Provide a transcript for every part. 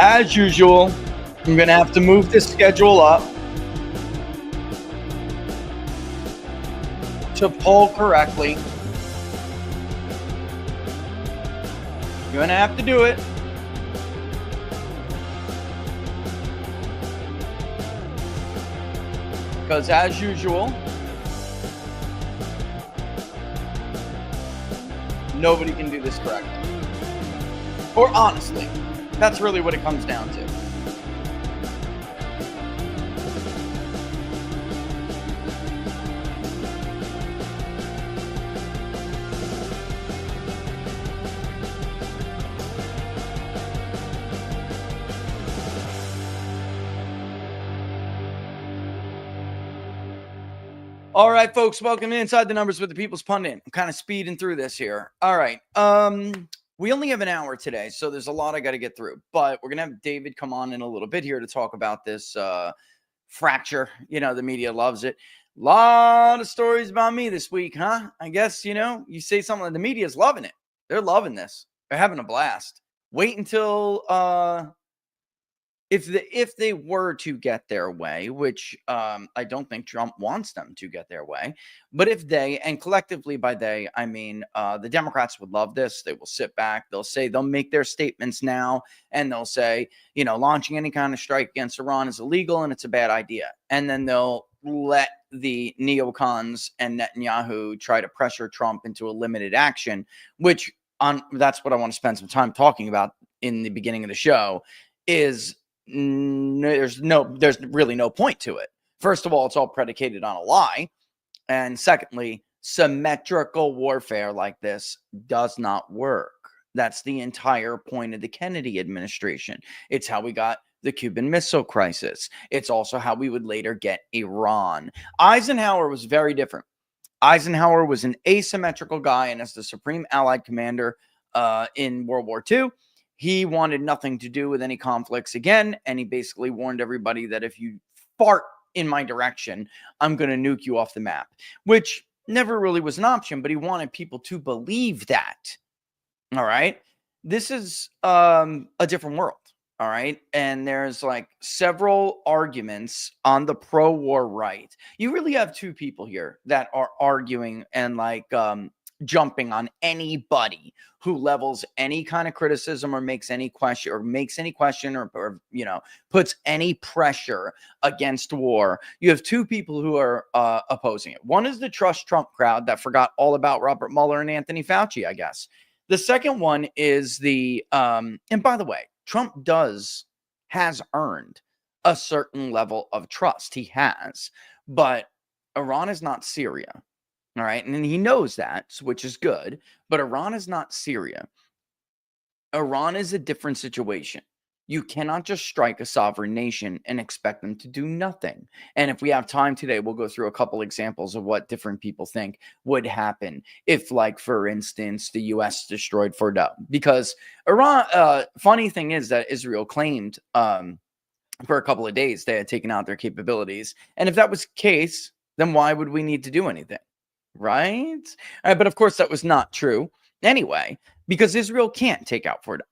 As usual, I'm going to have to move this schedule up to poll correctly. You're going to have to do it. Because as usual, nobody can do this correctly. Or honestly, that's really what it comes down to. All right, folks, welcome to Inside the Numbers with the People's Pundit. I'm kind of speeding through this here. All right. We only have an hour today, so there's a lot I got to get through. But we're going to have David come on in a little bit here to talk about this fracture. You know, the media loves it. A lot of stories about me this week, huh? I guess, you know, you say something like the media's loving it. They're loving this. They're having a blast. Wait until if they were to get their way, which I don't think Trump wants them to get their way, but if they, and collectively by they, I mean the Democrats would love this. They will sit back. They'll make their statements now, and they'll say, you know, launching any kind of strike against Iran is illegal and it's a bad idea. And then they'll let the neocons and Netanyahu try to pressure Trump into a limited action, which that's what I want to spend some time talking about in the beginning of the show is there's really no point to it. First of all, it's all predicated on a lie. And secondly, symmetrical warfare like this does not work. That's the entire point of the Kennedy administration. It's how we got the Cuban Missile Crisis. It's also how we would later get Iran. Eisenhower was very different. Eisenhower was an asymmetrical guy, and as the Supreme Allied Commander in World War II, he wanted nothing to do with any conflicts again, and he basically warned everybody that if you fart in my direction, I'm going to nuke you off the map, which never really was an option, but he wanted people to believe that. All right? This is a different world, all right? And there's like several arguments on the pro-war right. You really have two people here that are arguing and like jumping on anybody who levels any kind of criticism or makes any question or you know, puts any pressure against war. You have two people who are opposing it. One is the Trust Trump crowd that forgot all about Robert Mueller and Anthony Fauci, I guess. The second one is the and by the way, Trump has earned a certain level of trust. He has, but Iran is not Syria. All right. And he knows that, which is good. But Iran is not Syria. Iran is a different situation. You cannot just strike a sovereign nation and expect them to do nothing. And if we have time today, we'll go through a couple examples of what different people think would happen if, like, for instance, the U.S. destroyed Fordow. Because Iran, funny thing is that Israel claimed for a couple of days they had taken out their capabilities. And if that was the case, then why would we need to do anything? Right? But of course, that was not true anyway, because Israel can't take out Fordow.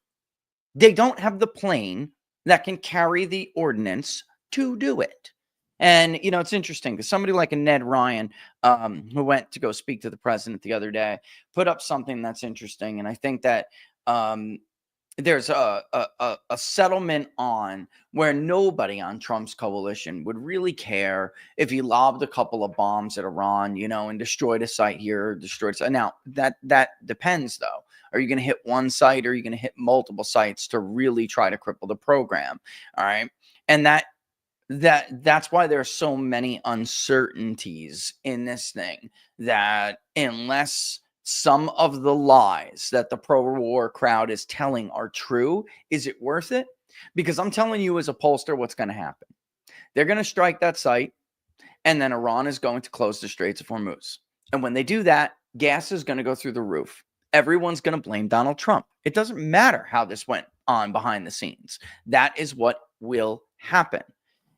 They don't have the plane that can carry the ordnance to do it. And, you know, it's interesting because somebody like a Ned Ryan, who went to go speak to the president the other day, put up something that's interesting. And I think that there's a settlement on where nobody on Trump's coalition would really care if he lobbed a couple of bombs at Iran, you know, and destroyed a site here, destroyed a site. Now, that depends, though. Are you going to hit one site or are you going to hit multiple sites to really try to cripple the program? All right. And that's why there's so many uncertainties in this thing, that unless some of the lies that the pro-war crowd is telling are true, is it worth it? Because I'm telling you as a pollster what's going to happen. They're going to strike that site, and then Iran is going to close the Straits of Hormuz. And when they do that, gas is going to go through the roof. Everyone's going to blame Donald Trump. It doesn't matter how this went on behind the scenes. That is what will happen.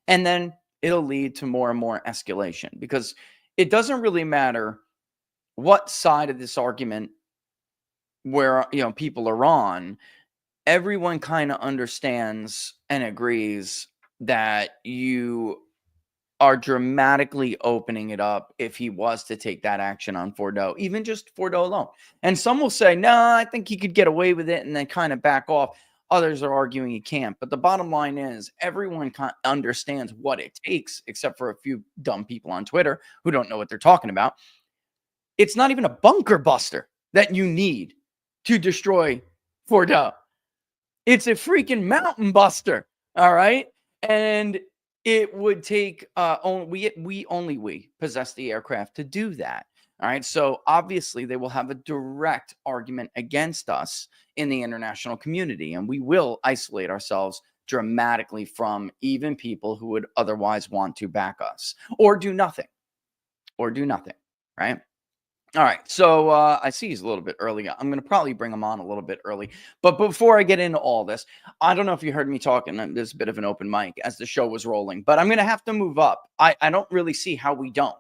And then it'll lead to more and more escalation, because it doesn't really matter what side of this argument where, you know, people are on. everyone kind of understands and agrees that you are dramatically opening it up if he was to take that action on Fordo, even just Fordo alone. And some will say, no, I think he could get away with it and then kind of back off. Others are arguing he can't. But the bottom line is everyone understands what it takes, except for a few dumb people on Twitter who don't know what they're talking about. It's not even a bunker buster that you need to destroy Fordo. It's a freaking mountain buster. All right. And it would take we possess the aircraft to do that. All right. So obviously they will have a direct argument against us in the international community, and we will isolate ourselves dramatically from even people who would otherwise want to back us or do nothing. Right. All right, so I see he's a little bit early. I'm going to probably bring him on a little bit early. But before I get into all this, I don't know if you heard me talking. There's a bit of an open mic as the show was rolling, but I'm going to have to move up. I don't really see how we don't.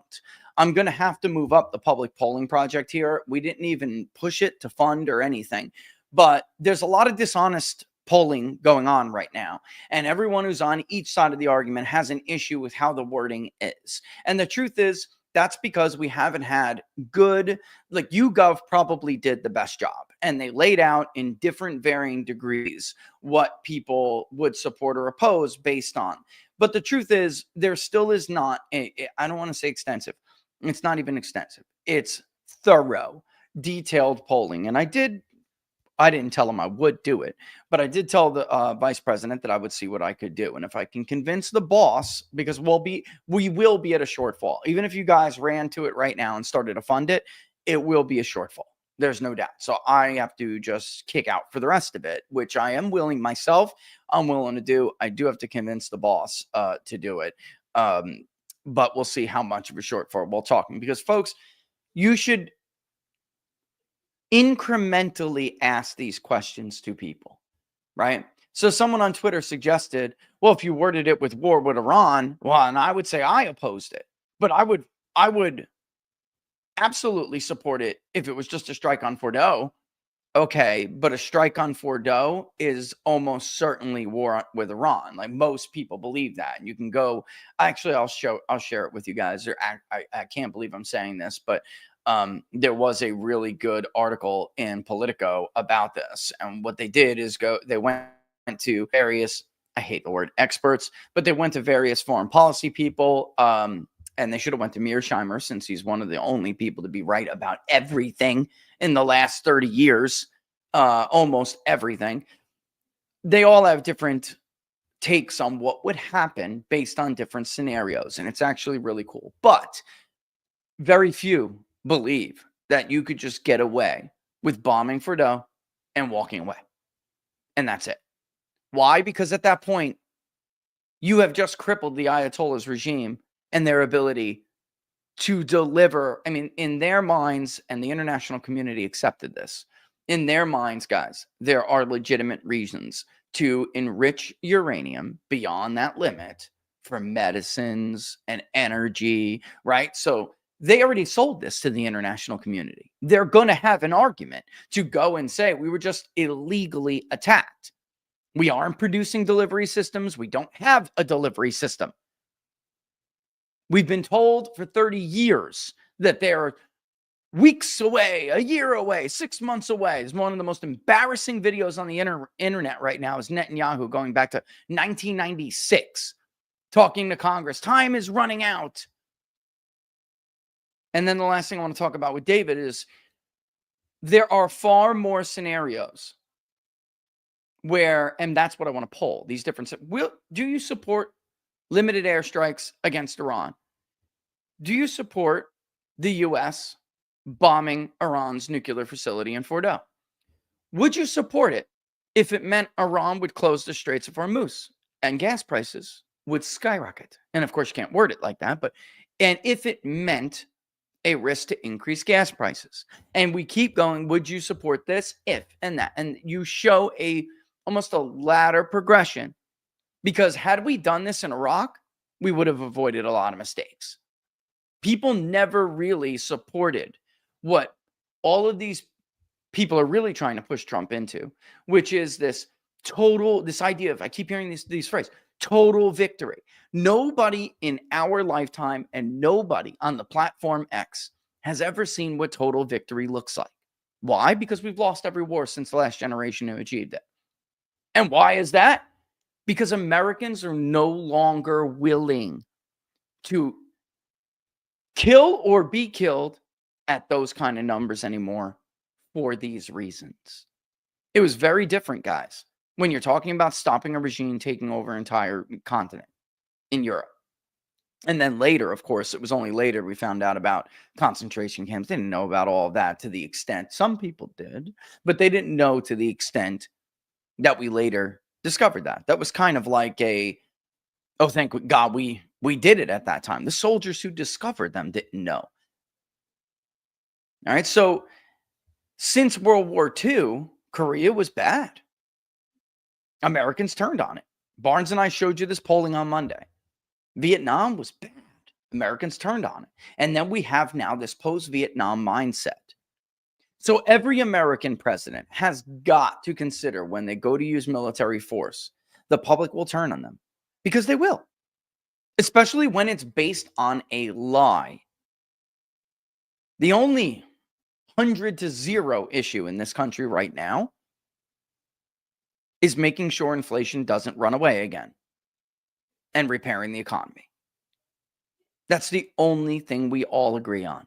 I'm going to have to move up the public polling project here. We didn't even push it to fund or anything, but there's a lot of dishonest polling going on right now. And everyone who's on each side of the argument has an issue with how the wording is. And the truth is, that's because we haven't had good, like YouGov probably did the best job, and they laid out in different varying degrees what people would support or oppose based on. But the truth is, there still is not, I don't want to say extensive. It's not even extensive. It's thorough, detailed polling. And I didn't tell him I would do it, but I did tell the vice president that I would see what I could do. And if I can convince the boss, because we will be at a shortfall. Even if you guys ran to it right now and started to fund it, it will be a shortfall. There's no doubt. So I have to just kick out for the rest of it, which I am willing myself. I'm willing to do. I do have to convince the boss to do it. But we'll see how much of a shortfall we're talking, because folks, you should incrementally ask these questions to people, right? So someone on Twitter suggested, well, if you worded it with war with Iran, well, and I would say I opposed it, but I would absolutely support it if it was just a strike on Fordo. Okay, but a strike on Fordo is almost certainly war with Iran. Like, most people believe that. And you can go, actually, I'll share it with you guys. I can't believe I'm saying this, but there was a really good article in Politico about this. And what they did is they went to various, I hate the word experts, but they went to various foreign policy people. And they should have went to Mearsheimer, since he's one of the only people to be right about everything in the last 30 years, almost everything. They all have different takes on what would happen based on different scenarios. And it's actually really cool. But very few believe that you could just get away with bombing Fordo and walking away. And that's it. Why? Because at that point, you have just crippled the Ayatollah's regime and their ability to deliver. I mean, in their minds, and the international community accepted this, in their minds, guys, there are legitimate reasons to enrich uranium beyond that limit for medicines and energy, right? So they already sold this to the international community. They're going to have an argument to go and say, we were just illegally attacked. We aren't producing delivery systems. We don't have a delivery system. We've been told for 30 years that they're weeks away, a year away, 6 months away. It's one of the most embarrassing videos on the internet right now is Netanyahu going back to 1996, talking to Congress. Time is running out. And then the last thing I want to talk about with David is there are far more scenarios where, and that's what I want to poll, these different, do you support limited airstrikes against Iran? Do you support the U.S. bombing Iran's nuclear facility in Fordo? Would you support it if it meant Iran would close the Straits of Hormuz and gas prices would skyrocket? And of course, you can't word it like that, but, and if it meant a risk to increase gas prices, and we keep going, would you support this if and that? And you show almost a ladder progression, because had we done this in Iraq, we would have avoided a lot of mistakes. People never really supported what all of these people are really trying to push Trump into, which is this Total, this idea of, I keep hearing these phrases, total victory. Nobody in our lifetime and nobody on the platform X has ever seen what total victory looks like. Why? Because we've lost every war since the last generation who achieved it. And why is that? Because Americans are no longer willing to kill or be killed at those kind of numbers anymore for these reasons. It was very different, guys, when you're talking about stopping a regime taking over an entire continent in Europe. And then later, of course, it was only later we found out about concentration camps. They didn't know about all of that to the extent some people did, but they didn't know to the extent that we later discovered that. That was kind of like oh, thank God we did it at that time. The soldiers who discovered them didn't know. All right, so since World War II, Korea was bad. Americans turned on it. Barnes and I showed you this polling on Monday. Vietnam was bad. Americans turned on it. And then we have now this post-Vietnam mindset. So every American president has got to consider when they go to use military force, the public will turn on them because they will, especially when it's based on a lie. The only 100-0 issue in this country right now is making sure inflation doesn't run away again and repairing the economy. That's the only thing we all agree on.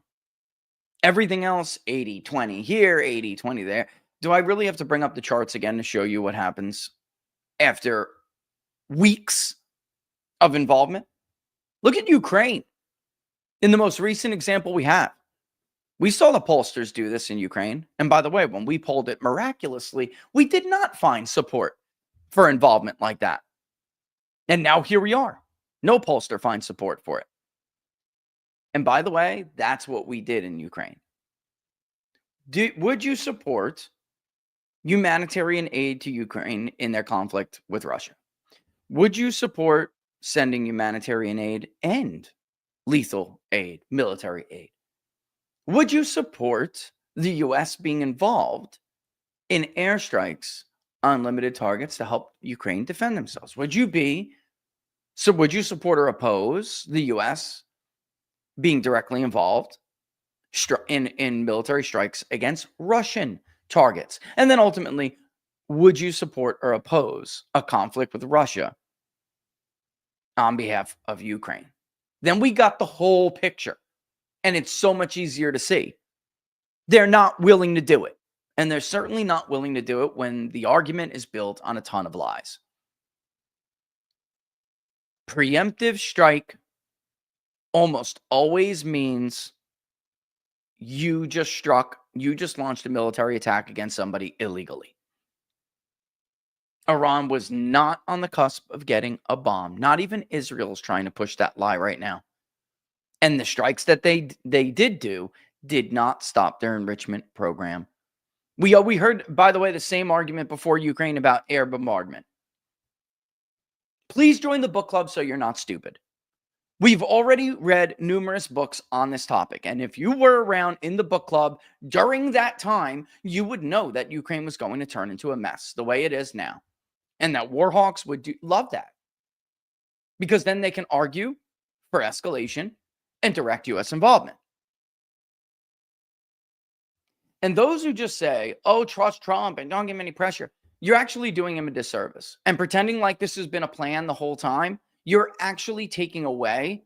Everything else, 80-20 here, 80-20 there. Do I really have to bring up the charts again to show you what happens after weeks of involvement? Look at Ukraine. In the most recent example we have, we saw the pollsters do this in Ukraine. And by the way, when we polled it miraculously, we did not find support for involvement like that. And now here we are. No pollster finds support for it. And by the way, that's what we did in Ukraine. Would you support humanitarian aid to Ukraine in their conflict with Russia? Would you support sending humanitarian aid and lethal aid, military aid? Would you support the U.S. being involved in airstrikes on limited targets to help Ukraine defend themselves? Would you support or oppose the U.S. being directly involved in military strikes against Russian targets? And then ultimately, would you support or oppose a conflict with Russia on behalf of Ukraine? Then we got the whole picture. And it's so much easier to see. They're not willing to do it. And they're certainly not willing to do it when the argument is built on a ton of lies. Preemptive strike almost always means you just launched a military attack against somebody illegally. Iran was not on the cusp of getting a bomb. Not even Israel's trying to push that lie right now. And the strikes that they did do did not stop their enrichment program. We heard, by the way, the same argument before Ukraine about air bombardment. Please join the book club so you're not stupid. We've already read numerous books on this topic. And if you were around in the book club during that time, you would know that Ukraine was going to turn into a mess the way it is now. And that Warhawks would love that. Because then they can argue for escalation and direct U.S. involvement. And those who just say, oh, trust Trump and don't give him any pressure, you're actually doing him a disservice. And pretending like this has been a plan the whole time, you're actually taking away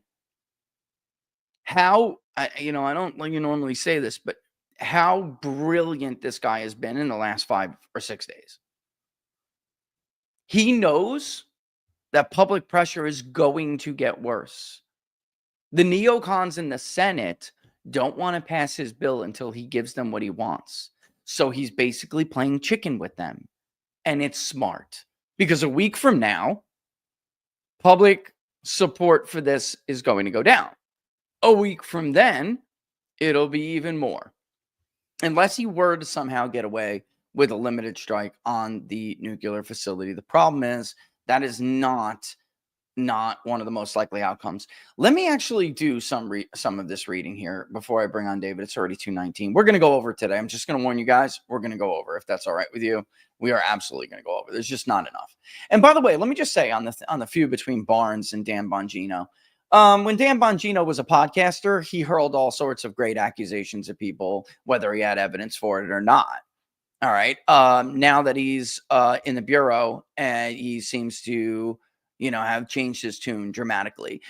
how, I don't normally say this, but how brilliant this guy has been in the last 5 or 6 days. He knows that public pressure is going to get worse. The neocons in the Senate don't want to pass his bill until he gives them what he wants. So he's basically playing chicken with them. And it's smart. Because a week from now, public support for this is going to go down. A week from then, it'll be even more. Unless he were to somehow get away with a limited strike on the nuclear facility. The problem is that is not not one of the most likely outcomes. Let me actually do some of this reading here before I bring on David. It's already 2:19. We're going to go over today. I'm just going to warn you guys, we're going to go over if that's all right with you. We are absolutely going to go over. There's just not enough. And by the way, let me just say on the feud between Barnes and Dan Bongino. When Dan Bongino was a podcaster, he hurled all sorts of great accusations at people, whether he had evidence for it or not. All right. Now that he's in the bureau, and he seems to, have changed his tune dramatically.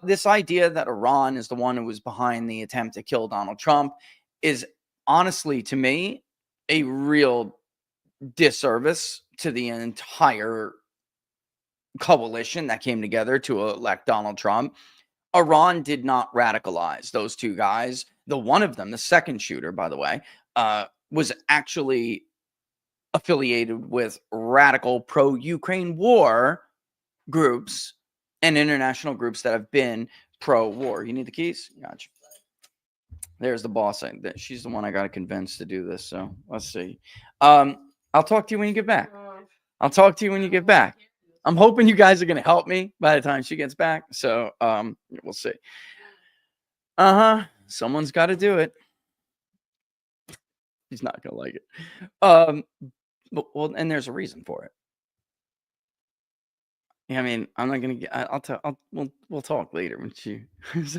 This idea that Iran is the one who was behind the attempt to kill Donald Trump is honestly, to me, a real disservice to the entire coalition that came together to elect Donald Trump. Iran did not radicalize those two guys. The one of them, the second shooter, by the way, was actually affiliated with radical pro-Ukraine war groups and international groups that have been pro-war. You need the keys? Gotcha. There's the boss. She's the one I got to convince to do this. So let's see. I'll talk to you when you get back. I'll talk to you when you get back. I'm hoping you guys are going to help me by the time she gets back. So we'll see. Someone's got to do it. He's not going to like it. Well, and there's a reason for it. Yeah, I mean, I'm not gonna get. We'll talk later when she is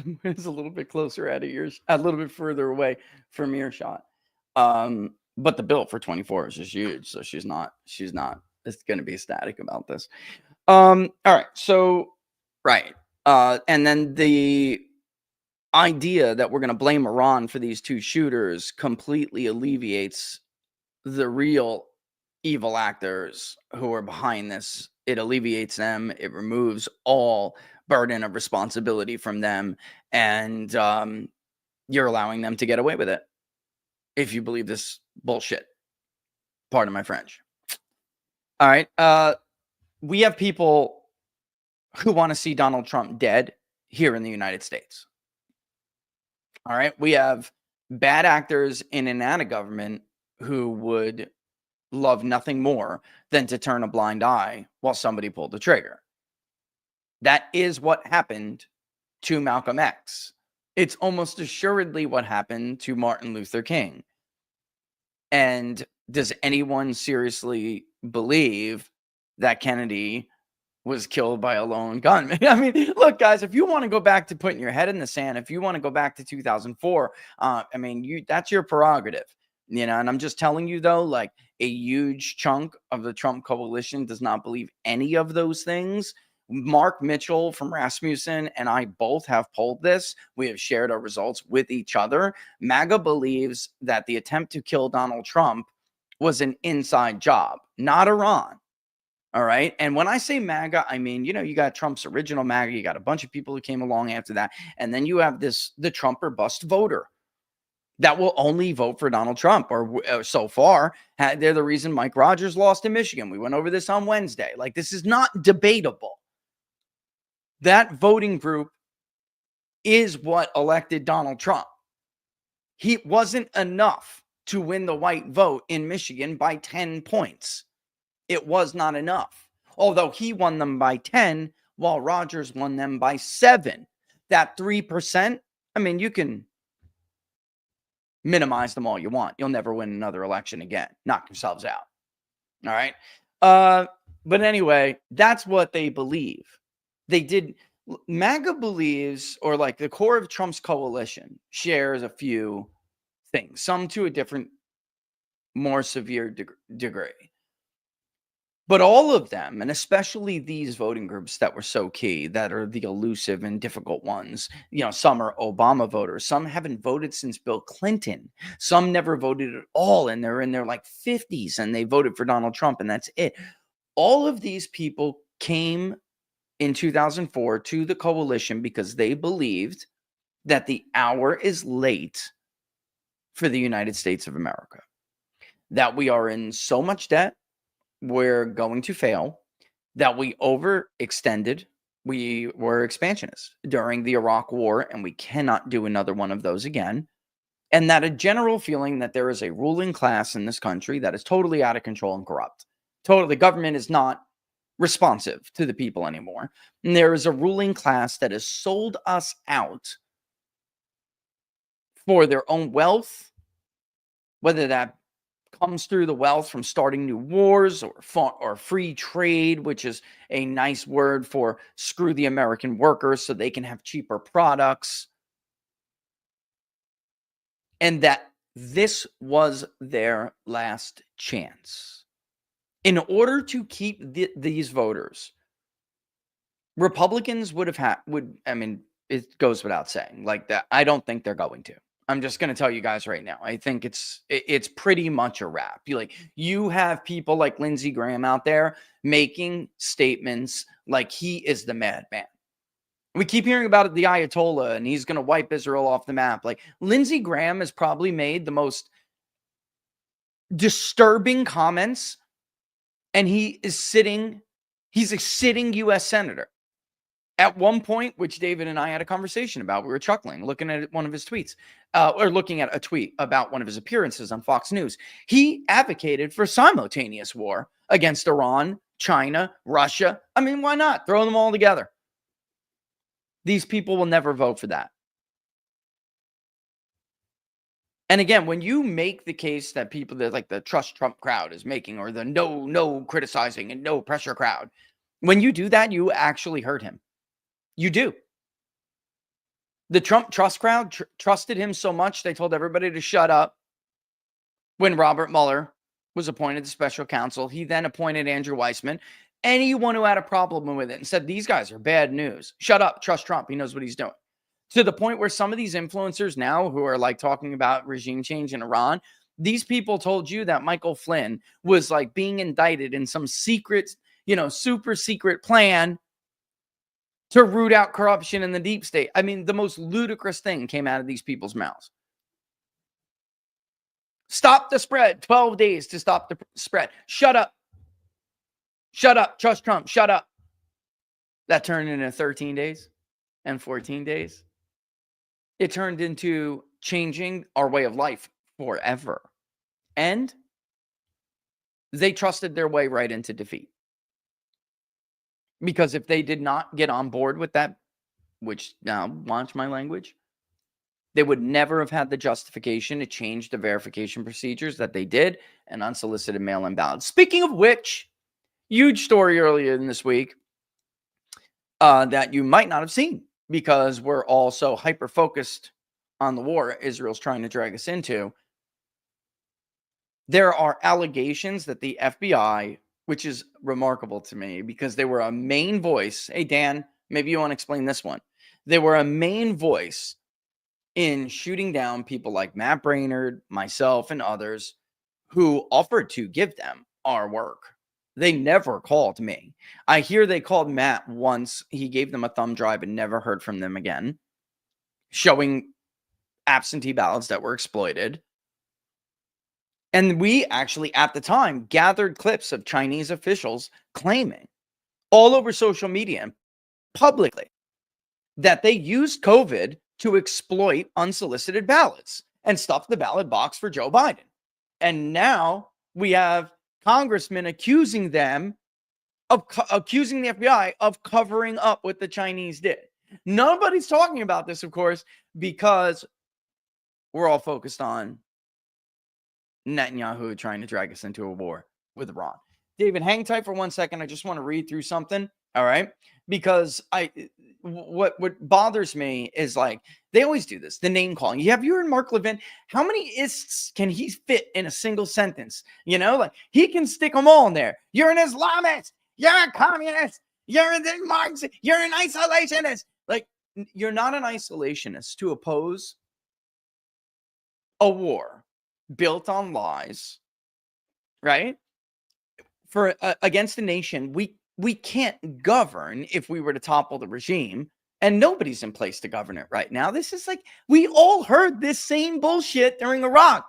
a little bit closer out of ears, a little bit further away from earshot. But the bill for 24 is just huge, so she's not. It's gonna be ecstatic about this. All right, so right, and then the idea that we're gonna blame Iran for these two shooters completely alleviates the real evil actors who are behind this. It alleviates them. It removes all burden of responsibility from them. And you're allowing them to get away with it if you believe this bullshit. Pardon my French. All right. We have people who want to see Donald Trump dead here in the United States. All right. We have bad actors in and out of government who would love nothing more than to turn a blind eye while somebody pulled the trigger. That is what happened to Malcolm X. It's almost assuredly what happened to Martin Luther King. And does anyone seriously believe that Kennedy was killed by a lone gunman? I mean, look, guys, if you want to go back to putting your head in the sand, if you want to go back to 2004, that's your prerogative. And I'm just telling you, though, like a huge chunk of the Trump coalition does not believe any of those things. Mark Mitchell from Rasmussen and I both have polled this. We have shared our results with each other. MAGA believes that the attempt to kill Donald Trump was an inside job, not Iran. All right. And when I say MAGA, I mean, you got Trump's original MAGA. You got a bunch of people who came along after that. And then you have the Trump or bust voter that will only vote for Donald Trump, or so far, they're the reason Mike Rogers lost in Michigan. We went over this on Wednesday. Like, this is not debatable. That voting group is what elected Donald Trump. He wasn't enough to win the white vote in Michigan by 10 points. It was not enough. Although he won them by 10, while Rogers won them by 7. That 3%, I mean, you can minimize them all you want. You'll never win another election again. Knock yourselves out. All right. But anyway, that's what they believe. They did. MAGA believes, or like the core of Trump's coalition shares a few things, some to a different, more severe degree. But all of them, and especially these voting groups that were so key, that are the elusive and difficult ones, some are Obama voters. Some haven't voted since Bill Clinton. Some never voted at all, and they're in their 50s, and they voted for Donald Trump, and that's it. All of these people came in 2004 to the coalition because they believed that the hour is late for the United States of America, that we are in so much debt, we're going to fail, that we overextended, we were expansionists during the Iraq War, and we cannot do another one of those again, and that a general feeling that there is a ruling class in this country that is totally out of control and corrupt. The government is not responsive to the people anymore. And there is a ruling class that has sold us out for their own wealth, whether that comes through the wealth from starting new wars or free trade, which is a nice word for screw the American workers so they can have cheaper products. And that this was their last chance. In order to keep these voters, Republicans it goes without saying, like that. I don't think they're going to. I'm just going to tell you guys right now. I think it's pretty much a wrap. You have people like Lindsey Graham out there making statements like he is the madman. We keep hearing about the Ayatollah and he's going to wipe Israel off the map. Like, Lindsey Graham has probably made the most disturbing comments, and he's a sitting U.S. senator. At one point, which David and I had a conversation about, we were chuckling, looking at one of his tweets, or looking at a tweet about one of his appearances on Fox News. He advocated for simultaneous war against Iran, China, Russia. I mean, why not? Throw them all together. These people will never vote for that. And again, when you make the case that people that like the trust Trump crowd is making, or the no criticizing and no pressure crowd, when you do that, you actually hurt him. You do. The Trump trust crowd trusted him so much, they told everybody to shut up when Robert Mueller was appointed to special counsel. He then appointed Andrew Weissman. Anyone who had a problem with it and said, these guys are bad news, shut up, trust Trump. He knows what he's doing. To the point where some of these influencers now who are like talking about regime change in Iran, these people told you that Michael Flynn was like being indicted in some secret, super secret plan to root out corruption in the deep state. I mean, the most ludicrous thing came out of these people's mouths. Stop the spread. 12 days to stop the spread. Shut up. Shut up. Trust Trump. Shut up. That turned into 13 days and 14 days. It turned into changing our way of life forever. And they trusted their way right into defeat. Because if they did not get on board with that, which now, watch my language, they would never have had the justification to change the verification procedures that they did and unsolicited mail-in ballots. Speaking of which, huge story earlier in this week that you might not have seen because we're all so hyper-focused on the war Israel's trying to drag us into. There are allegations that the FBI, which is remarkable to me because they were a main voice. Hey, Dan, maybe you want to explain this one. They were a main voice in shooting down people like Matt Braynard, myself, and others who offered to give them our work. They never called me. I hear they called Matt once. He gave them a thumb drive and never heard from them again, showing absentee ballots that were exploited. And we actually, at the time, gathered clips of Chinese officials claiming all over social media and publicly that they used COVID to exploit unsolicited ballots and stuff the ballot box for Joe Biden. And now we have congressmen accusing them of accusing the FBI of covering up what the Chinese did. Nobody's talking about this, of course, because we're all focused on Netanyahu trying to drag us into a war with Iran. David, hang tight for 1 second. I just want to read through something. All right. Because what bothers me is like, they always do this, the name calling. Have you heard Mark Levin? How many ists can he fit in a single sentence? Like he can stick them all in there. You're an Islamist. You're a communist. You're a Marxist. You're an isolationist. Like, you're not an isolationist to oppose a war built on lies, right? For against a nation, we can't govern if we were to topple the regime, and nobody's in place to govern it right now. This is like, we all heard this same bullshit during Iraq.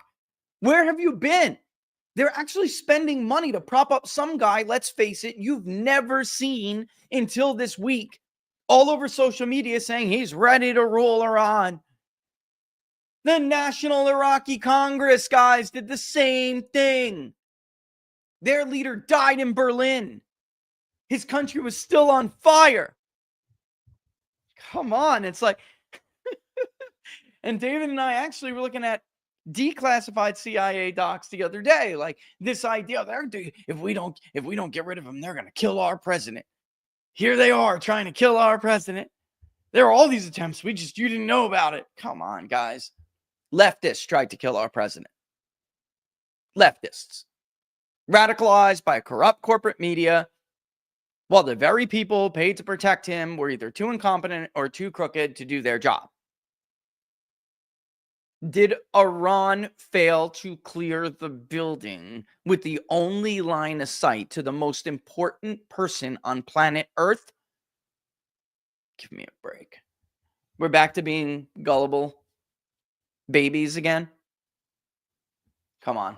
Where have you been? They're actually spending money to prop up some guy, let's face it, you've never seen until this week, all over social media saying he's ready to rule Iran. The National Iraqi Congress guys did the same thing. Their leader died in Berlin. His country was still on fire. Come on. It's like, and David and I actually were looking at declassified CIA docs the other day. Like this idea, if we don't get rid of them, they're going to kill our president. Here they are trying to kill our president. There are all these attempts. You didn't know about it. Come on, guys. Leftists tried to kill our president. Leftists. Radicalized by a corrupt corporate media, while the very people paid to protect him were either too incompetent or too crooked to do their job. Did Iran fail to clear the building with the only line of sight to the most important person on planet Earth? Give me a break. We're back to being gullible babies again. Come on.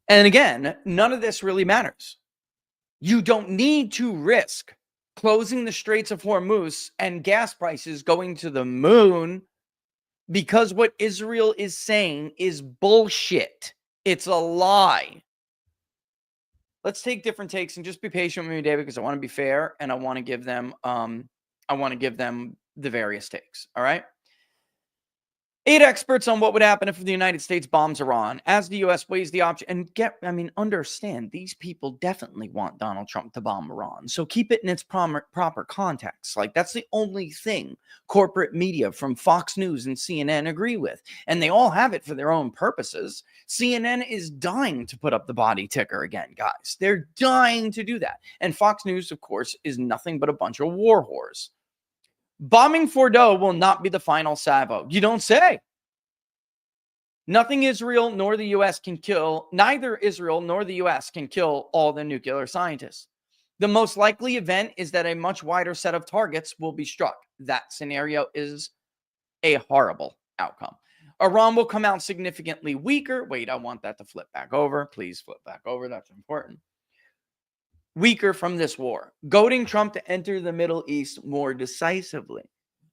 And again, none of this really matters. You don't need to risk closing the Straits of Hormuz and gas prices going to the moon, because what Israel is saying is bullshit. It's a lie. Let's take different takes and just be patient with me, David, because I want to be fair and I want to give them the various takes. All right. 8 experts on what would happen if the United States bombs Iran as the U.S. weighs the option. And understand, these people definitely want Donald Trump to bomb Iran. So keep it in its proper context. Like, that's the only thing corporate media from Fox News and CNN agree with. And they all have it for their own purposes. CNN is dying to put up the body ticker again, guys. They're dying to do that. And Fox News, of course, is nothing but a bunch of war whores. Bombing Fordo will not be the final salvo. You don't say. Nothing Israel nor the U.S. can kill. Neither Israel nor the U.S. can kill all the nuclear scientists. The most likely event is that a much wider set of targets will be struck. That scenario is a horrible outcome. Iran will come out significantly weaker. Wait, I want that to flip back over. Please flip back over. That's important. Weaker from this war, goading Trump to enter the Middle East more decisively.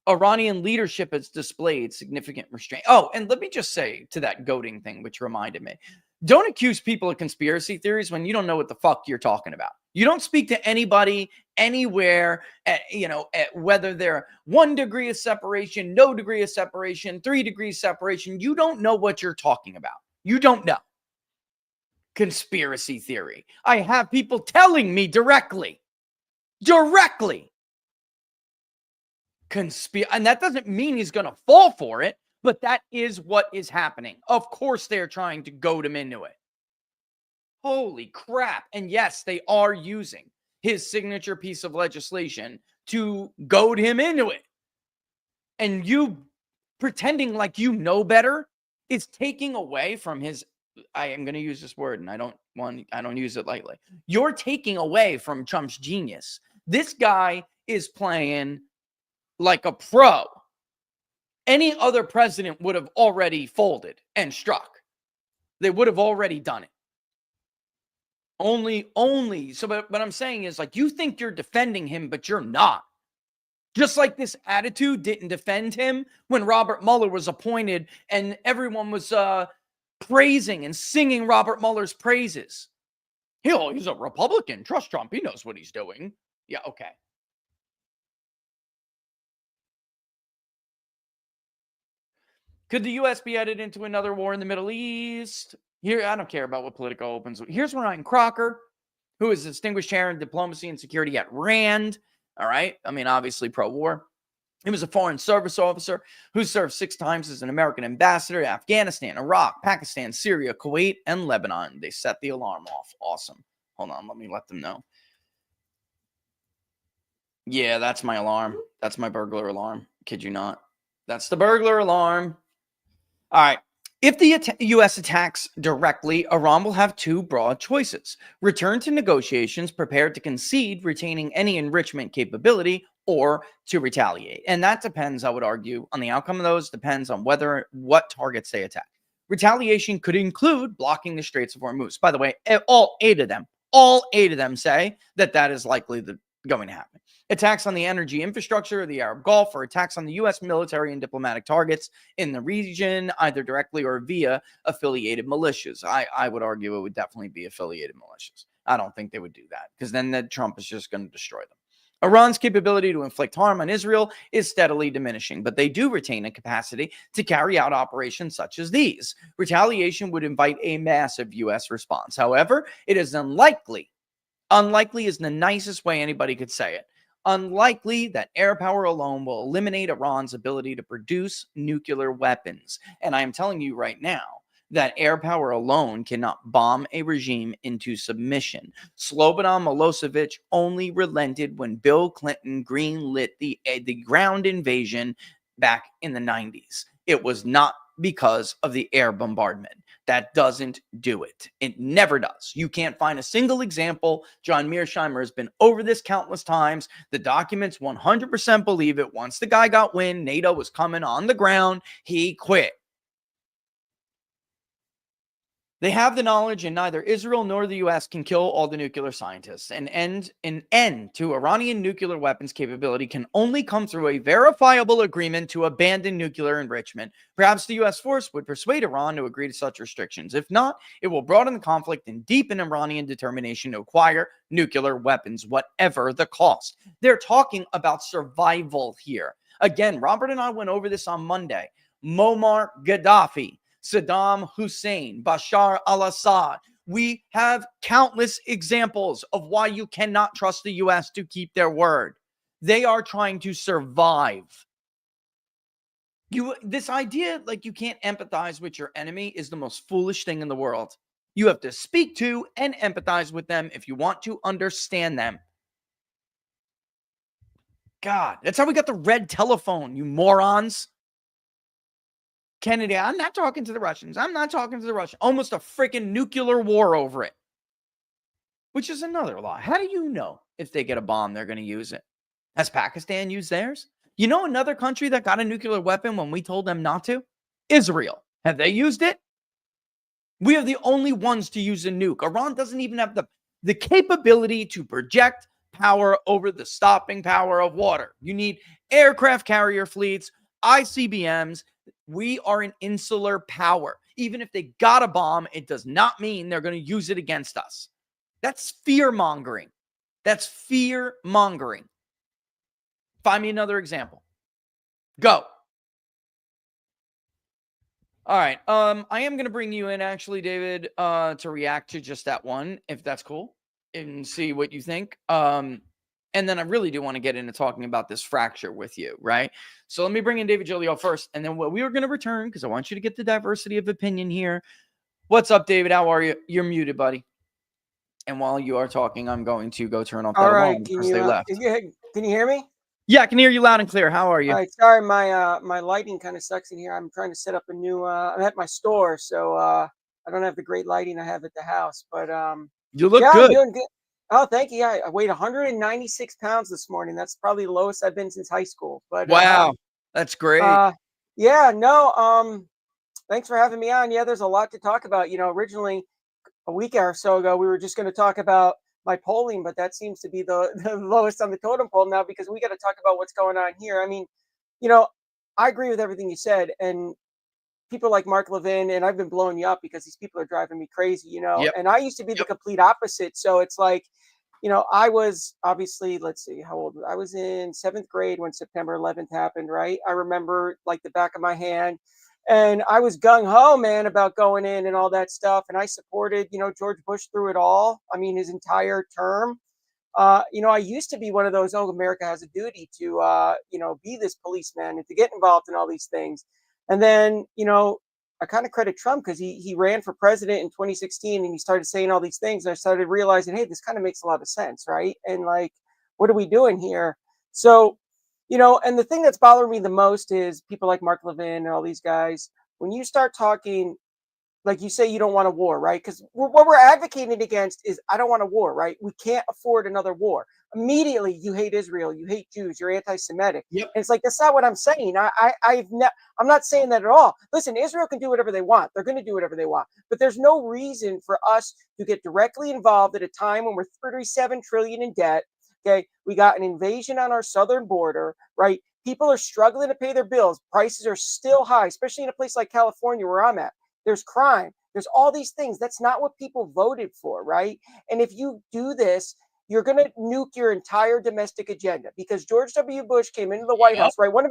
Iranian leadership has displayed significant restraint. Oh, and let me just say to that goading thing, which reminded me, don't accuse people of conspiracy theories when you don't know what the fuck you're talking about. You don't speak to anybody anywhere, at whether they're 1 degree of separation, no degree of separation, 3 degrees separation. You don't know what you're talking about. You don't know. Conspiracy theory. I have people telling me directly. And that doesn't mean he's going to fall for it, but that is what is happening. Of course, they're trying to goad him into it. Holy crap. And yes, they are using his signature piece of legislation to goad him into it. And you pretending like you know better is taking away from his, I am going to use this word and I don't use it lightly. You're taking away from Trump's genius. This guy is playing like a pro. Any other president would have already folded and struck. They would have already done it. So, but what I'm saying is, like, you think you're defending him, but you're not. Just like this attitude didn't defend him when Robert Mueller was appointed and everyone was praising and singing Robert Mueller's praises. He's a Republican. Trust Trump. He knows what he's doing. Yeah, okay. Could the U.S. be headed into another war in the Middle East? Here, I don't care about what Politico opens. Here's Ryan Crocker, who is a distinguished chair in diplomacy and security at RAND. All right. Obviously pro-war. He was a foreign service officer who served 6 times as an American ambassador to Afghanistan, Iraq, Pakistan, Syria, Kuwait, and Lebanon. They set the alarm off. Awesome. Hold on. Let me let them know. Yeah, that's my alarm. That's my burglar alarm. Kid you not. That's the burglar alarm. All right. If the U.S. attacks directly, Iran will have 2 broad choices. Return to negotiations prepared to concede, retaining any enrichment capability, or to retaliate. And that depends, I would argue, on the outcome of those, depends on what targets they attack. Retaliation could include blocking the Straits of Hormuz. By the way, all 8 of them say that is likely going to happen. Attacks on the energy infrastructure of the Arab Gulf, or attacks on the U.S. military and diplomatic targets in the region, either directly or via affiliated militias. I would argue it would definitely be affiliated militias. I don't think they would do that, because then Trump is just going to destroy them. Iran's capability to inflict harm on Israel is steadily diminishing, but they do retain a capacity to carry out operations such as these. Retaliation would invite a massive U.S. response. However, it is unlikely is the nicest way anybody could say it, unlikely that air power alone will eliminate Iran's ability to produce nuclear weapons. And I am telling you right now that air power alone cannot bomb a regime into submission. Slobodan Milosevic only relented when Bill Clinton greenlit the ground invasion back in the 90s. It was not because of the air bombardment. That doesn't do it. It never does. You can't find a single example. John Mearsheimer has been over this countless times. The documents 100% believe it. Once the guy got wind, NATO was coming on the ground, he quit. They have the knowledge, and neither Israel nor the U.S. can kill all the nuclear scientists. An end to Iranian nuclear weapons capability can only come through a verifiable agreement to abandon nuclear enrichment. Perhaps the U.S. force would persuade Iran to agree to such restrictions. If not, it will broaden the conflict and deepen Iranian determination to acquire nuclear weapons, whatever the cost. They're talking about survival here. Again, Robert and I went over this on Monday. Muammar Gaddafi, Saddam Hussein, Bashar al-Assad. We have countless examples of why you cannot trust the U.S. to keep their word. They are trying to survive. This idea like you can't empathize with your enemy is the most foolish thing in the world. You have to speak to and empathize with them if you want to understand them. God, that's how we got the red telephone, you morons. Kennedy, I'm not talking to the Russians. I'm not talking to the Russians. Almost a freaking nuclear war over it. Which is another lie. How do you know if they get a bomb, they're going to use it? Has Pakistan used theirs? You know another country that got a nuclear weapon when we told them not to? Israel. Have they used it? We are the only ones to use a nuke. Iran doesn't even have the capability to project power over the stopping power of water. You need aircraft carrier fleets, ICBMs. We are an insular power. Even if they got a bomb, it does not mean they're going to use it against us. That's fear-mongering. That's fear-mongering. Find me another example. Go. All right. I am going to bring you in, actually, David, to react to just that one, if that's cool, and see what you think. And then I really do want to get into talking about this fracture with you, right? So let me bring in David Giglio first, and then we are going to return because I want you to get the diversity of opinion here. What's up, David? How are you? You're muted, buddy. And while you are talking, I'm going to go turn off that alarm because they left. Can you hear me? Yeah, I can hear you loud and clear. How are you? All right. Sorry, my lighting kind of sucks in here. I'm trying to set up a new. I'm at my store, so I don't have the great lighting I have at the house. But you look good. I'm doing good. Oh, thank you. Yeah, I weighed 196 pounds this morning. That's probably the lowest I've been since high school. But wow, that's great. Yeah, no. Thanks for having me on. Yeah, there's a lot to talk about. You know, originally a week or so ago, we were just going to talk about my polling, but that seems to be the lowest on the totem pole now because we got to talk about what's going on here. I mean, you know, I agree with everything you said, and people like Mark Levin, and I've been blowing you up because these people are driving me crazy, you know. Yep. And I used to be the complete opposite. So it's like, you know, I was obviously, let's see, how old I was in 7th grade when September 11th happened, right? I remember like the back of my hand. And I was gung-ho, man, about going in and all that stuff. And I supported, you know, George Bush through it all. I mean, his entire term. You know, I used to be one of those, oh, America has a duty to, you know, be this policeman and to get involved in all these things. And then, you know, I kind of credit Trump because he ran for president in 2016 and he started saying all these things. And I started realizing, hey, this kind of makes a lot of sense, right? And like, what are we doing here? So, you know, and the thing that's bothering me the most is people like Mark Levin and all these guys. When you start talking, like you say, you don't want a war, right? Because what we're advocating against is I don't want a war, right? We can't afford another war. Immediately, you hate Israel, you hate Jews, you're anti-Semitic. Yep. And it's like that's not what I'm saying. I'm not saying that at all. Listen, Israel can do whatever they want. They're going to do whatever they want. But there's no reason for us to get directly involved at a time when we're 37 trillion in debt. Okay, we got an invasion on our southern border, right? People are struggling to pay their bills. Prices are still high, especially in a place like California where I'm at. There's crime. There's all these things. That's not what people voted for, right? And if you do this, you're going to nuke your entire domestic agenda, because George W. Bush came into the White Yep. House, right? One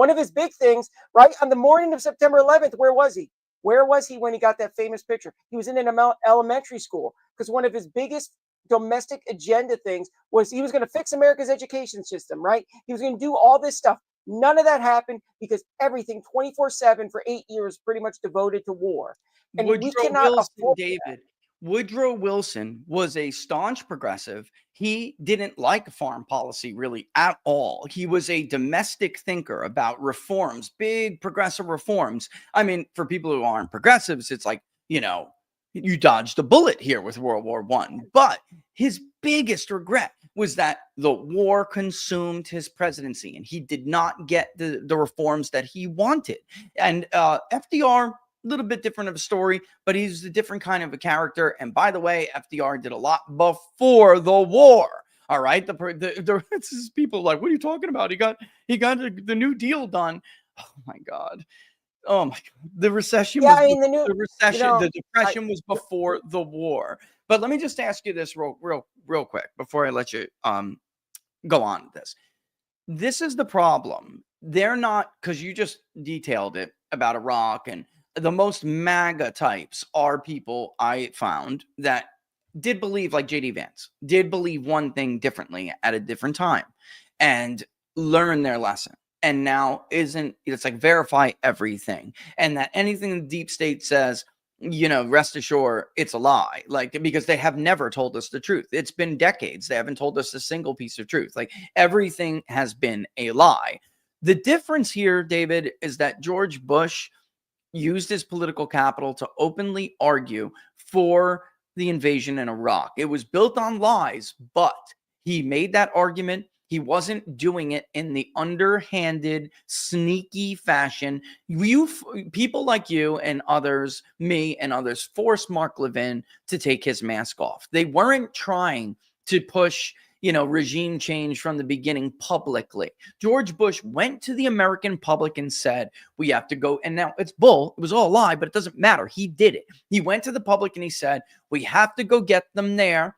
of his big things, right, on the morning of September 11th, where was he? Where was he when he got that famous picture? He was in an elementary school, because one of his biggest domestic agenda things was he was going to fix America's education system, right? He was going to do all this stuff. None of that happened because everything 24/7 for 8 years pretty much devoted to war. And we Woodrow cannot Wilson, afford. David. Woodrow Wilson was a staunch progressive. He didn't like foreign policy really at all. He was a domestic thinker about reforms, big progressive reforms. I mean, for people who aren't progressives, it's like, you dodged a bullet here with World War I. But his biggest regret was that the war consumed his presidency and he did not get the reforms that he wanted. And FDR, little bit different of a story, but he's a different kind of a character. And by the way, FDR did a lot before the war. All right, this is people like, what are you talking about? He got the New Deal done. Oh my God. Oh my God. The recession Yeah, was I mean the recession. The I depression was before the war. But let me just ask you this real quick before I let you go on with this. This is the problem. They're not, because you just detailed it about Iraq, and the most MAGA types are people I found that did believe, like JD Vance, did believe one thing differently at a different time and learn their lesson. And now it's like verify everything. And that anything the deep state says, rest assured it's a lie. Like, because they have never told us the truth. It's been decades. They haven't told us a single piece of truth. Like, everything has been a lie. The difference here, David, is that George Bush used his political capital to openly argue for the invasion in Iraq. It was built on lies, but he made that argument. He wasn't doing it in the underhanded, sneaky fashion. People like you and others, me and others, forced Mark Levin to take his mask off. They weren't trying to push regime change from the beginning publicly. George Bush went to the American public and said, we have to go. And now it's bull. It was all a lie, but it doesn't matter. He did it. He went to the public and he said, we have to go get them there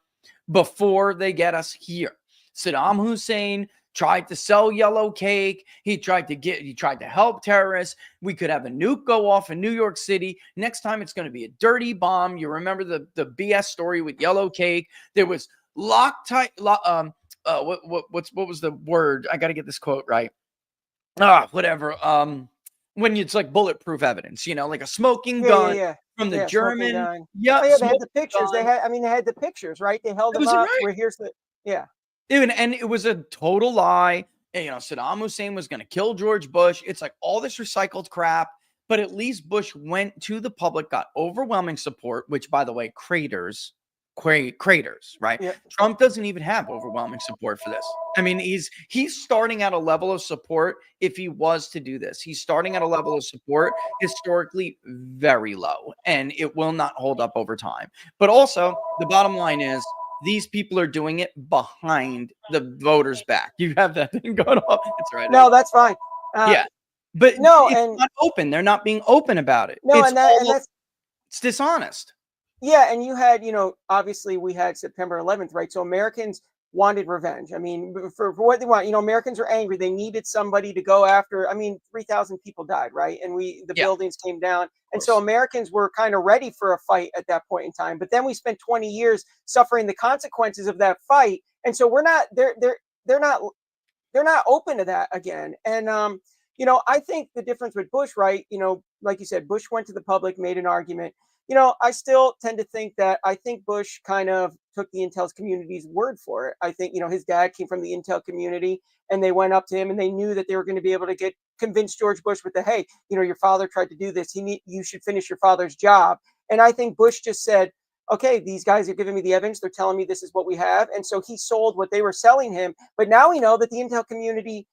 before they get us here. Saddam Hussein tried to sell yellow cake. He tried to help terrorists. We could have a nuke go off in New York City. Next time it's going to be a dirty bomb. You remember the BS story with yellow cake? There was Loctite. What was the word? I got to get this quote right. Whatever. When it's like bulletproof evidence, like a smoking gun from the German. Yeah, they had the pictures. Gun. They had the pictures, right? They held them up. Right. Where here's the And it was a total lie. And, Saddam Hussein was going to kill George Bush. It's like all this recycled crap. But at least Bush went to the public, got overwhelming support, which, by the way, craters, right? Yeah. Trump doesn't even have overwhelming support for this. I mean, he's starting at a level of support. If he was to do this, he's starting at a level of support historically very low, and it will not hold up over time. But also, the bottom line is, these people are doing it behind the voters' back. You have that thing going on. It's right. No, that's fine. Yeah. But no, it's not open. They're not being open about it. No, it's dishonest. Yeah, and you had, obviously we had September 11th, right? So Americans wanted revenge. I mean, for what they want, Americans are angry. They needed somebody to go after. I mean, 3,000 people died, right? And the buildings came down. And so Americans were kind of ready for a fight at that point in time. But then we spent 20 years suffering the consequences of that fight. And so they're not open to that again. And I think the difference with Bush, right? Like you said, Bush went to the public, made an argument. I still tend to think that Bush kind of took the intel community's word for it. I think, his dad came from the intel community, and they went up to him and they knew that they were going to be able to convince George Bush with hey, your father tried to do this. You should finish your father's job. And I think Bush just said, okay, these guys are giving me the evidence. They're telling me this is what we have. And so he sold what they were selling him. But now we know that the intel community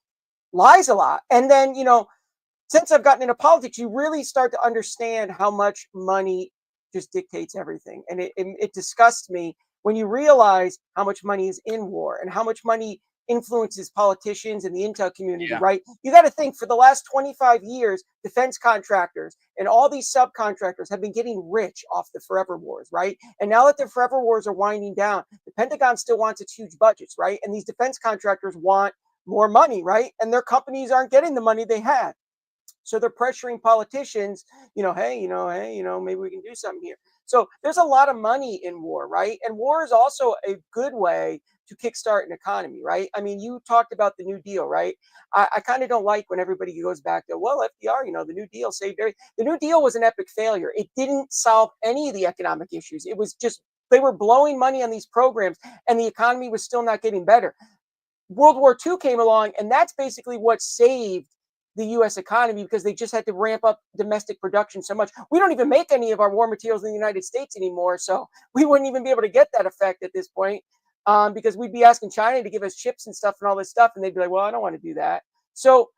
lies a lot. And then, since I've gotten into politics, you really start to understand how much money just dictates everything. And it disgusts me when you realize how much money is in war and how much money influences politicians and the intel community, Yeah. right? You got to think for the last 25 years, defense contractors and all these subcontractors have been getting rich off the forever wars, right? And now that the forever wars are winding down, the Pentagon still wants its huge budgets, right? And these defense contractors want more money, right? And their companies aren't getting the money they had. So they're pressuring politicians, maybe we can do something here. So there's a lot of money in war, right? And war is also a good way to kickstart an economy, right? I mean, you talked about the New Deal, right? I kind of don't like when everybody goes back to, well, FDR, the New Deal saved everything. The New Deal was an epic failure. It didn't solve any of the economic issues. It was just, they were blowing money on these programs and the economy was still not getting better. World War II came along, and that's basically what saved the U.S. economy because they just had to ramp up domestic production so much. We don't even make any of our war materials in the United States anymore, so we wouldn't even be able to get that effect at this point because we'd be asking China to give us chips and stuff and all this stuff, and they'd be like, well, I don't want to do that. So,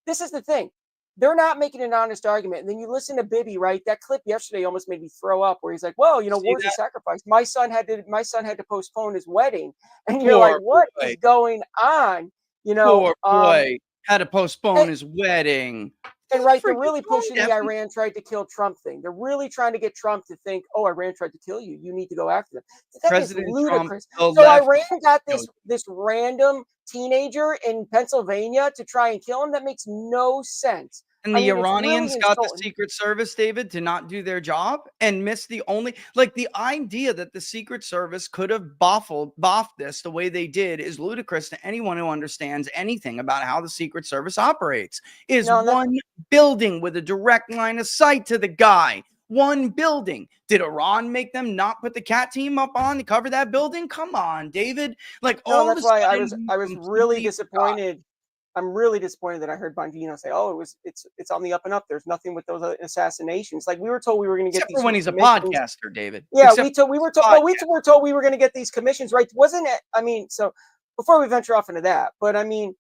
this is the thing. They're not making an honest argument. And then you listen to Bibi, right? That clip yesterday almost made me throw up where he's like, well, See war's a that? sacrifice. My son had to postpone his wedding. And you're like, Poor what boy. is going on? You know, Poor boy had to postpone and, his wedding. and What's right, they're freaking really wrong, pushing the Devin? Iran tried to kill Trump thing. They're really trying to get Trump to think, oh, Iran tried to kill you. You need to go after them. That is President Trump, ludicrous. the So left. Iran got this random teenager in Pennsylvania to try and kill him. That makes no sense. And I the mean, it's really Iranians got the insulting. Secret Service, David, to not do their job and miss the only, like, the idea that the Secret Service could have boffed this the way they did is ludicrous to anyone who understands anything about how the Secret Service operates. Is No, and that's one building with a direct line of sight to the guy. One building. Did Iran make them not put the cat team up on to cover that building? Come on, David. Like, no, and all of that's a why I sudden, was you I was really completely forgot. disappointed. I'm really disappointed that I heard Bongino say, "Oh, it's on the up and up. There's nothing with those assassinations." Like we were told we were going to get Except these for when huge he's a commissions. podcaster, David. Yeah, Except we told we were told, for but we podcast. were told we were going to get these commissions, right? Wasn't it? I mean, so before we venture off into that, but I mean,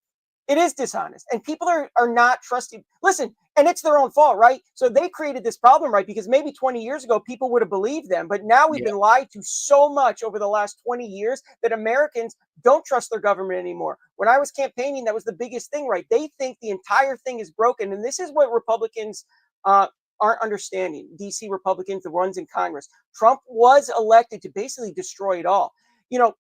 it is dishonest, and people are not trusting. Listen, and it's their own fault, right? So they created this problem, right? Because maybe 20 years ago people would have believed them, but now we've Yeah. been lied to so much over the last 20 years that Americans don't trust their government anymore. When I was campaigning, that was the biggest thing, right? They think the entire thing is broken, and this is what Republicans uh, aren't understanding. DC Republicans, the ones in Congress. Trump was elected to basically destroy it all.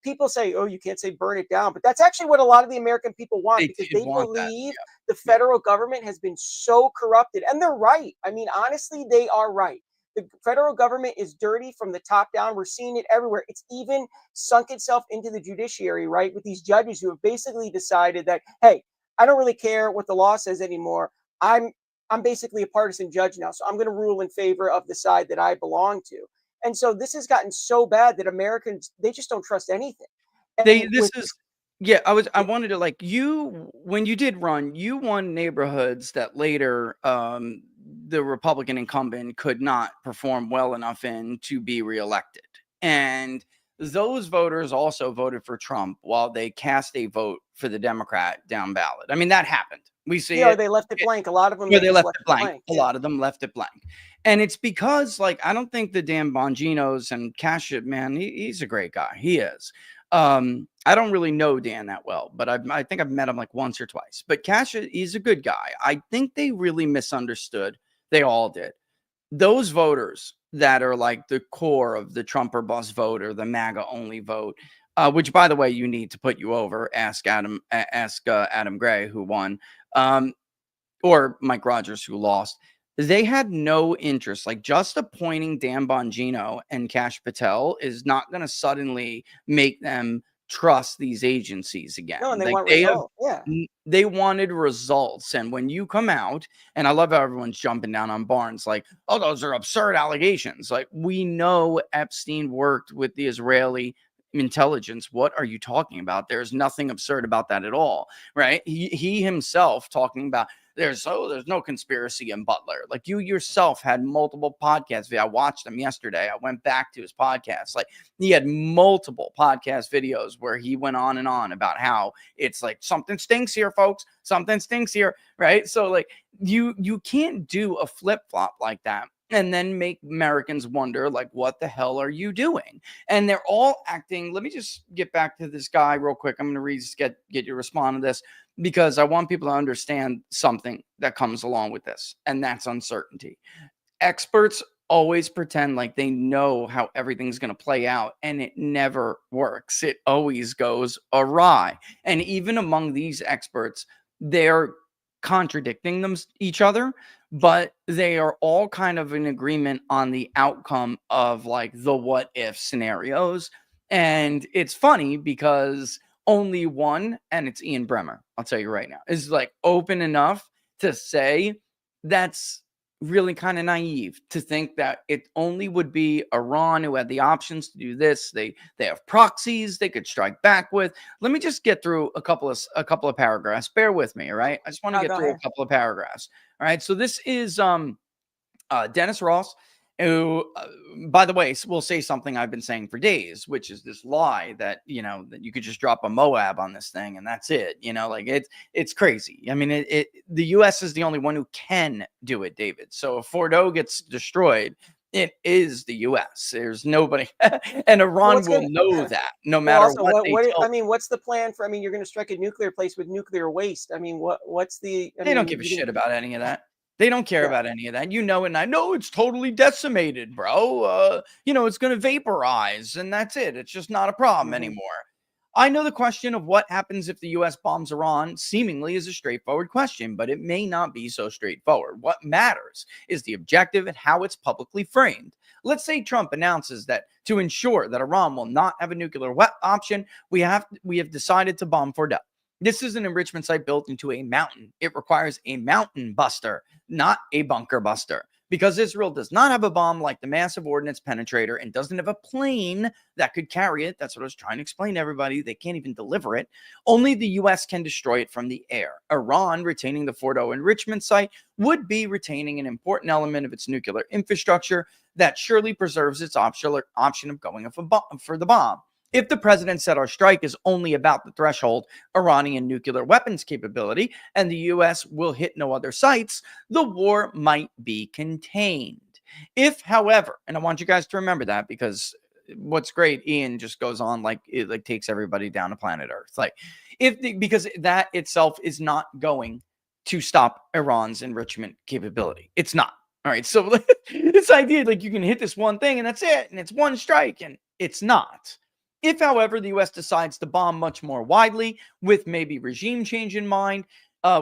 People say, oh, you can't say burn it down, but that's actually what a lot of the American people want They because did they want that. believe the Yeah. federal government has been so corrupted. And they're right. I mean, honestly, they are right. The federal government is dirty from the top down. We're seeing it everywhere. It's even sunk itself into the judiciary, right? With these judges who have basically decided that, hey, I don't really care what the law says anymore. I'm basically a partisan judge now, so I'm going to rule in favor of the side that I belong to. And so this has gotten so bad that Americans, they just don't trust anything. They And this with is I wanted to, like, you when you did run, you won neighborhoods that later the Republican incumbent could not perform well enough in to be reelected. And those voters also voted for Trump while they cast a vote for the Democrat down ballot. I mean, that happened. We see yeah, it. they left it blank. A lot of them, Where they they just left left it it blank. blank. A Yeah. lot of them left it blank. And it's because, like, I don't think the damn Bonginos and Cash, man, he's a great guy. He is. I don't really know Dan that well, but I think I've met him like once or twice. But Cash, he's a good guy. I think they really misunderstood. They all did. Those voters that are like the core of the Trump or bust vote or the MAGA only vote, which, by the way, you need to put you over. Ask Adam Gray, who won. Or Mike Rogers, who lost. They had no interest. Like, just appointing Dan Bongino and Kash Patel is not going to suddenly make them trust these agencies again. No, and they Like, want results. Yeah. they wanted results. And when you come out, and I love how everyone's jumping down on Barnes, like, oh, those are absurd allegations. Like, we know Epstein worked with the Israeli intelligence. What are you talking about? There's nothing absurd about that at all, right? He himself talking about there's no conspiracy in Butler. Like, you yourself had multiple podcasts. I watched them yesterday. I went back to his podcast. Like, he had multiple podcast videos where he went on and on about how it's like something stinks here, folks. Something stinks here, right? So, like, you can't do a flip flop like that and then make Americans wonder, like, what the hell are you doing? And they're all acting. Let me just get back to this guy real quick. I'm going to get you to respond to this because I want people to understand something that comes along with this, and that's uncertainty. Experts always pretend like they know how everything's going to play out, and it never works. It always goes awry. And even among these experts, they're contradicting each other, but they are all kind of in agreement on the outcome of like the what if scenarios. And it's funny because only one, and it's Ian Bremmer, I'll tell you right now, is like open enough to say that's really kind of naive to think that it only would be Iran who had the options to do this. They have proxies they could strike back with. Let me just get through a couple of paragraphs. Bear with me, all right? I just want to No, get go through a ahead. couple of paragraphs. All right. So this is Dennis Ross, who, by the way, will say something I've been saying for days, which is this lie that, that you could just drop a Moab on this thing and that's it. Like it's crazy. I mean, the U.S. is the only one who can do it, David. So if Fordo gets destroyed, it is the U.S. There's nobody, and Well, Iran what's will going know to that no well, matter also, what they I tell. mean, what's the plan for? I mean, you're going to strike a nuclear place with nuclear waste. I mean, what's the? I They don't mean, give a you can, shit about any of that. They don't care yeah. about any of that. And I know it's totally decimated, bro. It's going to vaporize and that's it. It's just not a problem Hmm. anymore. I know the question of what happens if the US bombs Iran seemingly is a straightforward question, but it may not be so straightforward. What matters is the objective and how it's publicly framed. Let's say Trump announces that to ensure that Iran will not have a nuclear option, we have decided to bomb Fordow. This is an enrichment site built into a mountain. It requires a mountain buster, not a bunker buster. Because Israel does not have a bomb like the massive ordnance penetrator and doesn't have a plane that could carry it. That's what I was trying to explain to everybody. They can't even deliver it. Only the U.S. can destroy it from the air. Iran, retaining the Fordow enrichment site, would be retaining an important element of its nuclear infrastructure that surely preserves its option of going for the bomb. If the president said our strike is only about the threshold Iranian nuclear weapons capability and the U.S. will hit no other sites, the war might be contained. If, however, and I want you guys to remember that because what's great, Ian just goes on like it like takes everybody down to planet Earth. Like because that itself is not going to stop Iran's enrichment capability. It's not. All right. So this idea like you can hit this one thing and that's it, and it's one strike, and it's not. If, however, the U.S. decides to bomb much more widely with maybe regime change in mind,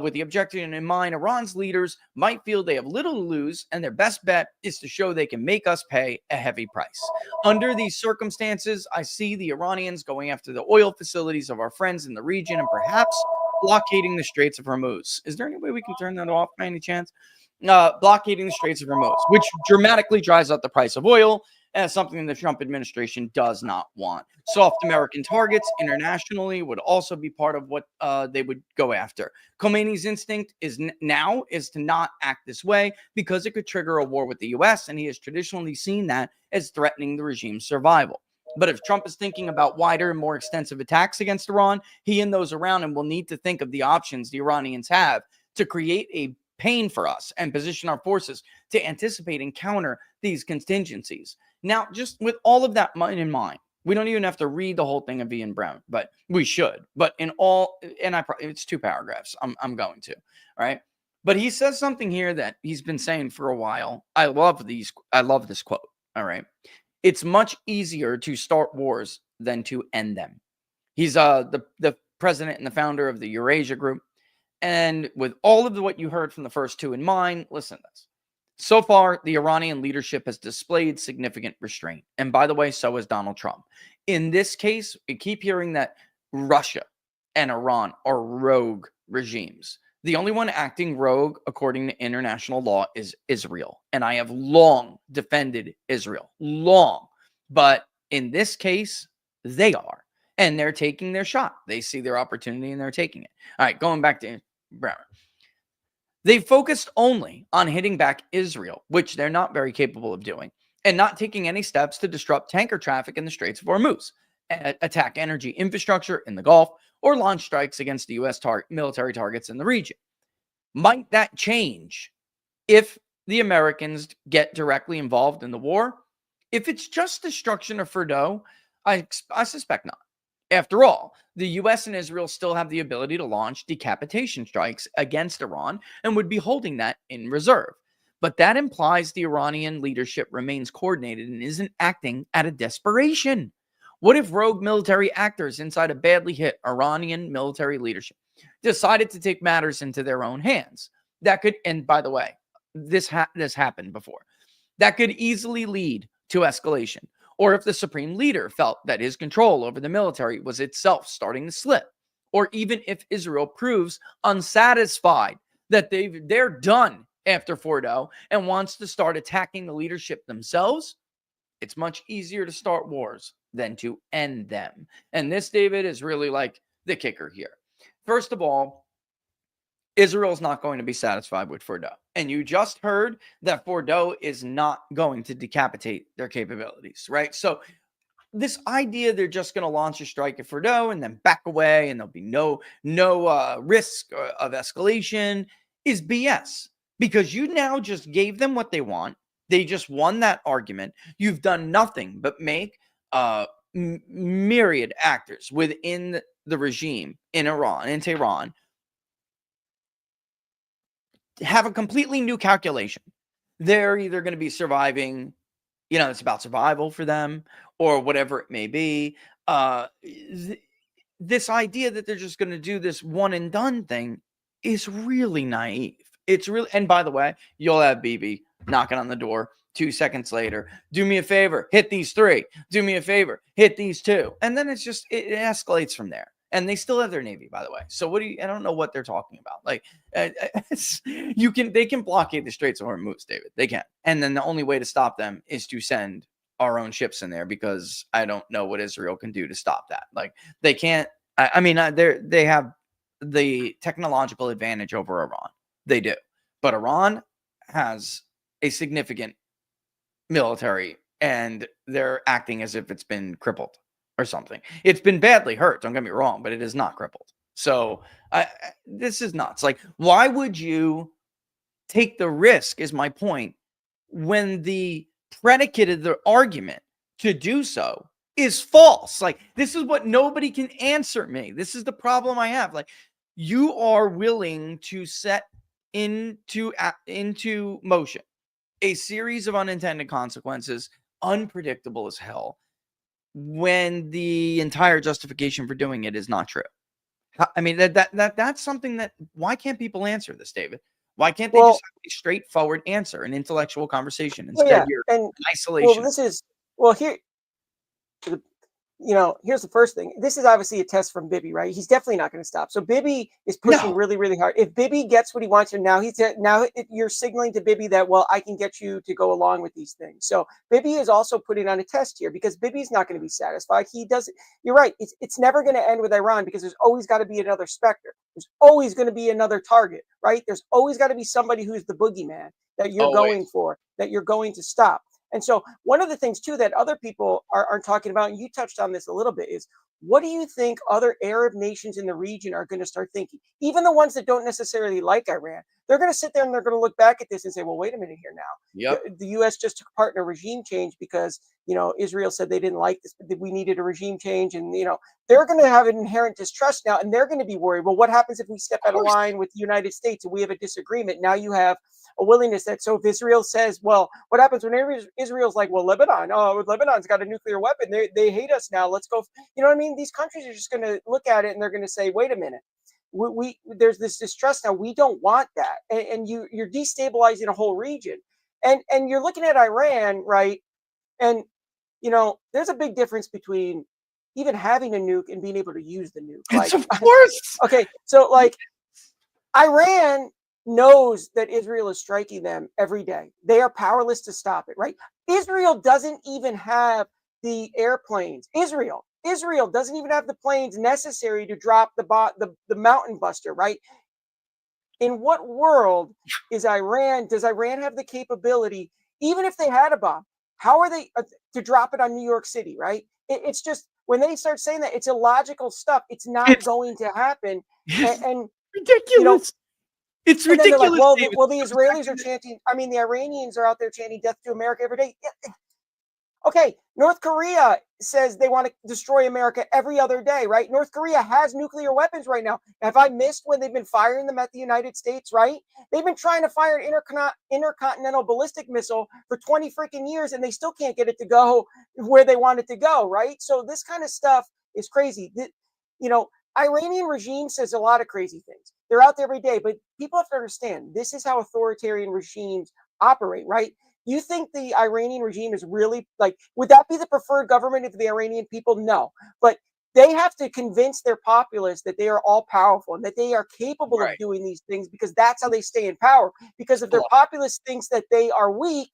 with the objective in mind, Iran's leaders might feel they have little to lose, and their best bet is to show they can make us pay a heavy price. Under these circumstances, I see the Iranians going after the oil facilities of our friends in the region and perhaps blockading the Straits of Hormuz. Is there any way we can turn that off by any chance? Blockading the Straits of Hormuz, which dramatically drives up the price of oil, as something the Trump administration does not want. Soft American targets internationally would also be part of what they would go after. Khomeini's instinct now is to not act this way because it could trigger a war with the U.S., and he has traditionally seen that as threatening the regime's survival. But if Trump is thinking about wider and more extensive attacks against Iran, he and those around him will need to think of the options the Iranians have to create a pain for us and position our forces to anticipate and counter these contingencies. Now, just with all of that in mind, we don't even have to read the whole thing of Ian Brown, but we should. But it's 2 paragraphs. I'm going to. All right. But he says something here that he's been saying for a while. I love this quote. All right. It's much easier to start wars than to end them. He's the president and the founder of the Eurasia Group. And with all of what you heard from the first 2 in mind, listen to this. So far, the Iranian leadership has displayed significant restraint. And by the way, so has Donald Trump. In this case, we keep hearing that Russia and Iran are rogue regimes. The only one acting rogue, according to international law, is Israel. And I have long defended Israel. Long. But in this case, they are. And they're taking their shot. They see their opportunity and they're taking it. All right, going back to Brown. They focused only on hitting back Israel, which they're not very capable of doing, and not taking any steps to disrupt tanker traffic in the Straits of Hormuz, attack energy infrastructure in the Gulf, or launch strikes against the U.S. military targets in the region. Might that change if the Americans get directly involved in the war. If it's just destruction of Fordo, I suspect not. After all, the US and Israel still have the ability to launch decapitation strikes against Iran and would be holding that in reserve. But that implies the Iranian leadership remains coordinated and isn't acting out of desperation. What if rogue military actors inside a badly hit Iranian military leadership decided to take matters into their own hands? That could, and by the way, this happened before. That could easily lead to escalation. Or if the supreme leader felt that his control over the military was itself starting to slip, or even if Israel proves unsatisfied that they're done after Fordo and wants to start attacking the leadership themselves, it's much easier to start wars than to end them. And this, David, is really like the kicker here. First of all, Israel's not going to be satisfied with Fordo. And you just heard that Fordo is not going to decapitate their capabilities, right? So this idea they're just going to launch a strike at Fordo and then back away and there'll be no risk of escalation is BS, because you now just gave them what they want. They just won that argument. You've done nothing but make myriad actors within the regime in Tehran, have a completely new calculation. They're either going to be surviving, it's about survival for them, or whatever it may be. This idea that they're just going to do this one and done thing is really naive. It's really, and by the way, you'll have Bibi knocking on the door 2 seconds later. Do me a favor, hit these 3. Do me a favor, hit these 2. And then it escalates from there. And they still have their Navy, by the way. So I don't know what they're talking about. Like, they can blockade the Straits of Hormuz, David. They can. And then the only way to stop them is to send our own ships in there, because I don't know what Israel can do to stop that. Like, they can't. They have the technological advantage over Iran. They do. But Iran has a significant military, and they're acting as if it's been crippled or something. It's been badly hurt, don't get me wrong, but it is not crippled. So this is nuts. Like, why would you take the risk, is my point, when the predicate of the argument to do so is false? Like, this is what nobody can answer me. This is the problem I have. Like, you are willing to set into motion a series of unintended consequences, unpredictable as hell, when the entire justification for doing it is not true. I mean, that's something that, why can't people answer this, David? Why can't they just have a straightforward answer, an intellectual conversation, instead you're in isolation? Here's the first thing. This is obviously a test from Bibi, right? He's definitely not going to stop. So Bibi is pushing really, really hard. If Bibi gets what he wants, and now you're signaling to Bibi that, well, I can get you to go along with these things. So Bibi is also putting on a test here, because Bibi's not going to be satisfied. He doesn't. You're right. It's never going to end with Iran, because there's always got to be another specter. There's always going to be another target, right? There's always got to be somebody who's the boogeyman that you're going for, that you're going to stop. And so one of the things, too, that other people are talking about, and you touched on this a little bit, is what do you think other Arab nations in the region are going to start thinking? Even the ones that don't necessarily like Iran, they're going to sit there and they're going to look back at this and say, well, wait a minute here now. Yep. The U.S. just took part in a regime change because, Israel said they didn't like this, but we needed a regime change. And, they're going to have an inherent distrust now, and they're going to be worried. Well, what happens if we step out of line with the United States and we have a disagreement? Now you have a willingness that, so if Israel says, well, what happens when Israel's like, well, Lebanon's got a nuclear weapon. They hate us now. Let's go. You know what I mean? These countries are just going to look at it and they're going to say, wait a minute. There's this distrust now. We don't want that. And you're destabilizing a whole region. And you're looking at Iran, right? And, there's a big difference between even having a nuke and being able to use the nuke. Like, of course. Okay. So like Iran knows that Israel is striking them every day. They are powerless to stop it, right? Israel doesn't even have the airplanes. Israel doesn't even have the planes necessary to drop the mountain buster, right? In what world does Iran have the capability, even if they had a bomb, how are they to drop it on New York City, right? It's just, when they start saying that, it's illogical stuff. It's not going to happen. And ridiculous. It's And then they're like, ridiculous, well, David. the Israelis are chanting. I mean, the Iranians are out there chanting "Death to America" every day. Yeah. Okay, North Korea says they want to destroy America every other day, right? North Korea has nuclear weapons right now. Have I missed when they've been firing them at the United States, right? They've been trying to fire an intercontinental ballistic missile for 20 freaking years, and they still can't get it to go where they want it to go, right? So this kind of stuff is crazy. You know, Iranian regime says a lot of crazy things. They're out there every day, but people have to understand this is how authoritarian regimes operate, right? You think the Iranian regime is really like, would that be the preferred government of the Iranian people? No. But they have to convince their populace that they are all powerful and that they are capable of Right. doing these things because that's how they stay in power. Because if their populace thinks that they are weak,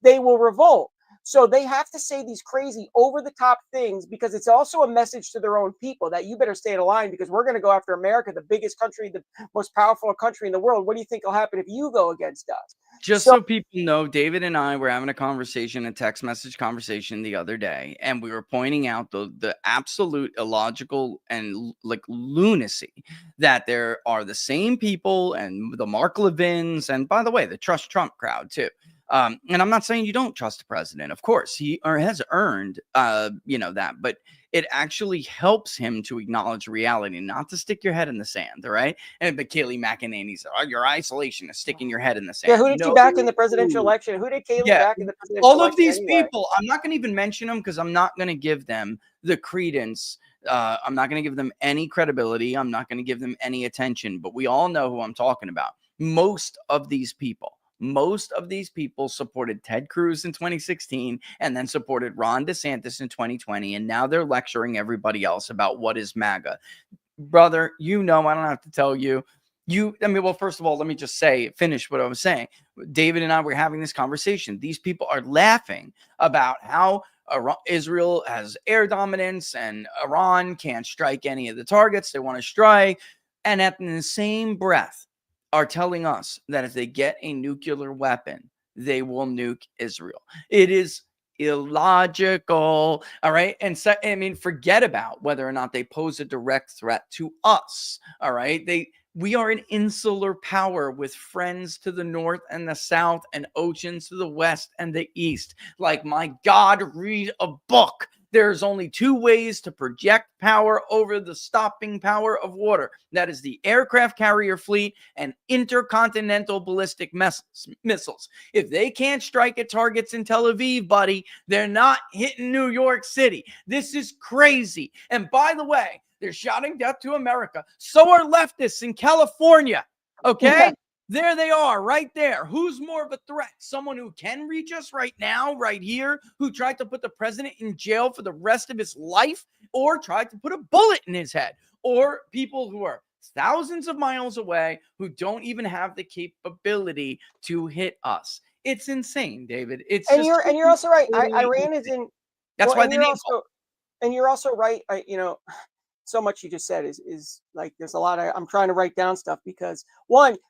they will revolt. So they have to say these crazy over the top things because it's also a message to their own people that you better stay in line because we're going to go after America, the biggest country, the most powerful country in the world. What do you think will happen if you go against us? Just So so people know, David and I were having a conversation, a text message conversation the other day, and we were pointing out the absolute illogical and like lunacy that there are the same people and the Mark Levins, and by the way, the Trust Trump crowd too. And I'm not saying you don't trust the president. Of course, he has earned, that, but it actually helps him to acknowledge reality, not to stick your head in the sand. All right. And but Kayleigh McEnany said, "Oh, your isolation is sticking your head in the yeah, sand." who did she No. back in the presidential election? Who did Kayleigh Yeah. back in the presidential All of election these anyway? people, I'm not going to even mention them because I'm not going to give them the credence. I'm not going to give them any credibility. I'm not going to give them any attention. But we all know who I'm talking about. Most of these people supported Ted Cruz in 2016 and then supported Ron DeSantis in 2020. And now they're lecturing everybody else about what is MAGA. Brother, I don't have to tell you. Well, first of all, let me just finish what I was saying. David and I were having this conversation. These people are laughing about how Israel has air dominance and Iran can't strike any of the targets they want to strike. And at the same breath, are telling us that if they get a nuclear weapon, they will nuke Israel. It is illogical. All right. And so, forget about whether or not they pose a direct threat to us. All right. We are an insular power with friends to the north and the south and oceans to the west and the east. Like, my God, read a book. There's only two ways to project power over the stopping power of water. That is the aircraft carrier fleet and intercontinental ballistic missiles. If they can't strike at targets in Tel Aviv, buddy, they're not hitting New York City. This is crazy. And by the way, they're shouting death to America. So are leftists in California. Okay? Yeah. There they are, right there. Who's more of a threat? Someone who can reach us right now, right here, who tried to put the president in jail for the rest of his life, or tried to put a bullet in his head, or people who are thousands of miles away who don't even have the capability to hit us. It's insane, David. It's And just you're also right. totally Iran is insane. in That's well, why the name. and you're also right. So much you just said is like there's a lot. I'm trying to write down stuff because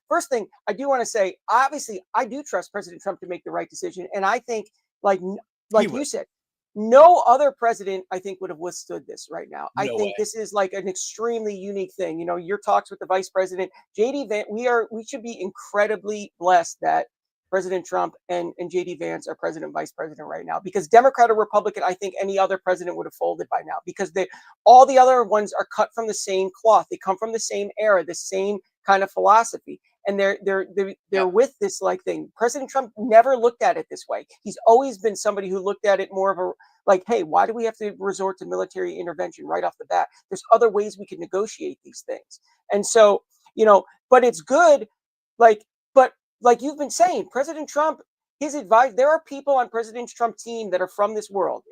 first thing I do want to say, obviously, I do trust President Trump to make the right decision, and I think like He like would. you said, no other president I think would have withstood this right now. I No way. think this is like an extremely unique thing. Your talks with the vice president, JD Vance, we should be incredibly blessed that President Trump and JD Vance are president and vice president right now because Democrat or Republican, I think any other president would have folded by now because all the other ones are cut from the same cloth. They come from the same era, the same kind of philosophy. And they're with this like thing. President Trump never looked at it this way. He's always been somebody who looked at it more of a like, hey, why do we have to resort to military intervention right off the bat? There's other ways we can negotiate these things. And so, but it's good, but like you've been saying, President Trump, his advice, there are people on President Trump's team that are from this world,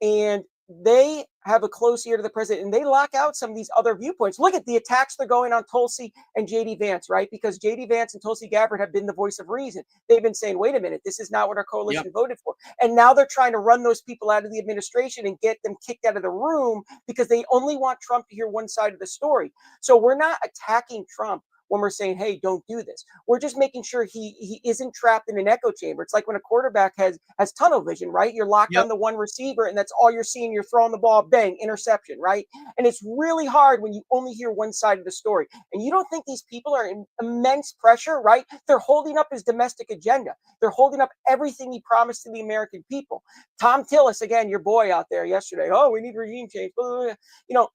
and they have a close ear to the president and they lock out some of these other viewpoints. Look at the attacks they're going on Tulsi and JD Vance, right? Because JD Vance and Tulsi Gabbard have been the voice of reason. They've been saying, wait a minute, this is not what our coalition voted for. And now they're trying to run those people out of the administration and get them kicked out of the room because they only want Trump to hear one side of the story. So we're not attacking Trump. when we're saying, hey, don't do this. We're just making sure he isn't trapped in an echo chamber. It's like when a quarterback has tunnel vision, right? You're locked Yep. on the one receiver, and that's all you're seeing. You're throwing the ball, bang, interception, right? And it's really hard when you only hear one side of the story. And you don't think these people are in immense pressure, right? They're holding up his domestic agenda. They're holding up everything he promised to the American people. Tom Tillis, again, your boy out there yesterday. Oh, we need regime change. Blah, blah, blah. You know,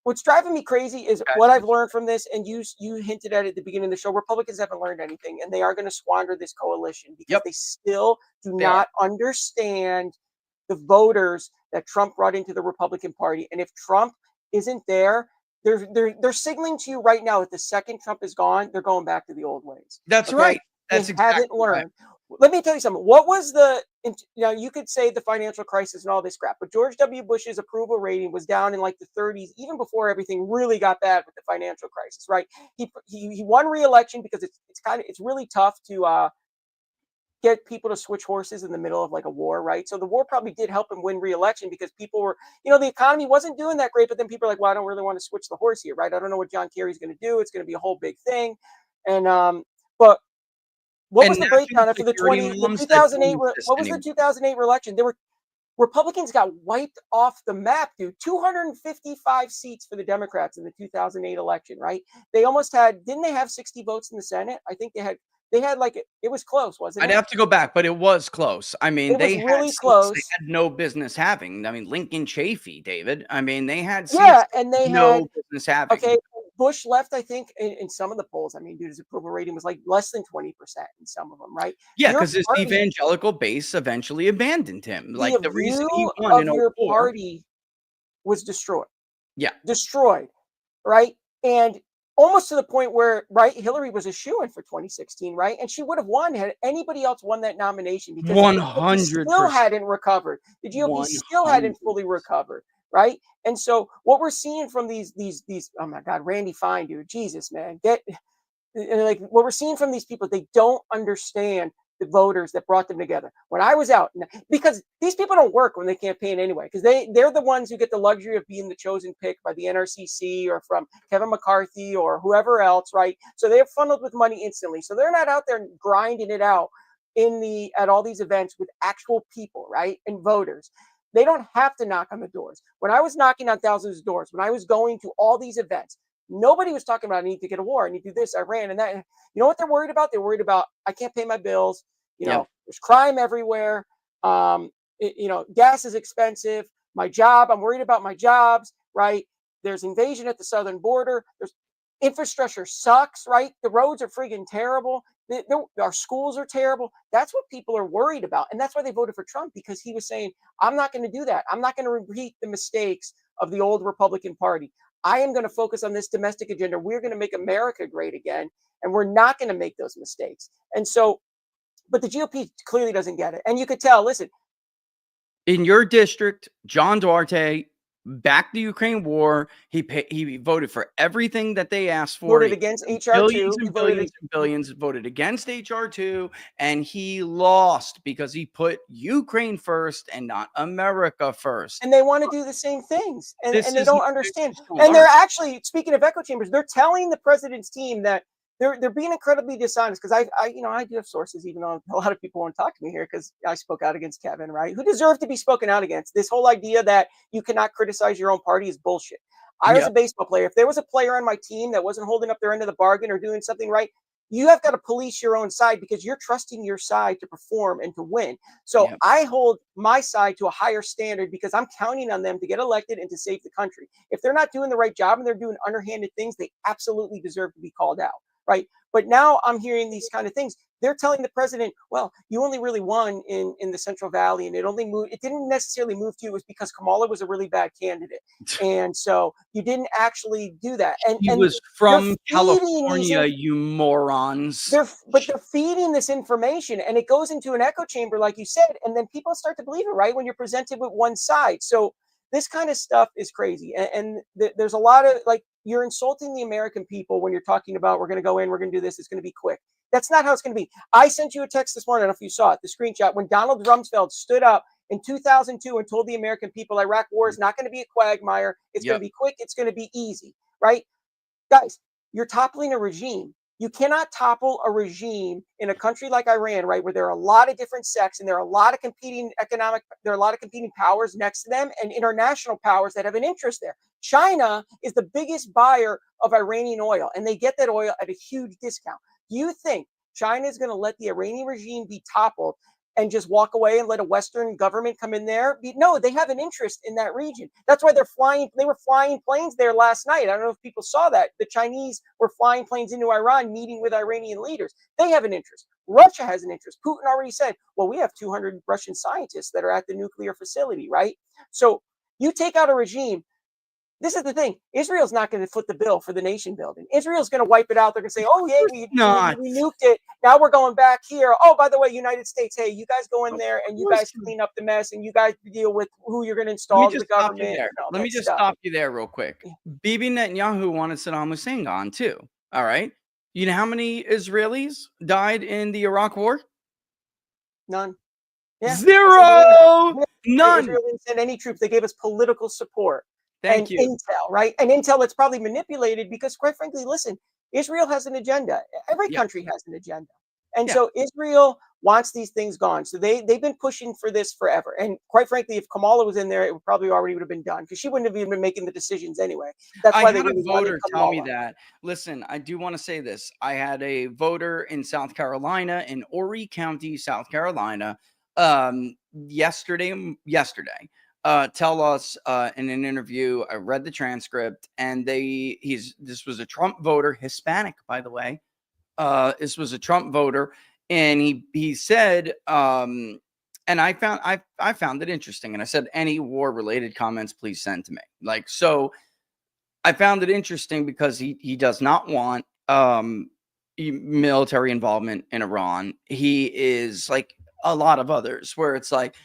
what's driving me crazy is what I've learned from this, and you hinted at it at the beginning of the show. Republicans haven't learned anything, and they are going to squander this coalition because they still do not understand the voters that Trump brought into the Republican Party. And if Trump isn't there, they're signaling to you right now that the second Trump is gone, they're going back to the old ways. That's right. That's They exactly haven't learned. right. Let me tell you something. What was you could say the financial crisis and all this crap, but George W. Bush's approval rating was down in like the 30s, even before everything really got bad with the financial crisis, right? He won re-election because it's really tough to get people to switch horses in the middle of like a war, right? So the war probably did help him win re-election because people were, the economy wasn't doing that great, but then people are like, well, I don't really want to switch the horse here, right? I don't know what John Kerry's going to do. It's going to be a whole big thing. And but what was the breakdown after the 2008? What was the 2008 election? There were Republicans got wiped off the map, dude. 255 seats for the Democrats in the 2008 election, right? They almost didn't they have 60 votes in the Senate? I think they had like it was close, wasn't it? I'd have to go back, but it was close. I mean, they had really close. They had no business having. I mean, Lincoln Chafee, David. I mean, they had seats and they no had business having. Okay, Bush left, I think, in some of the polls. I mean, dude, his approval rating was like less than 20% in some of them, right? Yeah, because his evangelical base eventually abandoned him. Like the reason he won in your party was destroyed. Yeah, destroyed, right? And almost to the point where, right, Hillary was a shoo-in for 2016, right? And she would have won had anybody else won that nomination because 100% still hadn't recovered. The GOP still hadn't fully recovered, right? And so what we're seeing from these oh my God, Randy Fine, dude, Jesus, man, like what we're seeing from these people, they don't understand the voters that brought them together. When I was out, because these people don't work when they campaign anyway, because they're the ones who get the luxury of being the chosen pick by the NRCC or from Kevin McCarthy or whoever else, right? So they're funneled with money instantly. So they're not out there grinding it out at all these events with actual people, right? And voters. They don't have to knock on the doors. When I was knocking on thousands of doors, when I was going to all these events, nobody was talking about I need to get a war, I need to do this, I ran and that. You know what they're worried about? They're worried about I can't pay my bills. There's crime everywhere. Gas is expensive. My job, I'm worried about my jobs, right? There's invasion at the southern border. There's infrastructure sucks, right? The roads are friggin' terrible. Our schools are terrible. That's what people are worried about. And that's why they voted for Trump, because he was saying, I'm not going to do that. I'm not going to repeat the mistakes of the old Republican Party. I am going to focus on this domestic agenda. We're going to make America great again. And we're not going to make those mistakes. And so, but the GOP clearly doesn't get it. And you could tell, listen. In your district, John Duarte backed the Ukraine war. He voted for everything that they asked for. Voted against HR 2. Billions voted against HR 2, and he lost because he put Ukraine first and not America first. And they want to do the same things, and they don't understand. And they're actually, speaking of echo chambers, they're telling the president's team that they're being incredibly dishonest, because I do have sources, even though a lot of people won't talk to me here because I spoke out against Kevin, right? Who deserved to be spoken out against. This whole idea that you cannot criticize your own party is bullshit. I was a baseball player. If there was a player on my team that wasn't holding up their end of the bargain or doing something right, you have got to police your own side because you're trusting your side to perform and to win. So I hold my side to a higher standard because I'm counting on them to get elected and to save the country. If they're not doing the right job and they're doing underhanded things, they absolutely deserve to be called out. Right. But now I'm hearing these kind of things. They're telling the president, well, you only really won in the Central Valley, and it didn't necessarily move to you. It was because Kamala was a really bad candidate. And so you didn't actually do that. And he was from California, you morons. But they're feeding this information, and it goes into an echo chamber, like you said, and then people start to believe it, right? When you're presented with one side. So this kind of stuff is crazy. And there's a lot of, like, you're insulting the American people when you're talking about we're going to go in, we're going to do this, it's going to be quick. That's not how it's going to be. I sent you a text this morning, I don't know if you saw it, the screenshot, when Donald Rumsfeld stood up in 2002 and told the American people Iraq war is not going to be a quagmire. It's going to be quick. It's going to be easy, right? Guys, you're toppling a regime. You cannot topple a regime in a country like Iran, right, where there are a lot of different sects and there are a lot of competing powers next to them and international powers that have an interest there. China is the biggest buyer of Iranian oil, and they get that oil at a huge discount. Do you think China is going to let the Iranian regime be toppled and just walk away and let a Western government come in there? No, they have an interest in that region. That's why they were flying planes there last night. I don't know if people saw that. The Chinese were flying planes into Iran, meeting with Iranian leaders. They have an interest. Russia has an interest. Putin already said, well, we have 200 Russian scientists that are at the nuclear facility, right? So you take out a regime. This is the thing. Israel's not going to foot the bill for the nation building. Israel's going to wipe it out. They're going to say, oh, yeah, we nuked it. Now we're going back here. Oh, by the way, United States, hey, you guys go in there and you guys clean up the mess and you guys deal with who you're going to install as the government. Let me just stop you there real quick. Yeah. Bibi Netanyahu wanted Saddam Hussein gone too. All right. You know how many Israelis died in the Iraq War? None. Yeah. Zero. None. Israel didn't send any troops. They gave us political support. Thank you. Intel, right? And intel that's probably manipulated because, quite frankly, listen, Israel has an agenda. Every country has an agenda. And so Israel wants these things gone. So they've been pushing for this forever. And quite frankly, if Kamala was in there, it probably already would have been done because she wouldn't have even been making the decisions anyway. That's why I had a voter tell me that. Listen, I do want to say this. I had a voter in South Carolina, in Horry County, South Carolina, yesterday. Tell us in an interview. I read the transcript, and this was a Trump voter, Hispanic, by the way. This was a Trump voter, and he said, and I found it interesting, and I said, any war related comments, please send to me. Like, so I found it interesting because he does not want military involvement in Iran. He is like a lot of others, where it's like,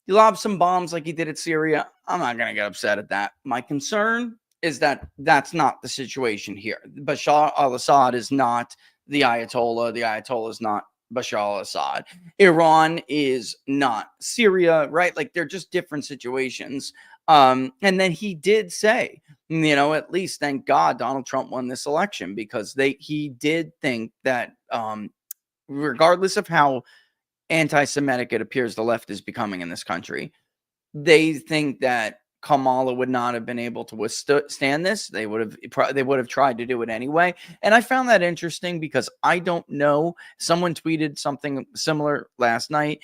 you lob some bombs like he did at Syria. I'm not going to get upset at that. My concern is that that's not the situation here. Bashar al-Assad is not the Ayatollah. The Ayatollah is not Bashar al-Assad. Iran is not Syria, right? Like, they're just different situations. And then he did say, at least thank God Donald Trump won this election, because he did think that regardless of how anti-Semitic it appears the left is becoming in this country, they think that Kamala would not have been able to withstand this. They would have tried to do it anyway. And I found that interesting because I don't know. Someone tweeted something similar last night.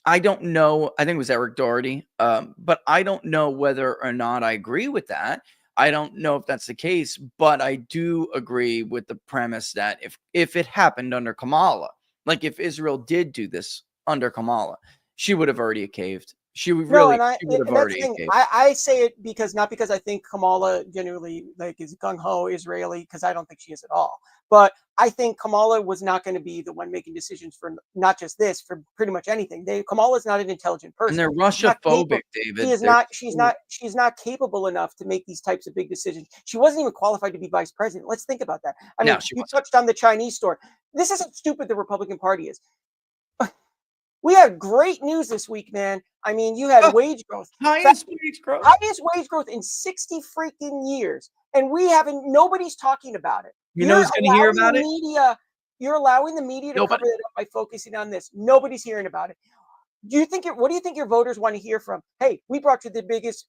I don't know. I think it was Eric Doherty. But I don't know whether or not I agree with that. I don't know if that's the case, but I do agree with the premise that if it happened under Kamala, like if Israel did do this under Kamala, she would have already caved. She would have already caved. I say it not because I think Kamala genuinely is gung-ho Israeli, because I don't think she is at all. But I think Kamala was not going to be the one making decisions for not just this, for pretty much anything. Kamala is not an intelligent person. And they're Russia-phobic, David. She's not capable enough to make these types of big decisions. She wasn't even qualified to be vice president. Let's think about that. I mean, you touched on the Chinese store. This is how stupid the Republican Party is. We had great news this week, man. I mean, you had wage growth. Highest wage growth in 60 freaking years. And nobody's talking about it. You know who's going to hear about it? You're allowing the media to cover it up by focusing on this. Nobody's hearing about it. What do you think your voters want to hear from? Hey, we brought you the biggest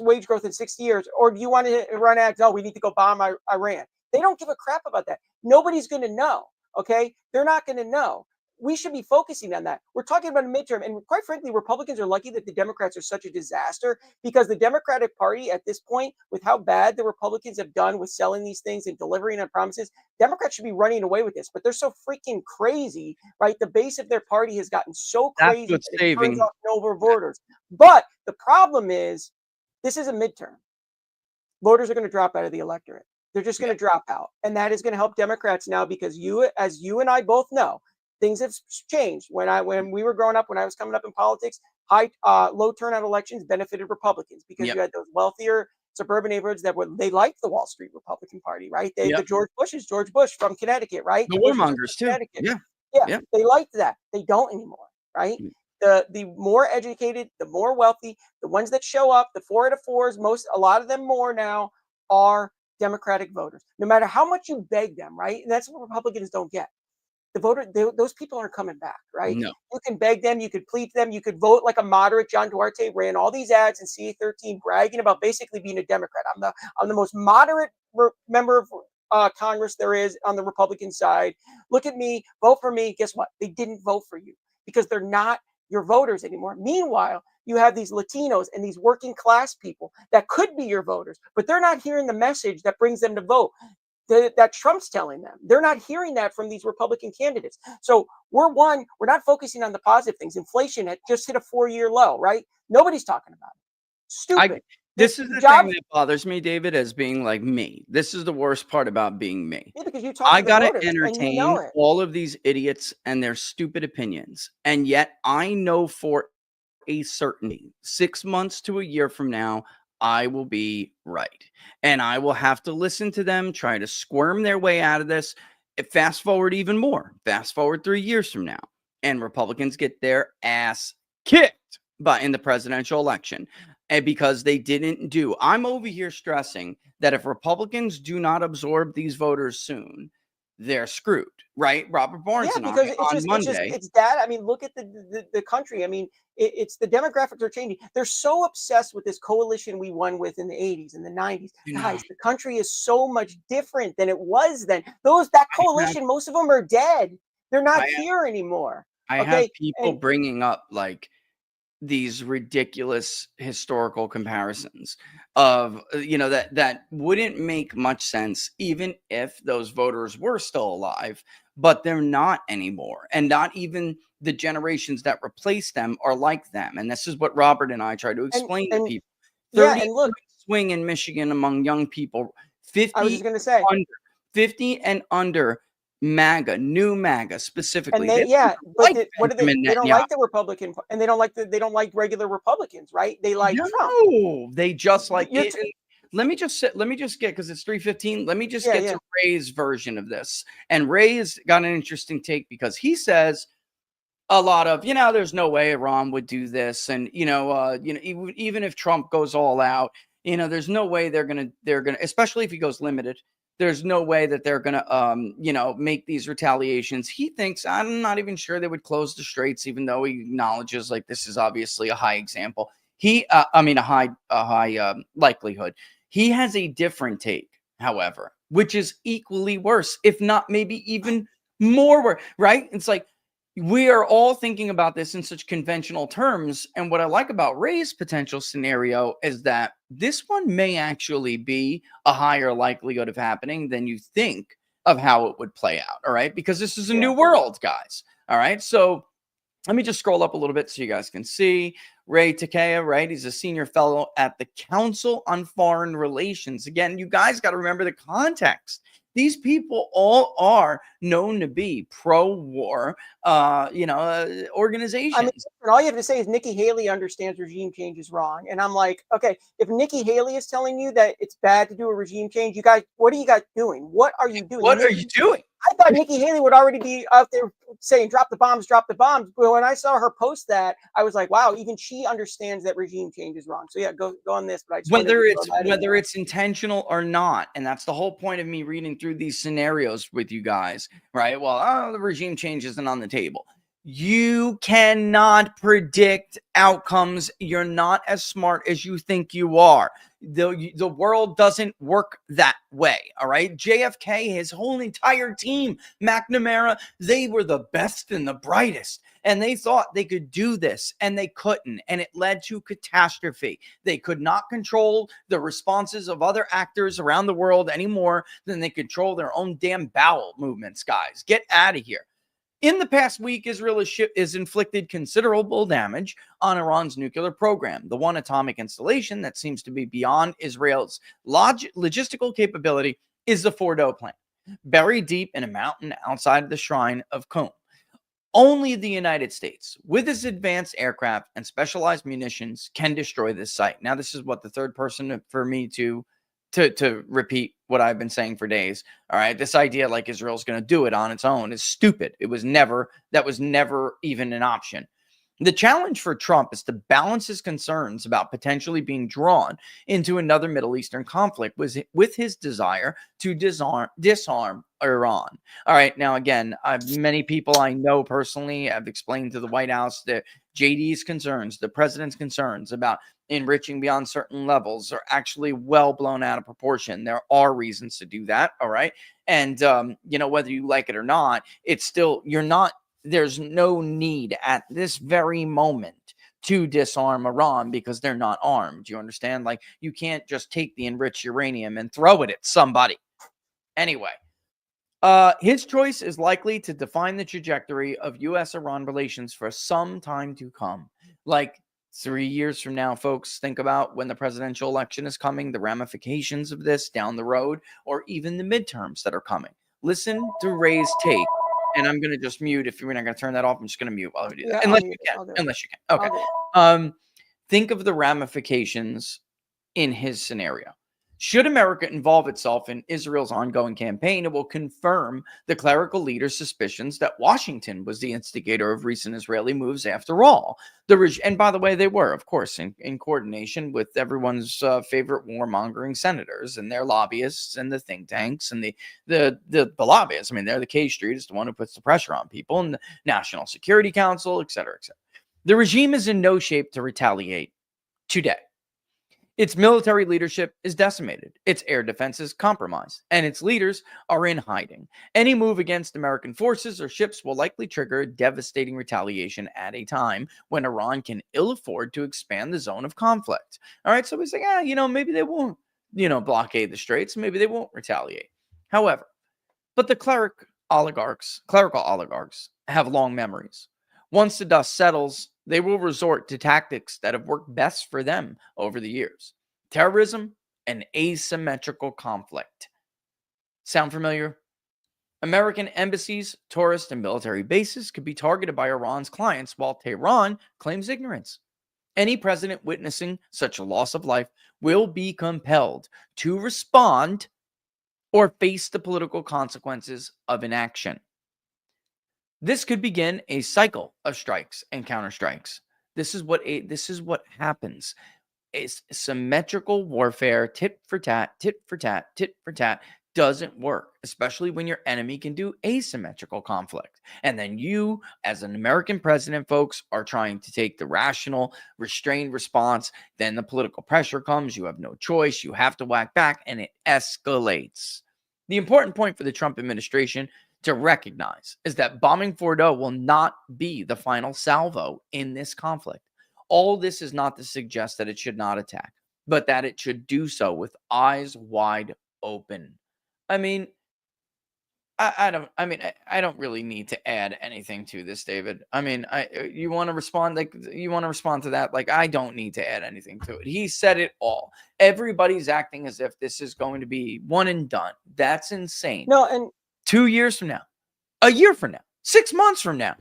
wage growth in 60 years. Or do you want to run ads? No, we need to go bomb Iran. They don't give a crap about that. Nobody's going to know. Okay? They're not going to know. We should be focusing on that. We're talking about a midterm. And quite frankly, Republicans are lucky that the Democrats are such a disaster, because the Democratic Party at this point, with how bad the Republicans have done with selling these things and delivering on promises, Democrats should be running away with this. But they're so freaking crazy, right? The base of their party has gotten so crazy that it turns off no voters. But the problem is, this is a midterm. Voters are going to drop out of the electorate. They're just going to drop out. And that is going to help Democrats now, because as you and I both know, things have changed. When we were growing up, when I was coming up in politics, low turnout elections benefited Republicans, because you had those wealthier suburban neighborhoods they liked the Wall Street Republican Party, right? The George Bush from Connecticut, right? The warmongers too. Yeah. They liked that. They don't anymore, right? The more educated, the more wealthy, the ones that show up, the 4 out of 4s, a lot of them more now are Democratic voters, no matter how much you beg them, right? And that's what Republicans don't get. Those people aren't coming back, right? No. You can beg them, you could plead them, you could vote like a moderate. John Duarte ran all these ads in CA13 bragging about basically being a Democrat. I'm the most moderate member of Congress there is on the Republican side. Look at me, vote for me. Guess what? They didn't vote for you because they're not your voters anymore. Meanwhile, you have these Latinos and these working class people that could be your voters, but they're not hearing the message that brings them to vote that Trump's telling them. They're not hearing that from these Republican candidates. So we're not focusing on the positive things. Inflation had just hit a 4-year low, right? Nobody's talking about it. Stupid. This is the thing that bothers me, David, as being like me. This is the worst part about being me. Yeah, because you talk I to the gotta voters and you entertain know it. all of these idiots and their stupid opinions. And yet I know for a certainty, 6 months to a year from now, I will be right. And I will have to listen to them try to squirm their way out of this. Fast forward even more. Fast forward 3 years from now, and Republicans get their ass kicked in the presidential election. And because they didn't do, I'm over here stressing that if Republicans do not absorb these voters soon, they're screwed, right? Robert Barnes Yeah, and I because on Monday. it's that. I mean, look at the country. I mean, it's the demographics are changing. They're so obsessed with this coalition we won with in the 80s and the 90s. You know, Guys, the country is so much different than it was then. That I have, coalition, most of them are dead. They're not I here anymore. I have Okay, people and bringing up like these ridiculous historical comparisons of that wouldn't make much sense even if those voters were still alive, but they're not anymore, and not even the generations that replace them are like them. And this is what Robert and I try to explain to and people. yeah, 30 and look, point swing in Michigan among young people, I was 50 just gonna say, under 50 and under, MAGA, new MAGA and specifically. They they, don't yeah, even but like what do Benjamin they don't Netanyahu. like the Republican, and they don't like regular Republicans, right? They like Trump. No, they just like You're it. And let me just get, because it's 3:15. Let me just yeah, get yeah. to Ray's version of this. And Ray's got an interesting take because he says a lot of, there's no way Iran would do this, and even if Trump goes all out, there's no way they're gonna, especially if he goes limited. There's no way that they're gonna make these retaliations. He thinks, I'm not even sure they would close the straits, even though he acknowledges like this is obviously a high example. I mean a high likelihood. He has a different take, however, which is equally worse, if not maybe even more worse. Right? It's like we are all thinking about this in such conventional terms. And what I like about Ray's potential scenario is that this one may actually be a higher likelihood of happening than you think of how it would play out. All right. Because this is a new Yeah. world, guys. All right. So let me just scroll up a little bit so you guys can see. Ray Takea, right? He's a senior fellow at the Council on Foreign Relations. Again, you guys got to remember the context. These people all are known to be pro-war, I mean, organizations. and all you have to say is Nikki Haley understands regime change is wrong. And I'm like, okay, if Nikki Haley is telling you that it's bad to do a regime change, you guys, what are you guys doing? What are you doing? What are you doing? I thought Nikki Haley would already be out there saying, drop the bombs, drop the bombs. But when I saw her post that, I was like, wow, even she understands that regime change is wrong. So yeah, go on this. But I just wanted to throw that in Whether there. it's intentional or not, and that's the whole point of me reading through these scenarios with you guys, right? Well, the regime change isn't on the table. You cannot predict outcomes. You're not as smart as you think you are. The world doesn't work that way. All right. JFK, his whole entire team, McNamara, they were the best and the brightest. And they thought they could do this, and they couldn't. And it led to catastrophe. They could not control the responses of other actors around the world any more than they control their own damn bowel movements, guys. Get out of here. In the past week, Israel has inflicted considerable damage on Iran's nuclear program, the one atomic installation that seems to be beyond Israel's logistical capability is the Fordo plant, buried deep in a mountain outside of the Shrine of Qom. Only the United States, with its advanced aircraft and specialized munitions, can destroy this site. Now, this is what the third person for me to repeat what I've been saying for days. All right. This idea like Israel's going to do it on its own is stupid. That was never even an option. The challenge for Trump is to balance his concerns about potentially being drawn into another Middle Eastern conflict with his desire to disarm Iran. All right. Now, again, many people I know personally have explained to the White House that JD's concerns, the president's concerns about enriching beyond certain levels are actually well blown out of proportion. There are reasons to do that. All right. And, whether you like it or not, it's still, there's no need at this very moment to disarm Iran because they're not armed. You understand? Like, you can't just take the enriched uranium and throw it at somebody. Anyway, his choice is likely to define the trajectory of U.S.-Iran relations for some time to come. Like 3 years from now, folks, think about when the presidential election is coming, the ramifications of this down the road, or even the midterms that are coming. Listen to Ray's take. And I'm going to just mute. If you're not going to turn that off, I'm just going to mute while we do that. Yeah, Unless you can. Unless you can. Okay. Think of the ramifications in his scenario. Should America involve itself in Israel's ongoing campaign, it will confirm the clerical leader's suspicions that Washington was the instigator of recent Israeli moves after all. And by the way, they were, of course, in coordination with everyone's favorite warmongering senators and their lobbyists and the think tanks and the lobbyists. I mean, they're the K Street is the one who puts the pressure on people, and the National Security Council, et cetera, et cetera. The regime is in no shape to retaliate today. Its military leadership is decimated, its air defense is compromised, and its leaders are in hiding. Any move against American forces or ships will likely trigger devastating retaliation at a time when Iran can ill afford to expand the zone of conflict. All right, so he's like, maybe they won't, blockade the straits, maybe they won't retaliate. However, but the clerical oligarchs have long memories. Once the dust settles, they will resort to tactics that have worked best for them over the years. Terrorism and asymmetrical conflict. Sound familiar? American embassies, tourist, and military bases could be targeted by Iran's clients while Tehran claims ignorance. Any president witnessing such a loss of life will be compelled to respond or face the political consequences of inaction. This could begin a cycle of strikes and counterstrikes. This is what happens. It's symmetrical warfare, tit for tat, tit for tat, tit for tat doesn't work, especially when your enemy can do asymmetrical conflict. And then you, as an American president, folks, are trying to take the rational, restrained response. Then the political pressure comes. You have no choice. You have to whack back, and it escalates. The important point for the Trump administration to recognize is that bombing Fordo will not be the final salvo in this conflict. All this is not to suggest that it should not attack, but that it should do so with eyes wide open. I mean, I don't really need to add anything to this, David. I mean, you want to respond to that? Like, I don't need to add anything to it. He said it all. Everybody's acting as if this is going to be one and done. That's insane. No, and 2 years from now, a year from now, 6 months from now,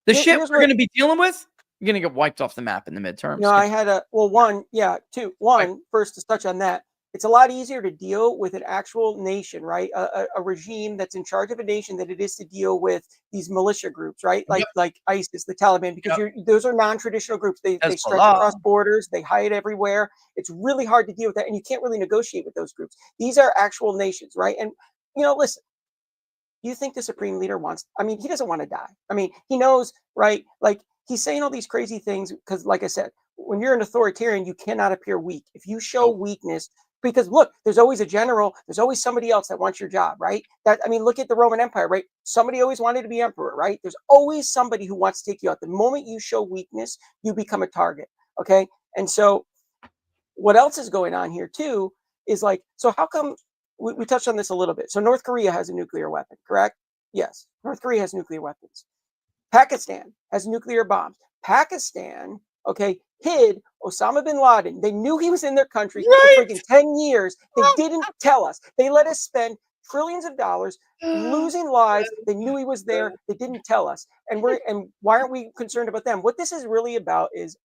the shit we're going to be dealing with, you're going to get wiped off the map in the midterms. No, I had first to touch on that. It's a lot easier to deal with an actual nation, right? A regime that's in charge of a nation than it is to deal with these militia groups, right? Like ISIS, the Taliban, because those are non-traditional groups. They strike across borders, they hide everywhere. It's really hard to deal with that, and you can't really negotiate with those groups. These are actual nations, right? And listen, you think the supreme leader he doesn't want to die. I mean, he knows, right? Like, he's saying all these crazy things because, like I said, when you're an authoritarian, you cannot appear weak. If you show weakness, because look, there's always a general, there's always somebody else that wants your job, right? Look at the Roman Empire, right? Somebody always wanted to be emperor, right? There's always somebody who wants to take you out. The moment you show weakness, you become a target, okay? And so what else is going on here too is like, so how come, we touched on this a little bit. So North Korea has a nuclear weapon, correct? Yes, North Korea has nuclear weapons. Pakistan has nuclear bombs. Pakistan, hid Osama bin Laden. They knew he was in their country for freaking 10 years. They didn't tell us. They let us spend trillions of dollars losing lives. They knew he was there. They didn't tell us. And why aren't we concerned about them? What this is really about is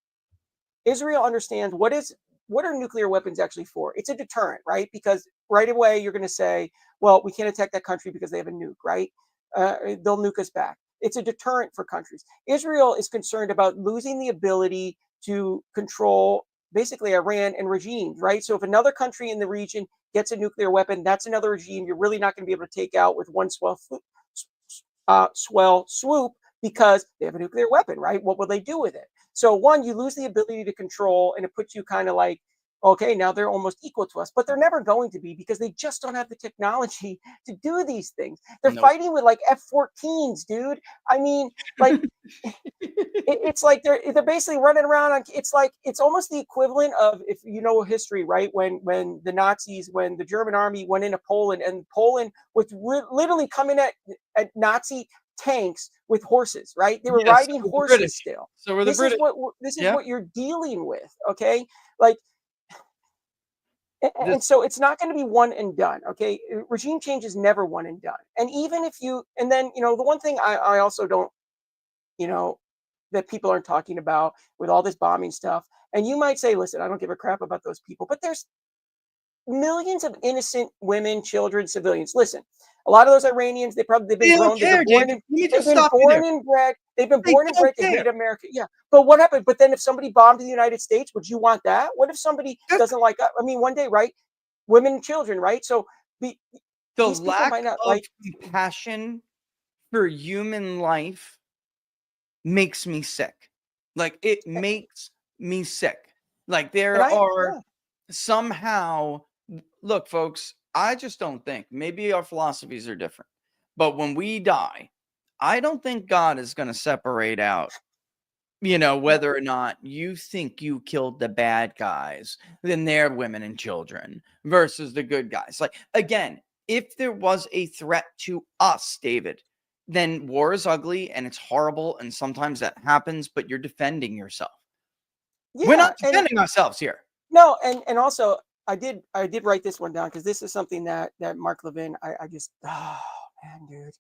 Israel understands what are nuclear weapons actually for? It's a deterrent, right? Because right away you're going to say, well, we can't attack that country because they have a nuke, right? They'll nuke us back. It's a deterrent for countries. Israel is concerned about losing the ability to control basically Iran and regimes, right? So if another country in the region gets a nuclear weapon, that's another regime you're really not going to be able to take out with one swell swoop because they have a nuclear weapon, right? What will they do with it? So one, you lose the ability to control, and it puts you kind of like, okay, now they're almost equal to us, but they're never going to be because they just don't have the technology to do these things. They're Nope. fighting with like F-14s, dude. I mean, like it's like they're basically running around on. It's like it's almost the equivalent of, if you know history, right? When the Nazis, when the German army went into Poland, and Poland was literally coming at Nazi tanks with horses, right? They were Yes, so riding were the horses British. still. So were the This is British. Yeah. what you're dealing with, okay? Like, This and so it's not going to be one and done, okay? Regime change is never one and done. And even if you, and then, the one thing I also don't, you know, that people aren't talking about with all this bombing stuff. And you might say, listen, I don't give a crap about those people, but there's millions of innocent women, children, civilians. Listen, a lot of those Iranians, they've been they don't grown, care, David. Let me they've just been stop you there. born and bred, they've been They born and don't bred to care. hate America. Yeah. But what happened? But then if somebody bombed the United States, would you want that? What if somebody That's doesn't like, I mean, one day, right? Women and children, right? So be, the these people lack might not of like. compassion for human life makes me sick. Like, it makes me sick. Like, And there I, are yeah, somehow, look, folks, I just don't think, maybe our philosophies are different, but when we die, I don't think God is going to separate out, no, whether or not you think you killed the bad guys, then they're women and children versus the good guys. Like, again, if there was a threat to us, David, then war is ugly and it's horrible. And sometimes that happens, but you're defending yourself. We're yeah, not and defending ourselves here. no, and also I did write this one down because this is something that Mark Levin, I just, oh man, dude.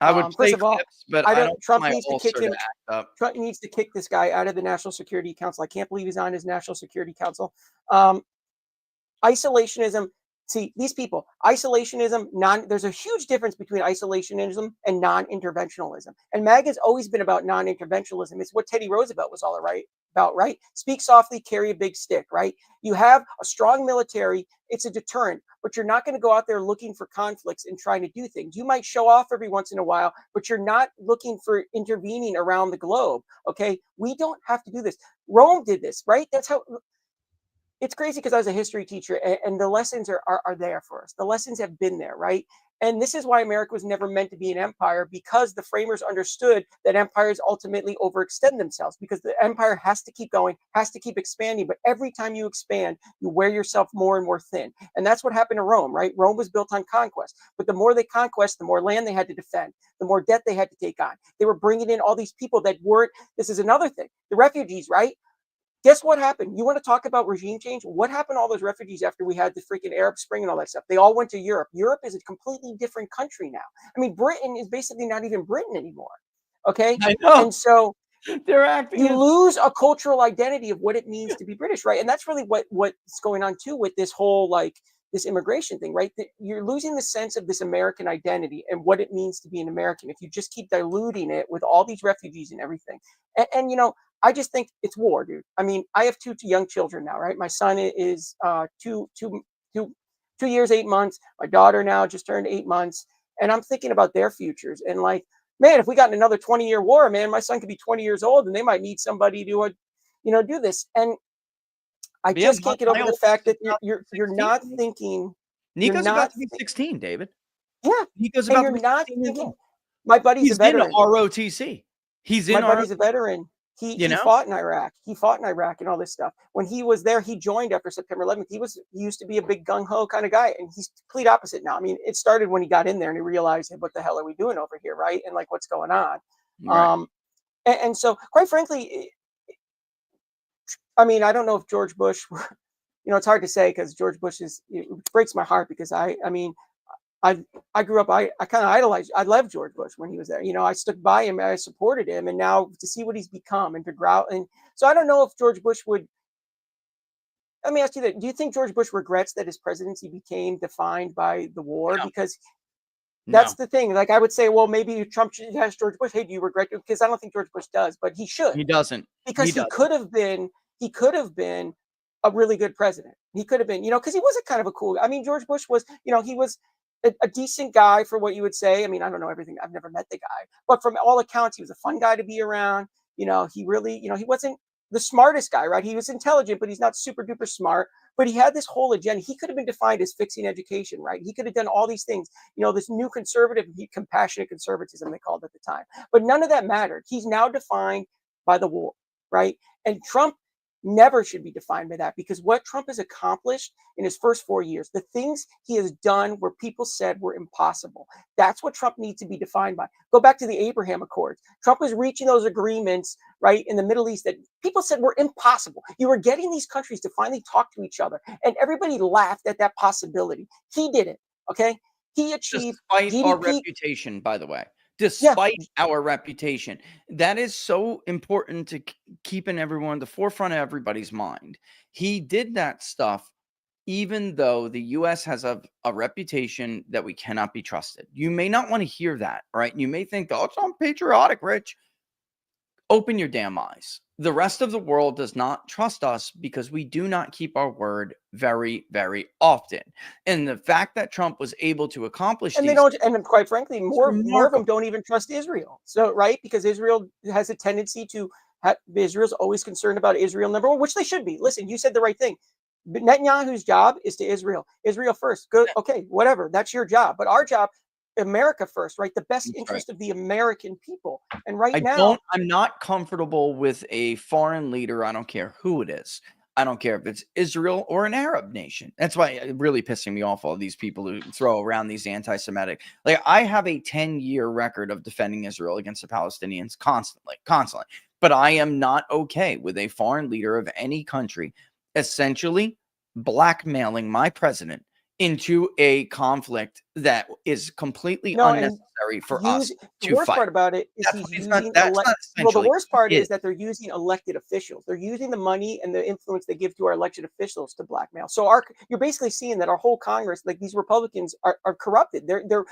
I would First play of all, clips, but I I don't. don't want Trump my needs to kick ulcer to him. act up. Trump needs to kick this guy out of the National Security Council. I can't believe he's on his National Security Council. Um, Isolationism. See, these people, isolationism, there's a huge difference between isolationism and non-interventionalism. And MAGA's always been about non-interventionalism. It's what Teddy Roosevelt was all right about, right? Speak softly, carry a big stick, right? You have a strong military, it's a deterrent, but you're not going to go out there looking for conflicts and trying to do things. You might show off every once in a while, but you're not looking for intervening around the globe. Okay. We don't have to do this. Rome did this, right? That's how. It's crazy because I was a history teacher, and the lessons are there for us. The lessons have been there, right? And this is why America was never meant to be an empire, because the framers understood that empires ultimately overextend themselves, because the empire has to keep going, has to keep expanding. But every time you expand, you wear yourself more and more thin. And that's what happened to Rome, right? Rome was built on conquest. But the more they conquest, the more land they had to defend, the more debt they had to take on. They were bringing in all these people that weren't, this is another thing, the refugees, right? Guess what happened? You want to talk about regime change? What happened to all those refugees after we had the freaking Arab Spring and all that stuff? They all went to Europe. Europe is a completely different country now. I mean, Britain is basically not even Britain anymore. Okay. I know. And so They're acting you as lose a cultural identity of what it means to be British, right? And that's really what's going on too with this whole, like, this immigration thing, right? You're losing the sense of this American identity and what it means to be an American if you just keep diluting it with all these refugees and everything. And I just think it's war, dude. I mean, I have two young children now, right? My son is 2 years 8 months. My daughter now just turned 8 months, and I'm thinking about their futures. And like, man, if we got in another 20-year war, man, my son could be 20 years old, and they might need somebody to, do this. And I yeah, just can't get my over the oldest fact is that about you're 16. not thinking, you're Nico's about not, to be 16, David. yeah, Nico's and about you're to be not 16 years thinking. old. My buddy's a He's in veteran. ROTC. He's in My buddy's a ROTC, veteran. He you he know? fought in Iraq. He fought in Iraq and all this stuff. When he was there, he joined after September 11th. He used to be a big gung ho kind of guy, and he's complete opposite now. I mean, it started when he got in there and he realized, hey, what the hell are we doing over here, right? And like, what's going on? Right. And so, quite frankly, I mean, I don't know if George Bush. It's hard to say because George Bush it breaks my heart because I mean, I I grew up, I kind of idolized, I loved George Bush when he was there. I stuck by him, I supported him, and now to see what he's become and to grow. And so I don't know if George Bush would. Let me ask you that: do you think George Bush regrets that his presidency became defined by the war? No, Because That's No, the thing. Like I would say, well, maybe Trump should ask George Bush, hey, do you regret it? Because I don't think George Bush does, but he should, he doesn't. because He he doesn't. could have been, he could have been a really good president. He could have been, because he was a kind of a cool. I mean, George Bush was, he was a decent guy for what you would say. I mean, I don't know everything. I've never met the guy, but from all accounts, he was a fun guy to be around. He really, he wasn't the smartest guy, right? He was intelligent, but he's not super duper smart. But he had this whole agenda. He could have been defined as fixing education, right? He could have done all these things, this new conservative, compassionate conservatism, they called it at the time. But none of that mattered. He's now defined by the war, right? And Trump never should be defined by that, because what Trump has accomplished in his first 4 years, the things he has done where people said were impossible, that's what Trump needs to be defined by. Go back to the Abraham Accords. Trump was reaching those agreements, right, in the Middle East that people said were impossible. You were getting these countries to finally talk to each other, and everybody laughed at that possibility. He did it, okay? He achieved Despite our GDP. reputation, by the way, Yeah, despite our reputation, that is so important to keep in everyone, the forefront of everybody's mind. He did that stuff even though the US has a reputation that we cannot be trusted. You may not want to hear that, right? You may think, oh, it's unpatriotic, Rich. Open your damn eyes. The rest of the world does not trust us because we do not keep our word very, very often. And the fact that Trump was able to accomplish and they these don't, and quite frankly, is more of them remarkable. don't even trust Israel. So, right, because Israel has a tendency to Israel's always concerned about Israel, number one, which they should be. Listen, you said the right thing. Netanyahu's job is to Israel. Israel first. Good. Okay, whatever. That's your job. But our job, America first, right? The best That's right. interest of the American people. And right now, I'm not comfortable with a foreign leader. I don't care who it is. I don't care if it's Israel or an Arab nation. That's why it really pissing me off, all these people who throw around these anti-Semitic. Like, I have a 10-year record of defending Israel against the Palestinians constantly. But I am not okay with a foreign leader of any country essentially blackmailing my president into a conflict that is completely no, and unnecessary for us use the to worst fight. part about it is That's he's what he's not. using That's not well, the essentially worst what part he is. is that they're using elected officials. They're using the money and the influence they give to our elected officials to blackmail. So you're basically seeing that our whole Congress, like these Republicans, are corrupted. They're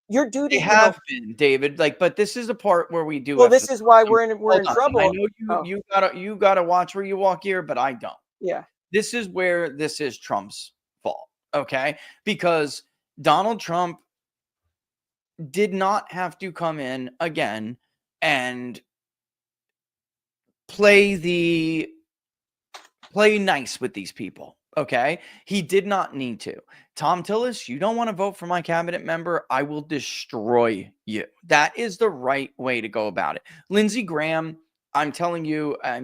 your They duty, have been, David. Like, but this is a part where we do well, have to this is stop. why we're Hold in on. And I trouble. know Oh, you gotta watch where you walk here, but I don't. yeah. This is where this is Trump's fault. Okay, because Donald Trump did not have to come in again and play the play nice with these people. Okay. He did not need to. Tom Tillis, you don't want to vote for my cabinet member. I will destroy you. That is the right way to go about it. Lindsey Graham, I'm telling you, I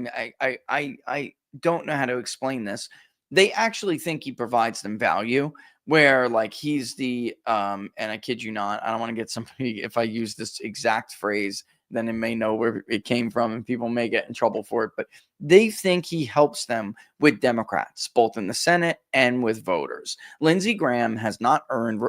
don't know how to explain this. They actually think he provides them value, where like he's the and I kid you not, I don't want to get somebody, if I use this exact phrase, then it may know where it came from and people may get in trouble for it. But they think he helps them with Democrats, both in the Senate and with voters. Lindsey Graham has not earned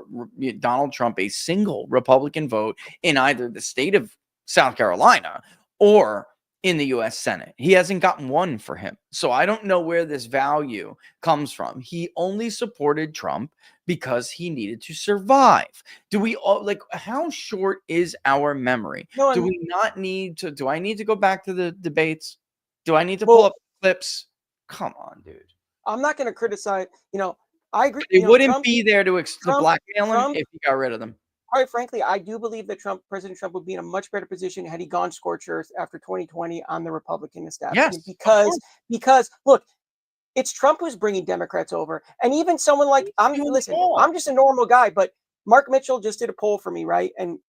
Donald Trump a single Republican vote in either the state of South Carolina or in the US Senate. He hasn't gotten one for him. So I don't know where this value comes from. He only supported Trump because he needed to survive. Do we all like, how short is our memory? No, Do and we not need to do I need to go back to the debates? Do I need to pull well, up clips? Come on, dude. I'm not going to criticize. I agree. They wouldn't be there to Trump, blackmail him Trump if you got rid of them. quite frankly, I do believe that President Trump would be in a much better position had he gone scorched earth after 2020 on the Republican establishment. Yes, of course. Because look, it's Trump who's bringing Democrats over, and even someone like He's doing it I'm all. just a normal guy, but Mark Mitchell just did a poll for me, right? And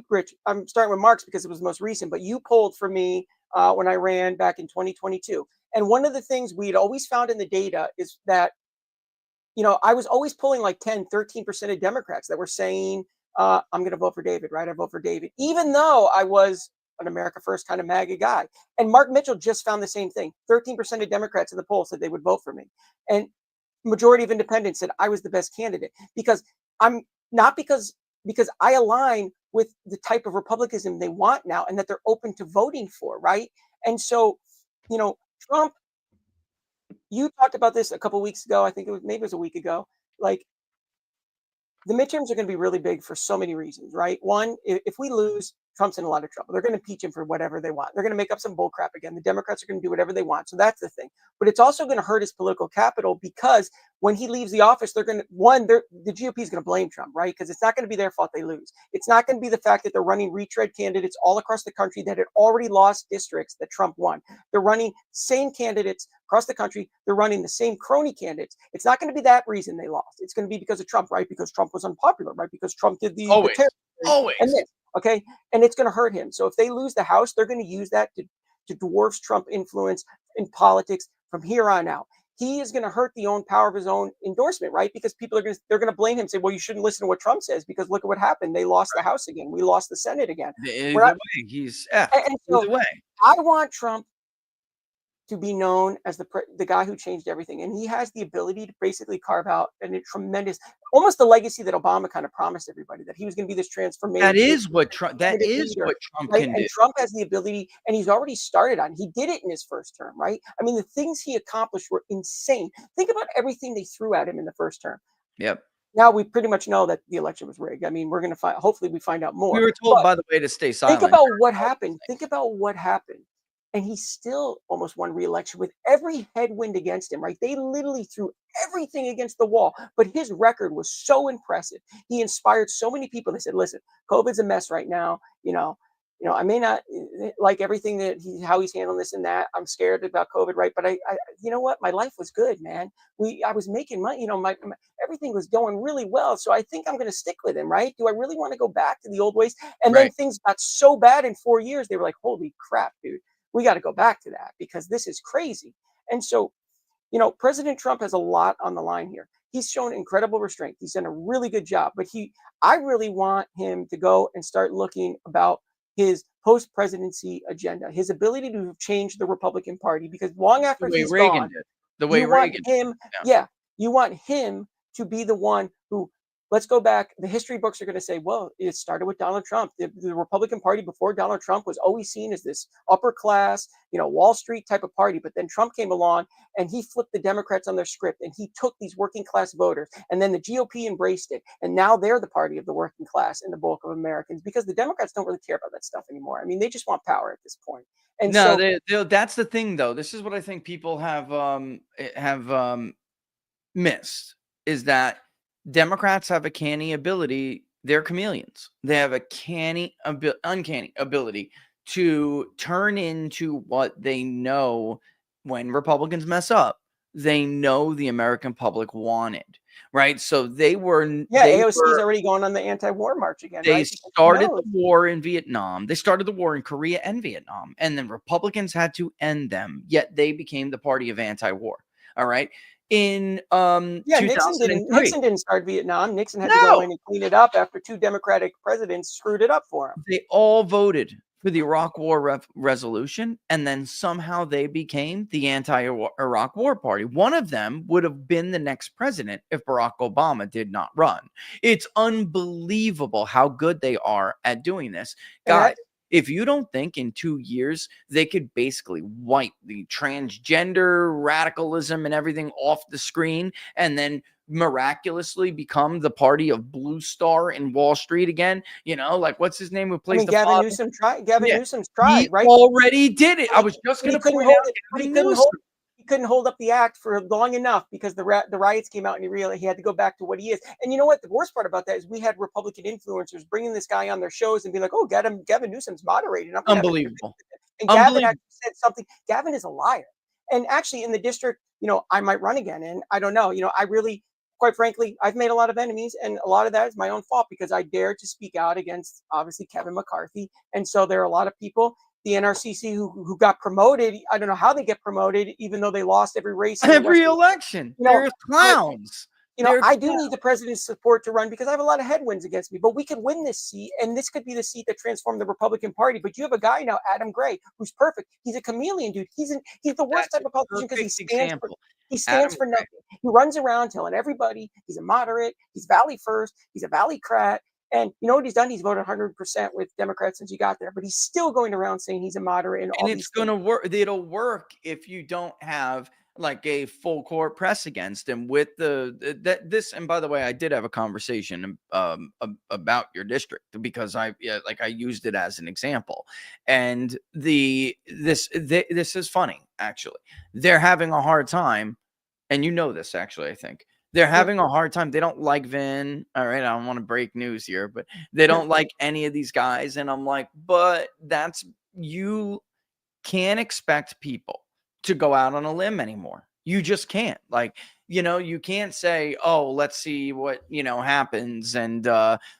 Rich. I'm starting with Mark's because it was the most recent, but you polled for me when I ran back in 2022. And one of the things we'd always found in the data is that I was always pulling like 10, 13% of Democrats that were saying, I'm going to vote for David, right? I vote for David, even though I was an America First kind of MAGA guy. And Mark Mitchell just found the same thing. 13% of Democrats in the poll said they would vote for me. And majority of independents said I was the best candidate because I'm not because I align with the type of republicanism they want now and that they're open to voting for, right? And so, Trump, you talked about this a couple weeks ago. I think maybe it was a week ago. Like the midterms are going to be really big for so many reasons, right? One, if we lose, Trump's in a lot of trouble. They're going to impeach him for whatever they want. They're going to make up some bull crap again. The Democrats are going to do whatever they want. So that's the thing. But it's also going to hurt his political capital because when he leaves the office, they're going to, the GOP is going to blame Trump, right? Because it's not going to be their fault they lose. It's not going to be the fact that they're running retread candidates all across the country that had already lost districts that Trump won. They're running same candidates across the country. They're running the same crony candidates. It's not going to be that reason they lost. It's going to be because of Trump, right? Because Trump was unpopular, right? Because Trump did the Always, terror always. and this, okay? And it's going to hurt him. So if they lose the House, they're going to use that to dwarf Trump influence in politics from here on out. He is going to hurt the own power of his own endorsement, right? Because people they're going to blame him, say, well, you shouldn't listen to what Trump says because look at what happened. They lost the House again. We lost the Senate again. Either way, he's effed. And Either so way. I want Trump to be known as the guy who changed everything. And he has the ability to basically carve out a tremendous, almost the legacy that Obama kind of promised everybody, that he was going to be this transformation. That is what Trump can right? do. And Trump has the ability, and he's already started on. He did it in his first term, right? I mean, the things he accomplished were insane. Think about everything they threw at him in the first term. Yep. Now we pretty much know that the election was rigged. I mean, we're going to hopefully we find out more. We were told, by the way, to stay silent. Think about what happened. Think about what happened. And he still almost won re-election with every headwind against him, right? They literally threw everything against the wall, but his record was so impressive. He inspired so many people. They said, listen, COVID's a mess right now. I may not like everything how he's handling this and that. I'm scared about COVID, right? But I you know what? My life was good, man. I was making money. Everything was going really well. So I think I'm going to stick with him, right? Do I really want to go back to the old ways? And then things got so bad in 4 years. They were like, holy crap, dude. We got to go back to that because this is crazy. And so, President Trump has a lot on the line here. He's shown incredible restraint. He's done a really good job, but I really want him to go and start looking about his post-presidency agenda, his ability to change the Republican Party, because long after he's gone, you want him to be the one who, let's go back. The history books are going to say, well, it started with Donald Trump. The Republican Party before Donald Trump was always seen as this upper class, Wall Street type of party. But then Trump came along and he flipped the Democrats on their script and he took these working class voters. And then the GOP embraced it. And now they're the party of the working class and the bulk of Americans because the Democrats don't really care about that stuff anymore. I mean, they just want power at this point. And that's the thing, though. This is what I think people have missed, is that Democrats have a canny ability. They're chameleons. They have a uncanny ability to turn into what they know. When Republicans mess up, they know the American public wanted, right? So AOC's already going on the anti-war march again. They started the war in Vietnam. They started the war in Korea and Vietnam, and then Republicans had to end them. Yet they became the party of anti-war. All right. In Nixon didn't start Vietnam. Nixon had to go in and clean it up after two Democratic presidents screwed it up for him. They all voted for the Iraq War resolution, and then somehow they became the anti-Iraq War party. One of them would have been the next president if Barack Obama did not run. It's unbelievable how good they are at doing this. Guys, if you don't think in 2 years they could basically wipe the transgender radicalism and everything off the screen and then miraculously become the party of Blue Star in Wall Street again, like what's his name who plays the Gavin Newsom tried. Newsom's tried, he right? already did it. I was just going to point out he couldn't hold up the act for long enough because the riots came out and he realized he had to go back to what he is. And you know what? The worst part about that is we had Republican influencers bringing this guy on their shows and be like, "Oh, Gavin Newsom's moderating." Unbelievable. And Gavin actually said something. Gavin is a liar. And actually, in the district, I might run again, and I don't know. I really, quite frankly, I've made a lot of enemies, and a lot of that is my own fault because I dared to speak out against obviously Kevin McCarthy, and so there are a lot of people. The NRCC who got promoted. I don't know how they get promoted, even though they lost every race. Every election. They're clowns. I do need the president's support to run because I have a lot of headwinds against me, but we could win this seat. And this could be the seat that transformed the Republican Party. But you have a guy now, Adam Gray, who's perfect. He's a chameleon, dude. He's the worst type of politician because he stands for nothing. He runs around telling everybody he's a moderate. He's Valley first. He's a Valley-crat. And you know what he's done? He's voted 100% with Democrats since he got there, but he's still going around saying he's a moderate. And it's going to work. It'll work if you don't have like a full court press against him with that this. And by the way, I did have a conversation about your district because I used it as an example. And this is funny, actually. They're having a hard time, and you know this, actually, I think. They're Yeah, having a hard time. They don't like Vin. All right, I don't want to break news here, but they yeah. don't like any of these guys. And I'm like, but that's you can't expect people to go out on a limb anymore. You just can't. Like, you can't say, oh, let's see what, happens. And,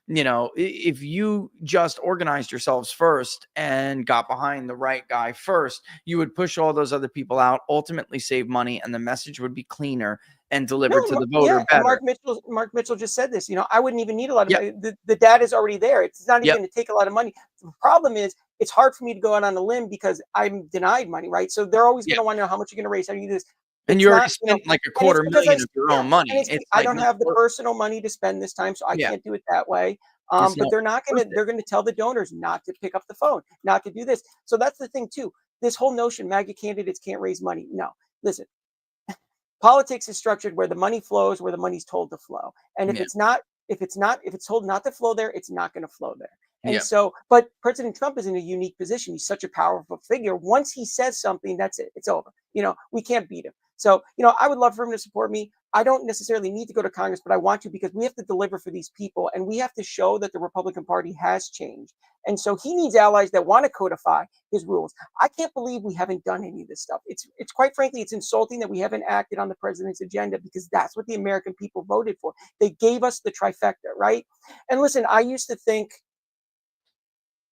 if you just organized yourselves first and got behind the right guy first, you would push all those other people out, ultimately save money, and the message would be cleaner and delivered to the voter Yeah, and better. Mark Mitchell just said this. I wouldn't even need a lot of Yep. money. The data is already there. It's not even Yep. going to take a lot of money. The problem is it's hard for me to go out on a limb because I'm denied money, right? So they're always going Yep. to want to know how much you're going to raise, how you do this. And It's you already not, spent like a and it's quarter because million of your own and money. it's It's I like don't not have the worth. personal money to spend this time, so I Yeah. can't do it that way. It's But not they're not going worth to. it. They're going to tell the donors not to pick up the phone, not to do this. So that's the thing too. This whole notion, MAGA candidates can't raise money. No, listen, politics is structured where the money flows where the money's told to flow, and if Yeah. it's told not to flow there, it's not going to flow there. And Yeah. so, but President Trump is in a unique position. He's such a powerful figure. Once he says something, that's it, it's over. We can't beat him. So I would love for him to support me. I don't necessarily need to go to Congress, but I want to because we have to deliver for these people, and we have to show that the Republican Party has changed. And so he needs allies that want to codify his rules. I can't believe we haven't done any of this stuff. It's quite frankly, it's insulting that we haven't acted on the president's agenda because that's what the American people voted for. They gave us the trifecta, right? And listen, I used to think,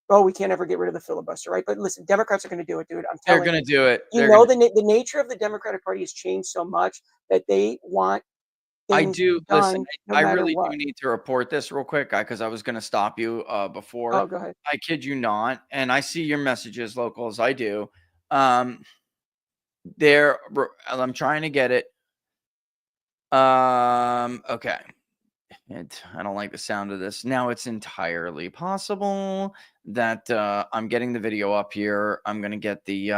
oh, we can't ever get rid of the filibuster, right? But listen, Democrats are going to do it, dude. I'm They're telling gonna you. do it. You They're know gonna. the nature of the Democratic Party has changed so much that they want I things do listen. done no I matter really do what. need to report this real quick, because I was going to stop you before. Oh, go ahead. I kid you not, and I see your messages, locals. I do. Um, I'm trying to get it. Okay. I don't like the sound of this. Now it's entirely possible that I'm getting the video up here. I'm gonna get the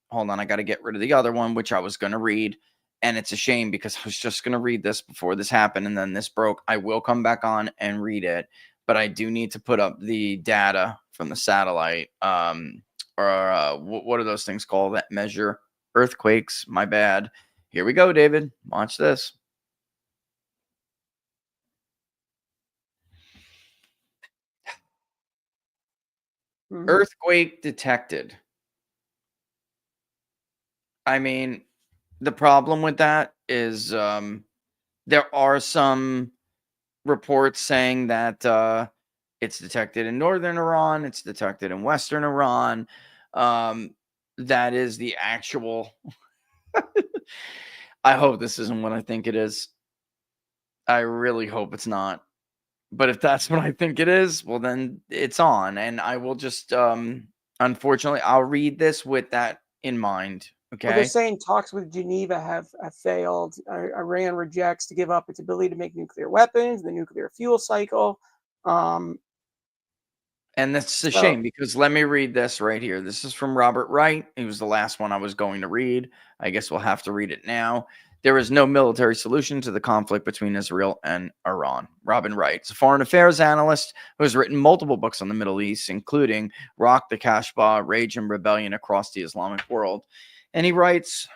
hold on, I got to get rid of the other one, which I was going to read. And it's a shame because I was just going to read this before this happened. And then this broke. I will come back on and read it. But I do need to put up the data from the satellite. Or what are those things called that measure earthquakes? My bad. Here we go, David. Watch this. Mhm. Earthquake detected. I mean, the problem with that is there are some reports saying that it's detected in northern Iran, it's detected in western Iran. Um, that is the actual. I hope this isn't what I think it is. I really hope it's not. But if that's what I think it is, well, then it's on. And I will just, unfortunately, I'll read this with that in mind. Well, they're Okay. saying talks with Geneva have failed. Iran rejects to give up its ability to make nuclear weapons, the nuclear fuel cycle. Um, And that's a so shame because let me read this right here. This is from Robert Wright. It was the last one I was going to read. I guess we'll have to read it now. There is no military solution to the conflict between Israel and Iran. Robin Wright is a foreign affairs analyst who has written multiple books on the Middle East, including Rock the Kashba, Rage and Rebellion Across the Islamic World. And he writes,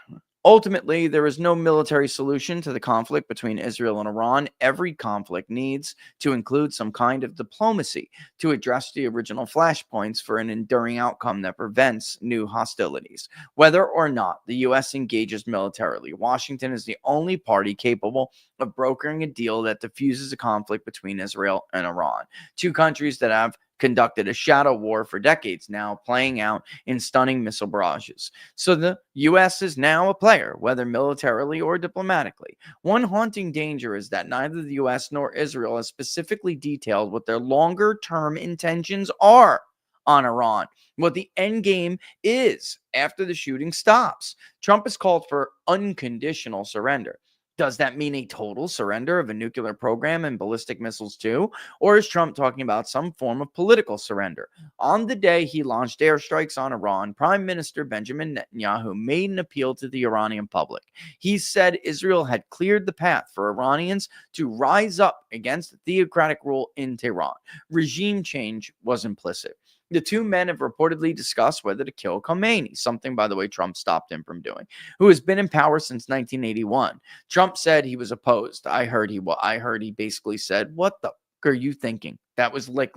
ultimately, there is no military solution to the conflict between Israel and Iran. Every conflict needs to include some kind of diplomacy to address the original flashpoints for an enduring outcome that prevents new hostilities. Whether or not the U.S. engages militarily, Washington is the only party capable of brokering a deal that diffuses a conflict between Israel and Iran, two countries that have conducted a shadow war for decades now, playing out in stunning missile barrages. So the U.S. is now a player, whether militarily or diplomatically. One haunting danger is that neither the U.S. nor Israel has specifically detailed what their longer term intentions are on Iran, what the end game is after the shooting stops. Trump has called for unconditional surrender. Does that mean a total surrender of a nuclear program and ballistic missiles too? Or is Trump talking about some form of political surrender? On the day he launched airstrikes on Iran, Prime Minister Benjamin Netanyahu made an appeal to the Iranian public. He said Israel had cleared the path for Iranians to rise up against theocratic rule in Tehran. Regime change was implicit. The two men have reportedly discussed whether to kill Khomeini, something, by the way, Trump stopped him from doing, who has been in power since 1981. Trump said he was opposed. I heard he basically said, "What the fuck are you thinking?" That was like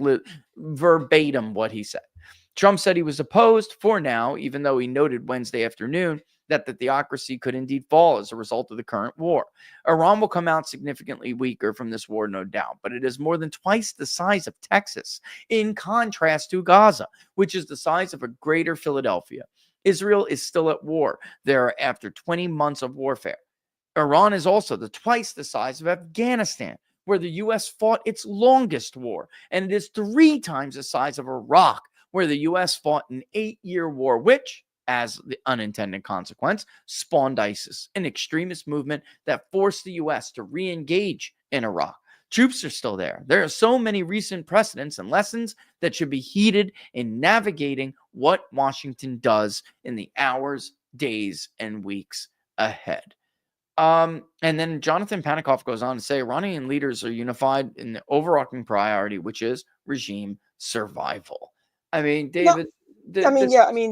verbatim what he said. Trump said he was opposed for now, even though he noted Wednesday afternoon that the theocracy could indeed fall as a result of the current war. Iran will come out significantly weaker from this war, no doubt, but it is more than twice the size of Texas, in contrast to Gaza, which is the size of a greater Philadelphia. Israel is still at war there after 20 months of warfare. Iran is also twice the size of Afghanistan, where the U.S. fought its longest war, and it is 3 times the size of Iraq, where the U.S. fought an 8-year war, which, as the unintended consequence, spawned ISIS, an extremist movement that forced the U.S. to re-engage in Iraq. Troops are still there. There are so many recent precedents and lessons that should be heeded in navigating what Washington does in the hours, days, and weeks ahead. And then Jonathan Panikoff goes on to say Iranian leaders are unified in the overarching priority, which is regime survival. I mean, No, David,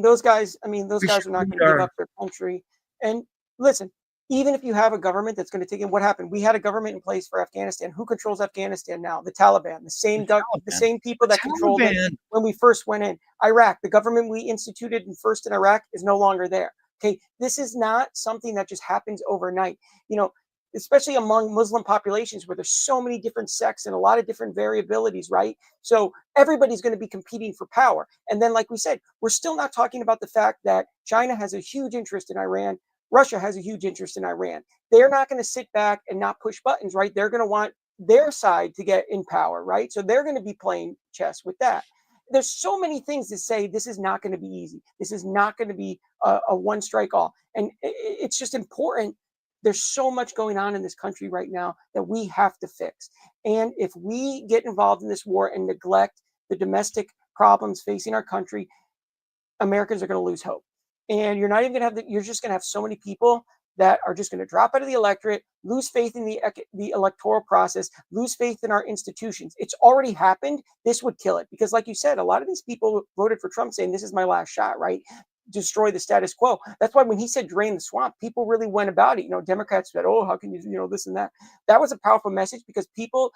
those guys. Those we guys should are not read going to give our up their country. And listen, even if you have a government that's going to take in, what happened? We had a government in place for Afghanistan. Who controls Afghanistan now? The Taliban, the Taliban. same people The that controlled it Taliban. when we first went in. Iraq, the government we instituted first in Iraq is no longer there. Okay, this is not something that just happens overnight. You know, especially among Muslim populations where there's so many different sects and a lot of different variabilities, right? So everybody's going to be competing for power. And then, like we said, we're still not talking about the fact that China has a huge interest in Iran. Russia has a huge interest in Iran. They're not going to sit back and not push buttons, right? They're going to want their side to get in power, right? So they're going to be playing chess with that. There's so many things to say this is not going to be easy. This is not going to be a one strike all. And it's just important. There's so much going on in this country right now that we have to fix. And if we get involved in this war and neglect the domestic problems facing our country, Americans are going to lose hope. And you're not even going to have you're just going to have so many people that are just going to drop out of the electorate, lose faith in the electoral process, lose faith in our institutions. It's already happened. This would kill it because, like you said, a lot of these people voted for Trump saying this is my last shot, right? Destroy the status quo. That's why when he said drain the swamp, people really went about it. You know, Democrats said, oh, how can you, this and that. That was a powerful message because people,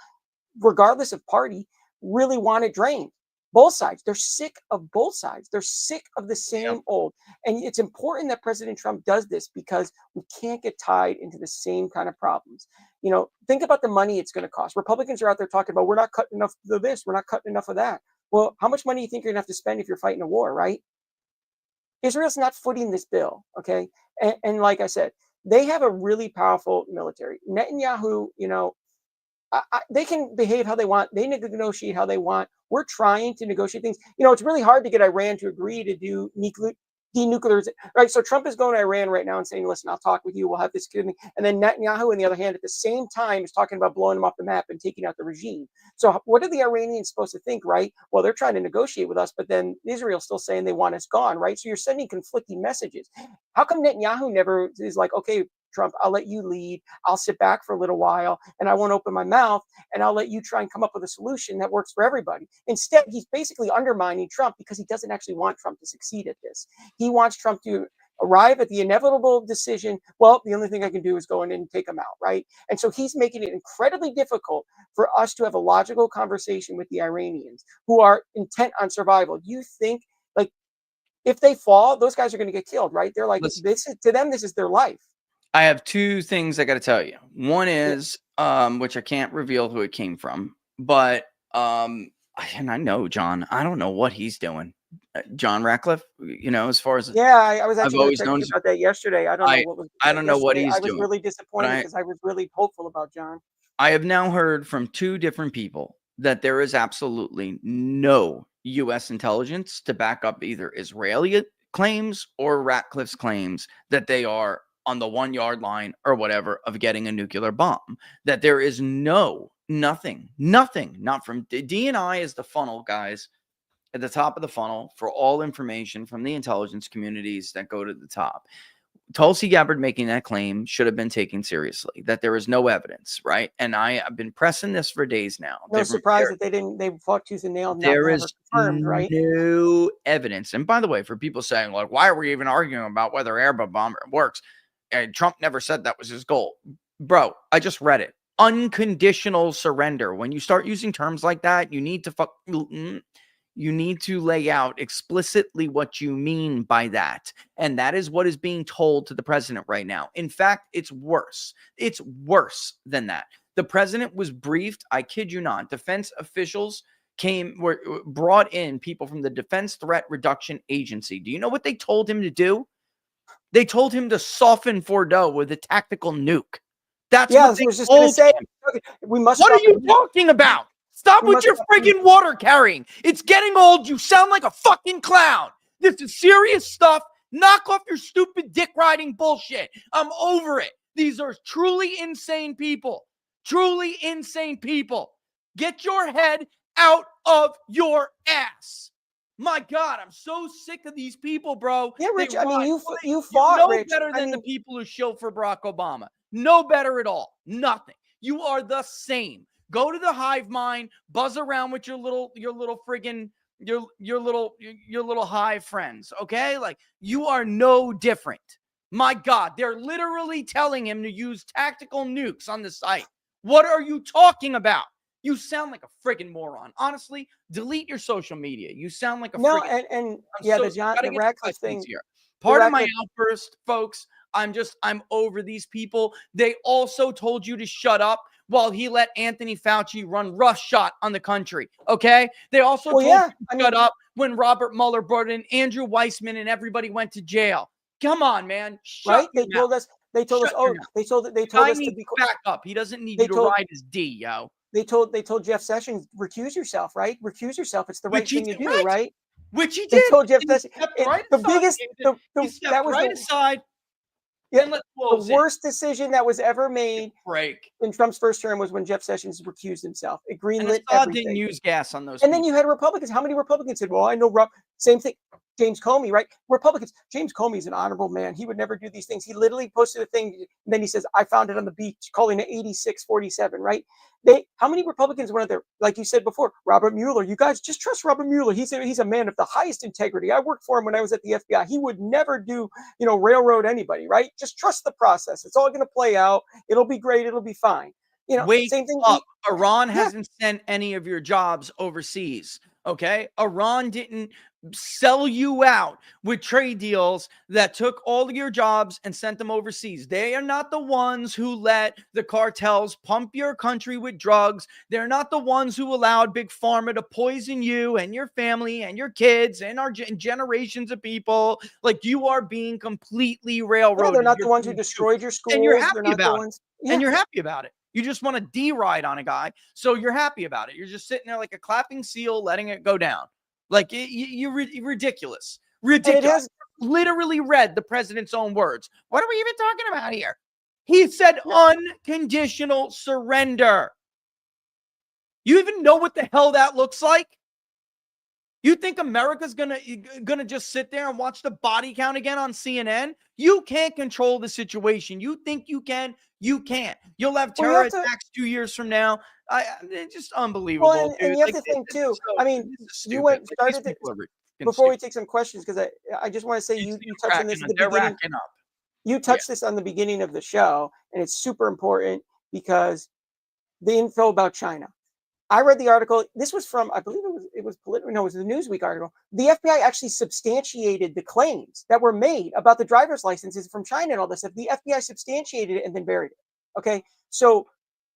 regardless of party, really want it drained. Both sides, they're sick of both sides. They're sick of the same old. And it's important that President Trump does this because we can't get tied into the same kind of problems. You know, think about the money it's going to cost. Republicans are out there talking about we're not cutting enough of this, we're not cutting enough of that. Well, how much money do you think you're going to have to spend if you're fighting a war, right? Israel's not footing this bill, okay? And like I said, they have a really powerful military. Netanyahu, they can behave how they want. They negotiate how they want. We're trying to negotiate things. You know, it's really hard to get Iran to agree to do denuclearization, right? So Trump is going to Iran right now and saying, listen, I'll talk with you. We'll have this. And then Netanyahu, on the other hand, at the same time, is talking about blowing them off the map and taking out the regime. So what are the Iranians supposed to think, right? Well, they're trying to negotiate with us, but then Israel's still saying they want us gone, right? So you're sending conflicting messages. How come Netanyahu never is like, okay, Trump, I'll let you lead. I'll sit back for a little while and I won't open my mouth and I'll let you try and come up with a solution that works for everybody. Instead, he's basically undermining Trump because he doesn't actually want Trump to succeed at this. He wants Trump to arrive at the inevitable decision. Well, the only thing I can do is go in and take him out, right? And so he's making it incredibly difficult for us to have a logical conversation with the Iranians who are intent on survival. You think, like, if they fall, those guys are going to get killed, right? They're like, this is to them, this is their life. I have 2 things I got to tell you. One is, which I can't reveal who it came from, but, and I know John, I don't know what he's doing. John Ratcliffe, as far as I was I've actually going to always text known, you about that yesterday. I don't know what was I don't know what yesterday. he's I was doing, really but disappointed because I was really hopeful about John. I have now heard from 2 different people that there is absolutely no U.S. intelligence to back up either Israeli claims or Ratcliffe's claims that they are on the 1 yard line or whatever of getting a nuclear bomb. That there is nothing, not from DNI is the funnel, guys, at the top of the funnel for all information from the intelligence communities that go to the top. Tulsi Gabbard making that claim should have been taken seriously, that there is no evidence, right? And I have been pressing this for days now. No surprise that they fought tooth and nail not to There have her is confirmed, right? no evidence. And by the way, for people saying, like, why are we even arguing about whether air bomb works? And Trump never said that was his goal. Bro, I just read it. Unconditional surrender. When you start using terms like that, you need to lay out explicitly what you mean by that. And that is what is being told to the president right now. In fact, it's worse. It's worse than that. The president was briefed, I kid you not, defense officials were brought in, people from the Defense Threat Reduction Agency. Do you know what they told him to do? They told him to soften Fordo with a tactical nuke. That's what they was just going to say. We must. What are you talking about? Stop with your friggin' water carrying. It's getting old. You sound like a fucking clown. This is serious stuff. Knock off your stupid dick riding bullshit. I'm over it. These are truly insane people. Truly insane people. Get your head out of your ass. My God, I'm so sick of these people, bro. Yeah, Rich, I mean, you fought, Rich. Better than the people who shill for Barack Obama. No better at all. Nothing. You are the same. Go to the hive mind, buzz around with your little friggin' your little hive friends, okay? Like, you are no different. My God, they're literally telling him to use tactical nukes on the site. What are you talking about? You sound like a friggin' moron. Honestly, delete your social media. You sound like a the Radcliffe thing here. Part of my outburst, folks, I'm over these people. They also told you to shut up while he let Anthony Fauci run roughshod on the country, okay? They also told you to shut up when Robert Mueller brought in Andrew Weissman and everybody went to jail. Come on, man. Shut They told us to be back up. He doesn't need you to ride his D, yo. They told Jeff Sessions, recuse yourself, right? Recuse yourself. It's the right thing to do, right? Which he did. They told Jeff Sessions. That was right aside. Yeah, the worst decision that was ever made in Trump's first term was when Jeff Sessions recused himself. It greenlit everything. Didn't use gas on those. And then you had Republicans. How many Republicans said, "Well, I know same thing." James Comey, right? Republicans. James Comey is an honorable man. He would never do these things. He literally posted a thing, and then he says, "I found it on the beach," calling it 86-47, right? How many Republicans went out there? Like you said before, Robert Mueller. You guys just trust Robert Mueller. He's a man of the highest integrity. I worked for him when I was at the FBI. He would never do, railroad anybody, right? Just trust the process. It's all going to play out. It'll be great. It'll be fine. Same thing. Iran hasn't sent any of your jobs overseas. Okay. Iran didn't sell you out with trade deals that took all of your jobs and sent them overseas. They are not the ones who let the cartels pump your country with drugs. They're not the ones who allowed Big Pharma to poison you and your family and your kids and our generations of people. Like, you are being completely railroaded. Yeah, they're not the ones who destroyed your schools. And you're happy about it. And you're happy about it. You just want to D-ride on a guy, so you're happy about it. You're just sitting there like a clapping seal, letting it go down. Like, you're ridiculous. Ridiculous. Literally read the president's own words. What are we even talking about here? He said unconditional surrender. You even know what the hell that looks like? You think America's gonna just sit there and watch the body count again on CNN? You can't control the situation. You think you can? You can't. You'll have terror attacks 2 years from now. It's just unbelievable. Well, and you have to think too. I mean, before we take some questions, because I just want to say you touched on this at the beginning. You touched this on the beginning of the show, and it's super important because the info about China. I read the article. This was from, I believe it was Politico. No, it was the Newsweek article. The FBI actually substantiated the claims that were made about the driver's licenses from China and all this stuff. The FBI substantiated it and then buried it. Okay, so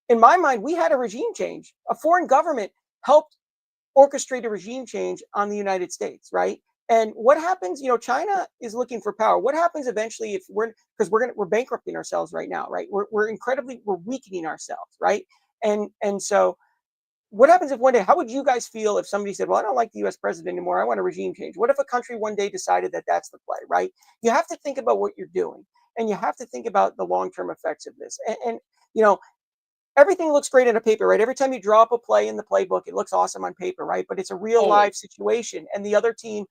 in my mind, we had a regime change. A foreign government helped orchestrate a regime change on the United States, right? And what happens? China is looking for power. What happens eventually if we're bankrupting ourselves right now, right? We're weakening ourselves, right? And so. What happens if one day, how would you guys feel if somebody said, well, I don't like the US president anymore. I want a regime change. What if a country one day decided that that's the play, right? You have to think about what you're doing. and you have to think about the long-term effects of this. And you know, everything looks great on a paper, right? Every time you draw up a play in the playbook, it looks awesome on paper, right? But it's a real Always. live situation, and the other team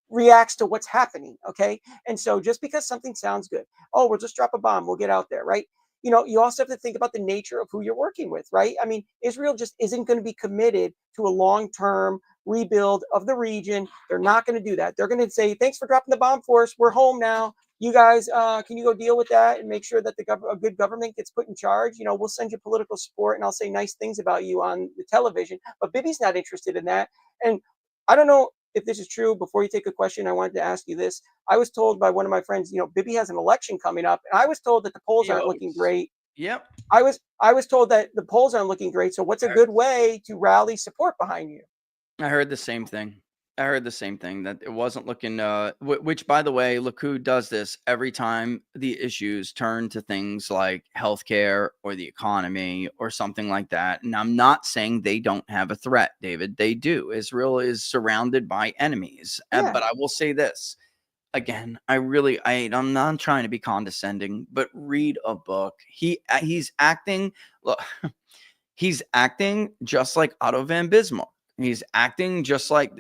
reacts to what's happening. Okay. And so just because something sounds good, oh, we'll just drop a bomb, we'll get out there, right? You also have to think about the nature of who you're working with, right? I mean, Israel just isn't going to be committed to a long term rebuild of the region. They're not going to do that. They're going to say, thanks for dropping the bomb for us. We're home now. You guys, can you go deal with that and make sure that a good government gets put in charge? We'll send you political support and I'll say nice things about you on the television. But Bibi's not interested in that. And I don't know if this is true. Before you take a question, I wanted to ask you this. I was told by one of my friends, Bibi has an election coming up, and I was told that the polls aren't looking Yos. great. Yep. I was told that the polls aren't looking great. So what's a I good way to rally support behind you? I heard the same thing. I heard the same thing that it wasn't looking. Which, by the way, look who does this every time the issues turn to things like healthcare or the economy or something like that. And I'm not saying they don't have a threat, David. They do. Israel is surrounded by enemies. Yeah, But I will say this again. I'm not trying to be condescending, but read a book. He's acting. Look, he's acting just like Otto von Bismarck. He's acting just like,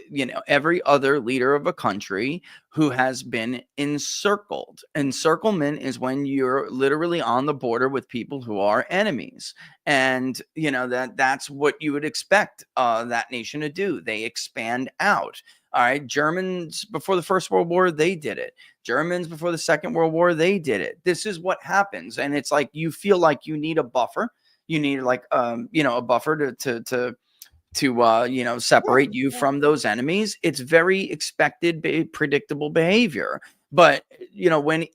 every other leader of a country who has been encircled. Encirclement is when you're literally on the border with people who are enemies. And, that's what you would expect that nation to do. They expand out. All right. Germans before the First World War, they did it. Germans before the Second World War, they did it. This is what happens. And it's like you feel like you need a buffer. You need like a buffer to yeah, separate you yeah. from those enemies. It's very expected, predictable behavior. But when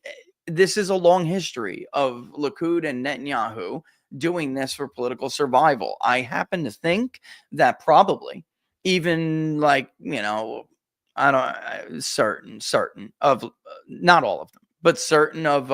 this is a long history of Likud and Netanyahu doing this for political survival, I happen to think that probably even like I don't certain of not all of them, but certain of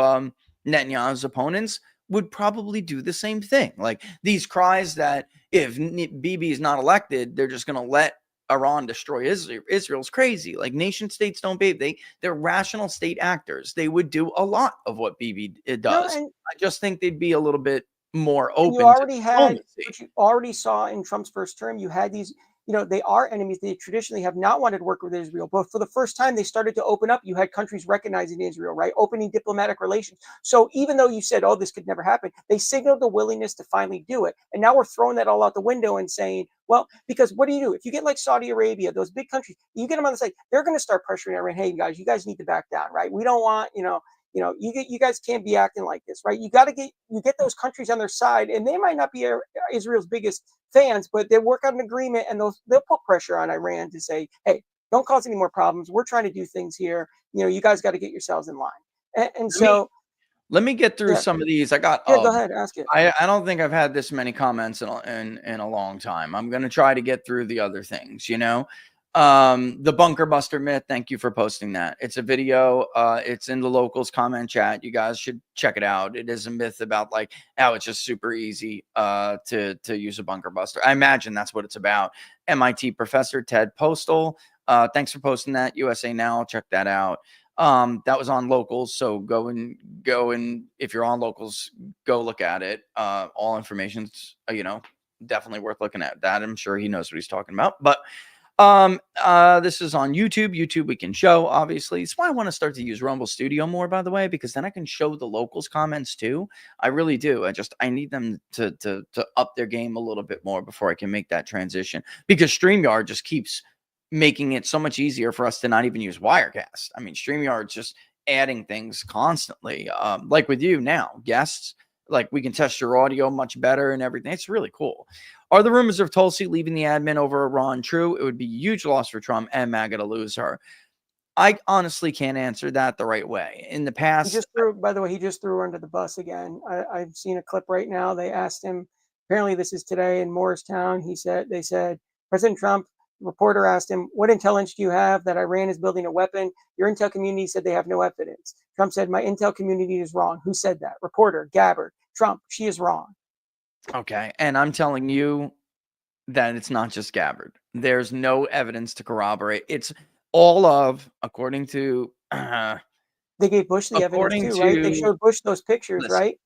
Netanyahu's opponents would probably do the same thing. Like these cries that if Bibi is not elected, they're just going to let Iran destroy Israel. Israel's crazy. Like nation states don't behave. They're rational state actors. They would do a lot of what Bibi No, does. I just think they'd be a little bit more and you open to already had diplomacy. what you already saw in Trump's first term. You had these, they are enemies. They traditionally have not wanted to work with Israel, but for the first time, they started to open up. You had countries recognizing Israel, right? Opening diplomatic relations. So even though you said, oh, this could never happen, they signaled the willingness to finally do it. And now we're throwing that all out the window and saying, well, because what do? If you get like Saudi Arabia, those big countries, you get them on the side, they're going to start pressuring Iran. Hey, guys, you guys need to back down, right? We don't want, you guys can't be acting like this, right? You get those countries on their side, and they might not be Israel's biggest fans, but they work out an agreement, and they'll put pressure on Iran to say, hey, don't cause any more problems. We're trying to do things here. You guys got to get yourselves in line. And Let me so, let me get through yeah, some of these. I got yeah, go ahead, ask it. I don't think I've had this many comments in a long time. I'm gonna try to get through the other things. The bunker buster myth. Thank you for posting that. It's a video. It's in the locals comment chat. You guys should check it out. It is a myth about like how it's just super easy to use a bunker buster. I imagine that's what it's about. MIT professor Ted Postal. Thanks for posting that. USA Now. Check that out. That was on locals, so go and if you're on locals, go look at it. All information's definitely worth looking at. That I'm sure he knows what he's talking about. But this is on YouTube we can show, obviously. It's why I want to start to use Rumble Studio more, by the way, because then I can show the locals comments too. I really do. I need them to up their game a little bit more before I can make that transition, because StreamYard just keeps making it so much easier for us to not even use Wirecast. I mean, StreamYard's just adding things constantly. Like with you now, guests, like we can test your audio much better and everything. It's really cool. Are the rumors of Tulsi leaving the admin over Iran true? It would be a huge loss for Trump and MAGA to lose her. I honestly can't answer that the right way. In the past, By the way, he just threw her under the bus again. I've seen a clip right now. They asked him, apparently this is today in Morristown. They said, President Trump, reporter asked him, what intelligence do you have that Iran is building a weapon? Your intel community said they have no evidence. Trump said, my intel community is wrong. Who said that? Reporter, Gabbard. Trump, she is wrong. okay. And I'm telling you that it's not just Gabbard. There's no evidence to corroborate. It's all of, according to They gave Bush the evidence According too, right? They to showed Bush those pictures, listen, right?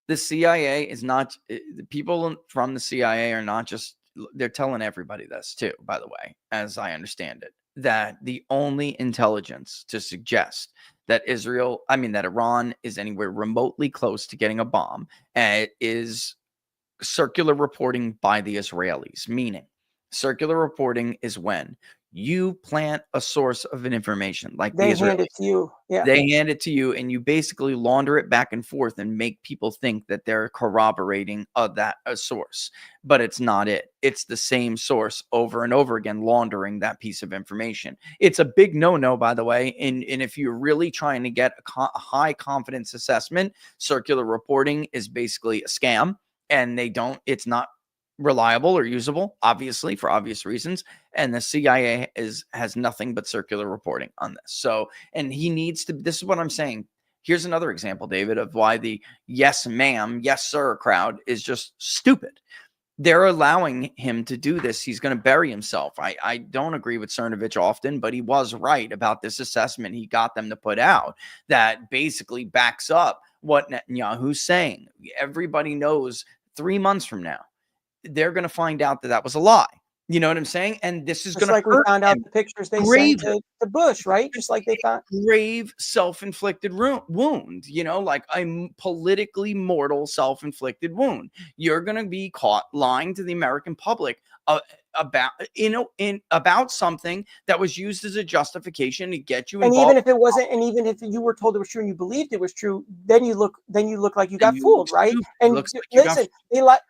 the CIA is not the people from the CIA are not just they're telling everybody this too, by the way, as I understand it, that the only intelligence to suggest that that Iran is anywhere remotely close to getting a bomb is circular reporting by the Israelis, meaning circular reporting is when you plant a source of an information like the They hand it Israelis. to you. Yeah. They hand it to you and you basically launder it back and forth and make people think that they're corroborating a source, but it's not it. It's the same source over and over again, laundering that piece of information. It's a big no-no, by the way. And if you're really trying to get a high confidence assessment, circular reporting is basically a scam, and it's not reliable or usable, obviously, for obvious reasons. And the CIA has nothing but circular reporting on this. So, and he needs to, this is what I'm saying. Here's another example, David, of why the yes, ma'am, yes, sir crowd is just stupid. They're allowing him to do this. He's going to bury himself. I don't agree with Cernovich often, but he was right about this assessment he got them to put out that basically backs up what Netanyahu's saying. Everybody knows 3 months from now, they're going to find out that that was a lie. You know what I'm saying? And this is Just going to like we hurt found out him the pictures they sent gravely. to Bush, right? Just like they found. Grave self-inflicted wound, like a politically mortal self-inflicted wound. You're going to be caught lying to the American public about something that was used as a justification to get you And involved. even if it wasn't, and even if you were told it was true and you believed it was true, then you look like you And got you look fooled, right? stupid. It And looks like you got listen, they like,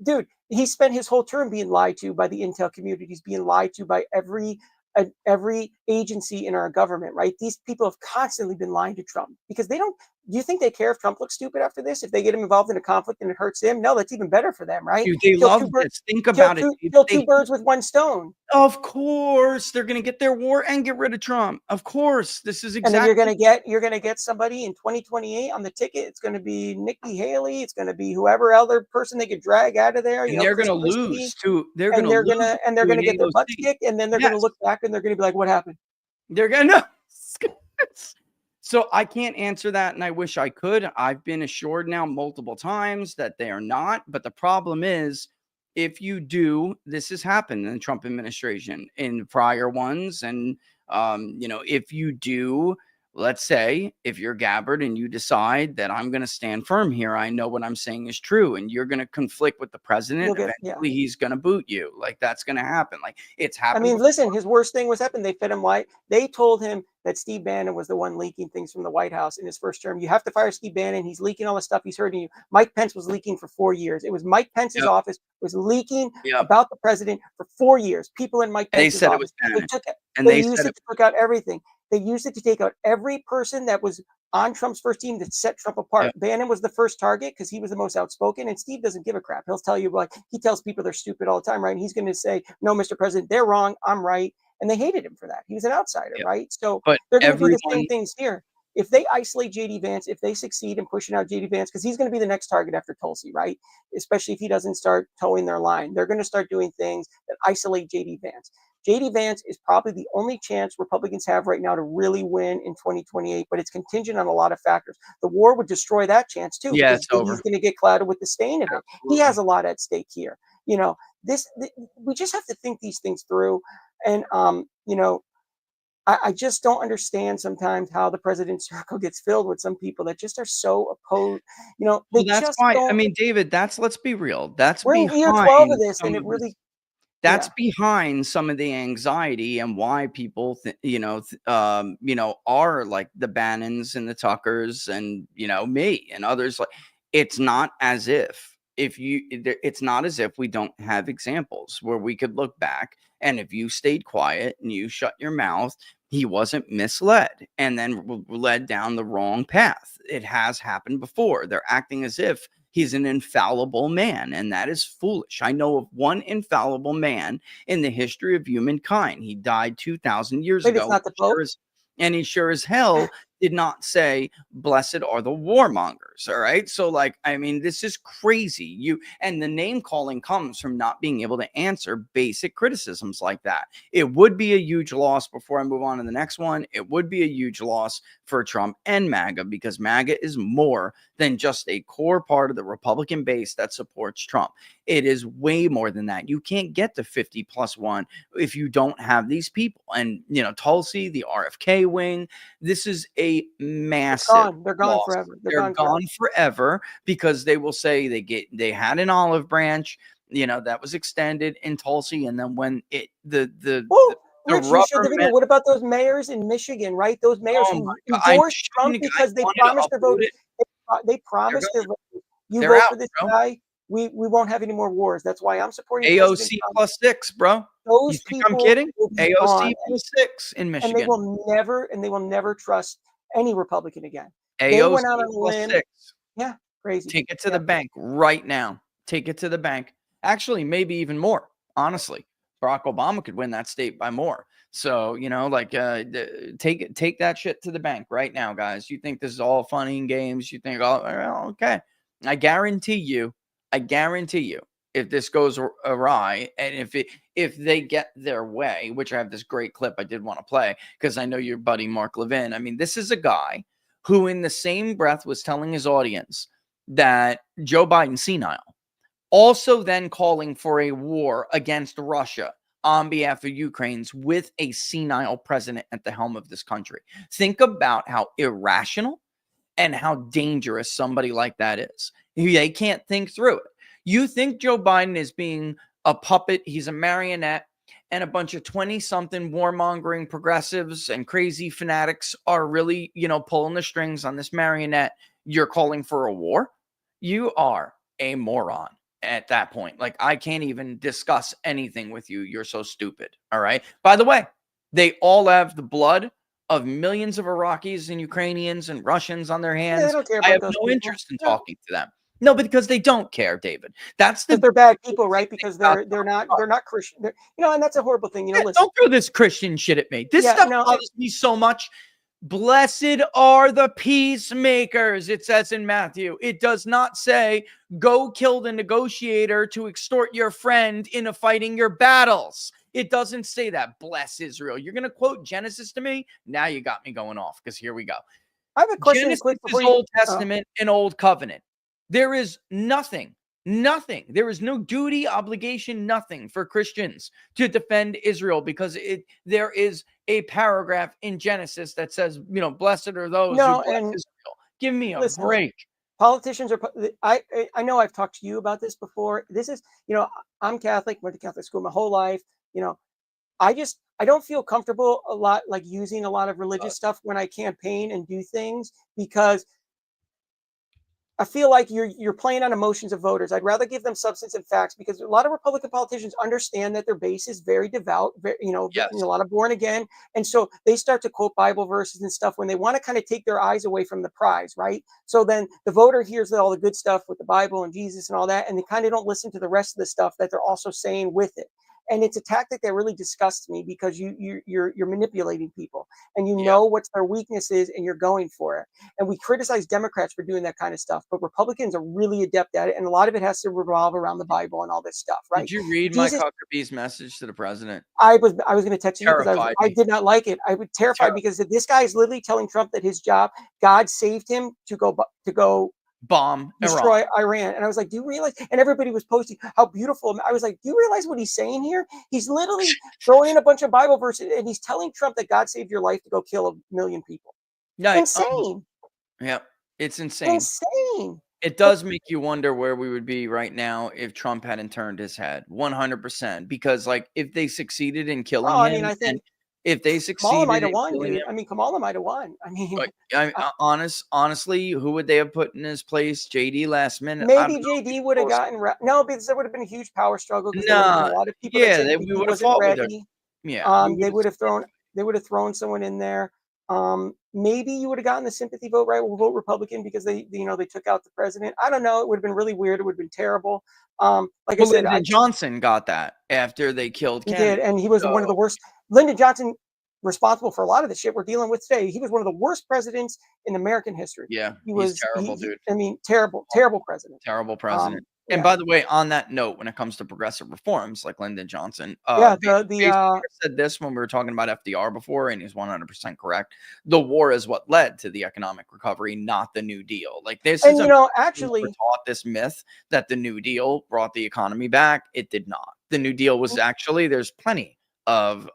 dude, he spent his whole term being lied to by the intel community. He's being lied to by every agency in our government, right? These people have constantly been lying to Trump because they don't. Do you think they care if Trump looks stupid after this? If they get him involved in a conflict and it hurts him? No, that's even better for them, right? dude. They Kill love two birds. this. Think about it. Kill two They birds with one stone. Of course, they're going to get their war and get rid of Trump. Of course, this is And then exactly. you're gonna get somebody in 2028 on the ticket. It's gonna be Nikki Haley. It's gonna be whoever other person they could drag out of there. And they're Chris going to Christie, lose to. They're going and to lose they're to an gonna get their butts AOC. kicked, and then they're gonna Yes, look back and they're gonna be like, "What happened?" they're going to. So I can't answer that, and I wish I could. I've been assured now multiple times that they are not. But the problem is, if you do, this has happened in the Trump administration, in prior ones, and if you do, let's say, if you're Gabbard and you decide that I'm going to stand firm here, I know what I'm saying is true, and you're going to conflict with the president, Yeah. eventually he's going to boot you. Like, that's going to happen. Like, it's I happened mean, before. listen, his worst thing was happened. They fed him white. They told him that Steve Bannon was the one leaking things from the White House in his first term. You have to fire Steve Bannon. He's leaking all the stuff. He's hurting you. Mike Pence was leaking for 4 years. It was Mike Pence's Yep. office was leaking Yep. about the president for 4 years. People in Mike Pence's They said office. it was Bannon. They used it to take out everything. They used it to take out every person that was on Trump's first team that set Trump apart. Yep. Bannon was the first target because he was the most outspoken, and Steve doesn't give a crap. He'll tell you, like, he tells people they're stupid all the time, right? And he's going to say, "No, Mr. President, they're wrong. I'm right." And they hated him for that. He was an outsider, Yep. right? So But they're going to do the everyone same things here. If they isolate JD Vance, if they succeed in pushing out JD Vance, because he's going to be the next target after Tulsi, right? Especially if he doesn't start towing their line. They're going to start doing things that isolate JD Vance. JD Vance is probably the only chance Republicans have right now to really win in 2028, but it's contingent on a lot of factors. The war would destroy that chance too, Yeah, because it's he's over. going to get clouded with the stain of it. He Absolutely. has a lot at stake here. We just have to think these things through. And, I just don't understand sometimes how the president's circle gets filled with some people that just are so opposed. They Well, that's just why, I don't. mean, David, let's be real. That's We're in year 12 of behind this, and some it of this. really, That's yeah. behind some of the anxiety and why people, are like the Bannons and the Tuckers and, me and others. Like, it's not as it's not as if we don't have examples where we could look back, and if you stayed quiet and you shut your mouth, he wasn't misled and then led down the wrong path. It has happened before. They're acting as if he's an infallible man, and that is foolish. I know of one infallible man in the history of humankind. He died 2,000 years Maybe it's ago. not the Pope. And he sure as hell did not say, blessed are the warmongers. All right. So, like, I mean, this is crazy. And the name calling comes from not being able to answer basic criticisms like that. It would be a huge loss before I move on to the next one. It would be a huge loss for Trump and MAGA, because MAGA is more than just a core part of the Republican base that supports Trump. It is way more than that. You can't get to 50+1 if you don't have these people. And, Tulsi, the RFK wing, this is a massive They're gone loss. forever. They're gone forever because they will say they had an olive branch, that was extended in Tulsi. And then when Rich, you showed the video. What about those mayors in Michigan, right? Those mayors who endorsed Trump because they promised their vote. They promised their vote. You vote for this guy, we won't have any more wars. That's why I'm supporting AOC +6, bro. Those people, I'm kidding? AOC +6 in Michigan. And they will never trust any Republican again. AOC they went out on a limb. +6. Yeah, crazy. Take it to the bank right now. Take it to the bank. Actually, maybe even more, honestly. Barack Obama could win that state by more. So, take that shit to the bank right now, guys. You think this is all funny and games? You think, oh, okay. I guarantee you, if this goes awry, and if they get their way, which I have this great clip I did want to play because I know your buddy Mark Levin. I mean, this is a guy who in the same breath was telling his audience that Joe Biden's senile, also then calling for a war against Russia on behalf of Ukraine's with a senile president at the helm of this country. Think about how irrational and how dangerous somebody like that is. They can't think through it. You think Joe Biden is being a puppet, he's a marionette, and a bunch of 20-something warmongering progressives and crazy fanatics are really, pulling the strings on this marionette. You're calling for a war? You are a moron at that point. Like, I can't even discuss anything with you. You're so stupid. All right. By the way, they all have the blood of millions of Iraqis and Ukrainians and Russians on their hands. They don't care about I have no interest in talking to them. No, but because they don't care, David. They're bad people, right? Because they're not Christian. And that's a horrible thing. Listen. Don't throw this Christian shit at me. This stuff bothers me so much. Blessed are the peacemakers, it says in Matthew. It does not say, go kill the negotiator to extort your friend into fighting your battles. It doesn't say that. Bless Israel. You're going to quote Genesis to me? Now you got me going off, because here we go. I have a question. Genesis is Old Testament and Old Covenant. There is nothing. There is no duty, obligation, nothing for Christians to defend Israel, because there is a paragraph in Genesis that says, blessed are those who bless Israel. Give me a break. Politicians are. I know I've talked to you about this before. This is, I'm Catholic, went to Catholic school my whole life. I don't feel comfortable a lot, like using a lot of religious stuff when I campaign and do things, because I feel like you're playing on emotions of voters. I'd rather give them substance and facts, because a lot of Republican politicians understand that their base is very devout, a lot of born again. And so they start to quote Bible verses and stuff when they want to kind of take their eyes away from the prize, right? So then the voter hears all the good stuff with the Bible and Jesus and all that, and they kind of don't listen to the rest of the stuff that they're also saying with it. And it's a tactic that really disgusts me, because you're manipulating people, and know what their weakness is, and you're going for it. And we criticize Democrats for doing that kind of stuff, but Republicans are really adept at it, and a lot of it has to revolve around the Bible and all this stuff, right? Did you read Mike Huckabee's message to the president? I was going to text you, because I did not like it. I was terrified because this guy is literally telling Trump that his job, God saved him to go bomb destroy Iran. And I was like, do you realize? And everybody was posting how beautiful. I was like, do you realize what he's saying here? He's literally throwing in a bunch of Bible verses, and he's telling Trump that God saved your life to go kill 1 million people. Insane. It's insane. It does make you wonder where we would be right now if Trump hadn't turned his head. 100%. Because, like, if they succeeded in killing him, I think if they succeeded, Kamala might have won, dude. Kamala might have won. Honestly, who would they have put in his place? JD last minute. Maybe JD would have gotten no, because there would have been a huge power struggle. Because there would have been a lot of people. We would have fought ready. They would have thrown someone in there. Maybe you would have gotten the sympathy vote, right? We'll vote Republican because they took out the president. I don't know. It would have been really weird. It would have been terrible. I said, Lyndon Johnson got that after they killed Kennedy. He did, and he was one of the worst. Lyndon Johnson responsible for a lot of the shit we're dealing with today. He was one of the worst presidents in American history. Yeah, He he's was, terrible, dude. I mean, terrible president. Terrible president. And Yeah, by the way, on that note, when it comes to progressive reforms like Lyndon Johnson, yeah. The Baker said this when we were talking about FDR before, and he's 100% correct. The war is what led to the economic recovery, not the New Deal. Like this is and a we're actually, taught this myth that the New Deal brought the economy back. It did not. The New Deal was actually there's plenty of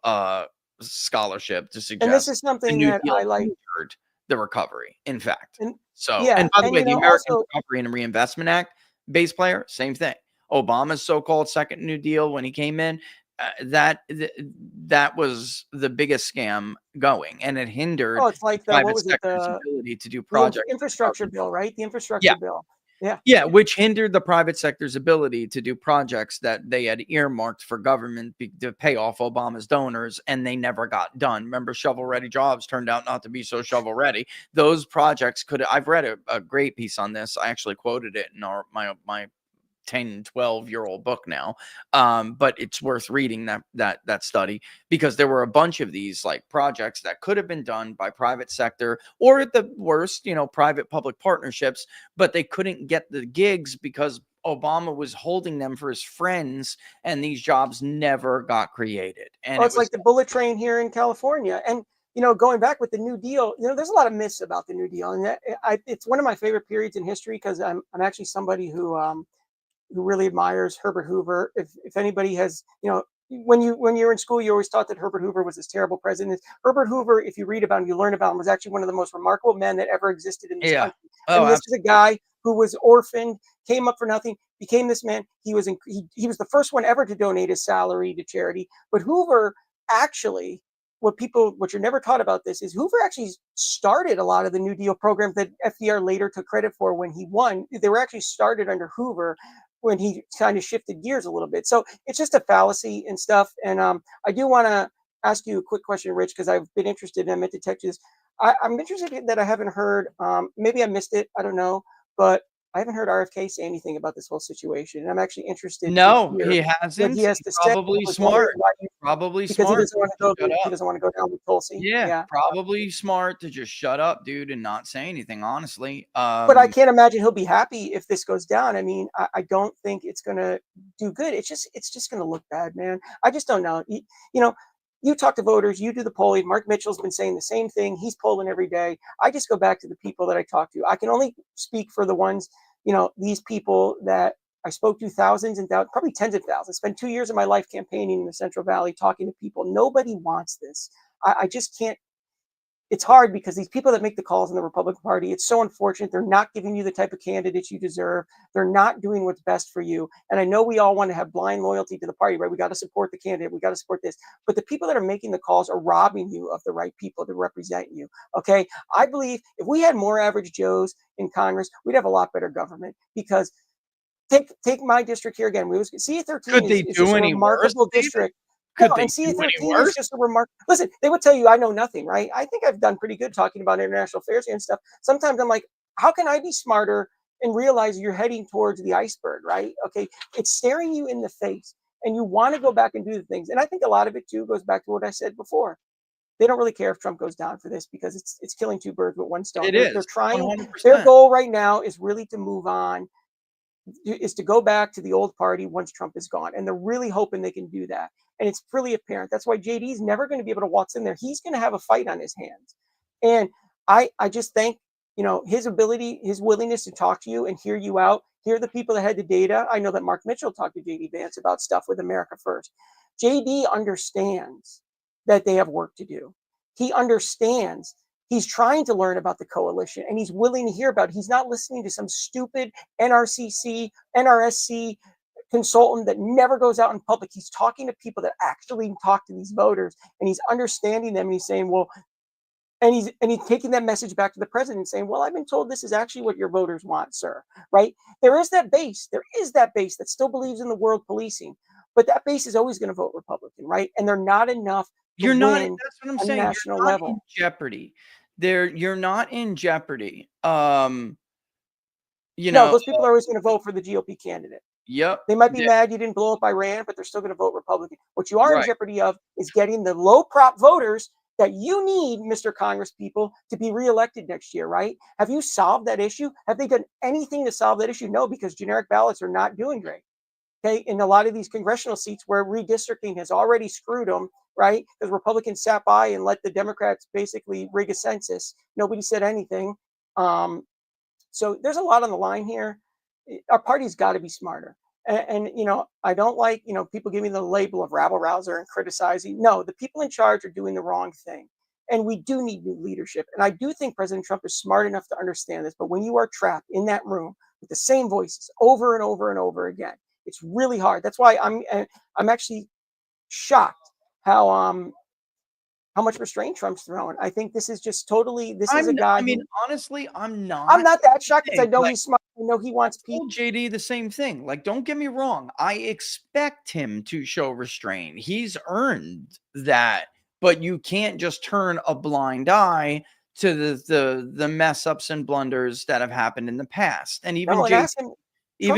scholarship to and this suggest is the something New that Deal I like, hindered the recovery. In fact. and So, yeah, and by the and way, the American also, Recovery and Reinvestment Act, base player, same thing. Obama's so-called second New Deal when he came in, that was the biggest scam going, and it hindered oh, it's the like the, what private was it, sector's ability to do the projects for the infrastructure government. bill, right? The Yeah, infrastructure bill. Yeah. yeah, which hindered the private sector's ability to do projects that they had earmarked for government to pay off Obama's donors, and they never got done. Remember, shovel-ready jobs turned out not to be so shovel-ready. Those projects could. I've read a great piece on this. I actually quoted it in my 10, 12-year-old book now. But it's worth reading that study, because there were a bunch of these like projects that could have been done by private sector, or at the worst, private public partnerships, but they couldn't get the gigs because Obama was holding them for his friends, and these jobs never got created. And Oh, it it's was like the bullet train here in California. And going back with the New Deal, there's a lot of myths about the New Deal, and it's one of my favorite periods in history, because I'm actually somebody who really admires Herbert Hoover. If anybody has, when you're in school, you always thought that Herbert Hoover was this terrible president. Herbert Hoover, if you read about him, you learn about him, was actually one of the most remarkable men that ever existed in this yeah. country. I Oh, mean, this is a absolutely. guy who was orphaned, came up for nothing, became this man. He was the first one ever to donate his salary to charity. But Hoover actually, what you're never taught about this is Hoover actually started a lot of the New Deal programs that FDR later took credit for when he won. They were actually started under Hoover, when he kind of shifted gears a little bit. So it's just a fallacy and stuff. And I do want to ask you a quick question, Rich, because I've been interested, and I meant to text you this. I'm interested in that I haven't heard, maybe I missed it, I don't know, but I haven't heard RFK say anything about this whole situation. And I'm actually interested to No, hear he what he hasn't. has He's to say. I probably was wondering smart. why Probably because he smart. doesn't want to Just go shut he up. doesn't want to go down with Tulsi. Yeah, Yeah. probably smart to just shut up, dude, and not say anything, honestly. But I can't imagine he'll be happy if this goes down. I mean, I don't think it's gonna do good. It's just gonna look bad, man. I just don't know. You know, you talk to voters, you do the polling. Mark Mitchell's been saying the same thing. He's polling every day. I just go back to the people that I talk to. I can only speak for the ones, these people that I spoke to, thousands and thousands, probably tens of thousands. Spent 2 years of my life campaigning in the Central Valley, talking to people. Nobody wants this. I just can't. It's hard because these people that make the calls in the Republican Party, it's so unfortunate. They're not giving you the type of candidates you deserve. They're not doing what's best for you. And I know we all want to have blind loyalty to the party, right? We got to support the candidate. We got to support this. But the people that are making the calls are robbing you of the right people to represent you. Okay. I believe if we had more average Joes in Congress, we'd have a lot better government, because take my district here again. We was CA13 could is, they is just do a any worse, remarkable David? district. No, Could they and do any CA13 is worse? just a remark. Listen, they would tell you I know nothing, right? I think I've done pretty good talking about international affairs and stuff. Sometimes I'm like, how can I be smarter and realize you're heading towards the iceberg, right? Okay, it's staring you in the face, and you want to go back and do the things. And I think a lot of it too goes back to what I said before. They don't really care if Trump goes down for this, because it's killing two birds with one stone. It They're is trying. Their 100%. goal right now is really to move on, is to go back to the old party once Trump is gone. And they're really hoping they can do that. And it's really apparent. That's why JD is never going to be able to waltz in there. He's going to have a fight on his hands. And I just think, his ability, his willingness to talk to you and hear you out, hear the people that had the data. I know that Mark Mitchell talked to JD Vance about stuff with America First. JD understands that they have work to do. He understands. He's trying to learn about the coalition, and he's willing to hear about it. He's not listening to some stupid NRSC consultant that never goes out in public. He's talking to people that actually talk to these voters, and he's understanding them. And he's saying, well, and he's taking that message back to the president, saying, well, I've been told this is actually what your voters want, sir. Right? There is that base that still believes in the world policing, but that base is always going to vote Republican, right? And they're not enough to You're not. win That's what I'm a saying. national You're not in level. jeopardy. You're not in jeopardy. You No, know. those people are always going to vote for the GOP candidate. Yep. They might be mad you didn't blow up Iran, but they're still going to vote Republican. What you are in Right. jeopardy of is getting the low prop voters that you need, Mr. Congress people, to be reelected next year, right? Have you solved that issue? Have they done anything to solve that issue? No, because generic ballots are not doing great. Okay, in a lot of these congressional seats where redistricting has already screwed them, right? Because Republicans sat by and let the Democrats basically rig a census. Nobody said anything. So there's a lot on the line here. Our party's got to be smarter. And I don't like people giving the label of rabble rouser and criticizing. No, the people in charge are doing the wrong thing, and we do need new leadership. And I do think President Trump is smart enough to understand this. But when you are trapped in that room with the same voices over and over and over again, it's really hard. That's why I'm actually shocked how much restraint Trump's throwing. I think this is just totally. This is a guy. I mean, honestly, I'm not that shocked because I know he's smart. I know he wants people. JD the same thing. Like, don't get me wrong. I expect him to show restraint. He's earned that, but you can't just turn a blind eye to the mess ups and blunders that have happened in the past. And even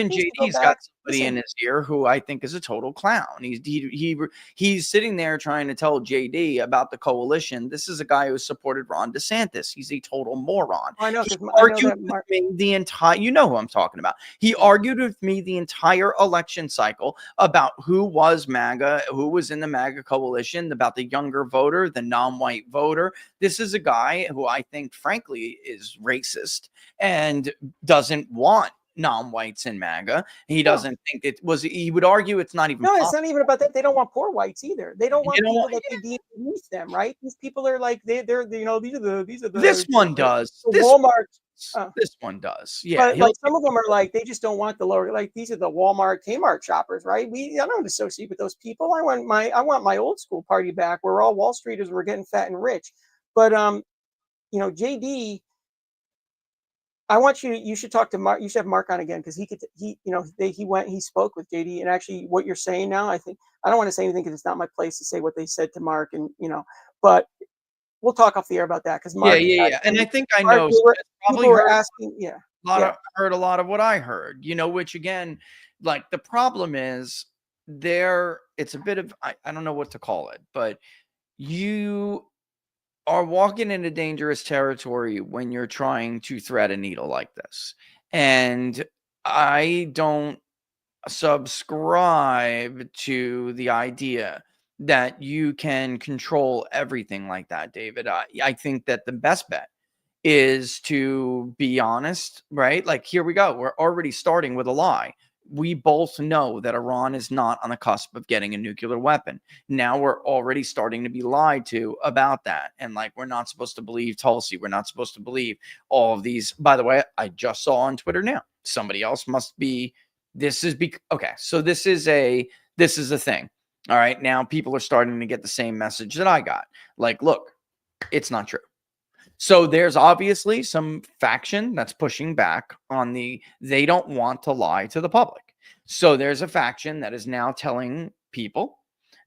JD's got somebody in his ear who I think is a total clown. He's sitting there trying to tell JD about the coalition. This is a guy who supported Ron DeSantis. He's a total moron. I know. He argued with me the entire. You know who I'm talking about. He argued with me the entire election cycle about who was MAGA, who was in the MAGA coalition, about the younger voter, the non-white voter. This is a guy who I think, frankly, is racist and doesn't want non-whites in MAGA. He doesn't think it was. He would argue it's not even. No, it's not even about that. They don't want poor whites either. They don't want people that they deem beneath them, right? These people are like they're these are the. This one does. Walmart. This one does. Yeah, but like some of them are like they just don't want the lower. Like these are the Walmart, Kmart shoppers, right? I don't associate with those people. I want my old school party back where all Wall Streeters were getting fat and rich. But JD. I want you should talk to Mark. You should have Mark on again because he spoke with JD. And actually, what you're saying now, I think I don't want to say anything because it's not my place to say what they said to Mark. And but we'll talk off the air about that because Mark. Yeah. And I think I know. People were asking. Yeah. Heard a lot of what I heard. Which again, like the problem is it's a bit of I don't know what to call it, but you are walking into dangerous territory when you're trying to thread a needle like this. And I don't subscribe to the idea that you can control everything like that, David. I think that the best bet is to be honest, right? Like, here we go. We're already starting with a lie. We both know that Iran is not on the cusp of getting a nuclear weapon. Now we're already starting to be lied to about that. And like, we're not supposed to believe Tulsi. We're not supposed to believe all of these. By the way, I just saw on Twitter now, somebody else must be, okay. So this is a thing. All right. Now people are starting to get the same message that I got. Like, look, it's not true. So there's obviously some faction that's pushing back on they don't want to lie to the public. So there's a faction that is now telling people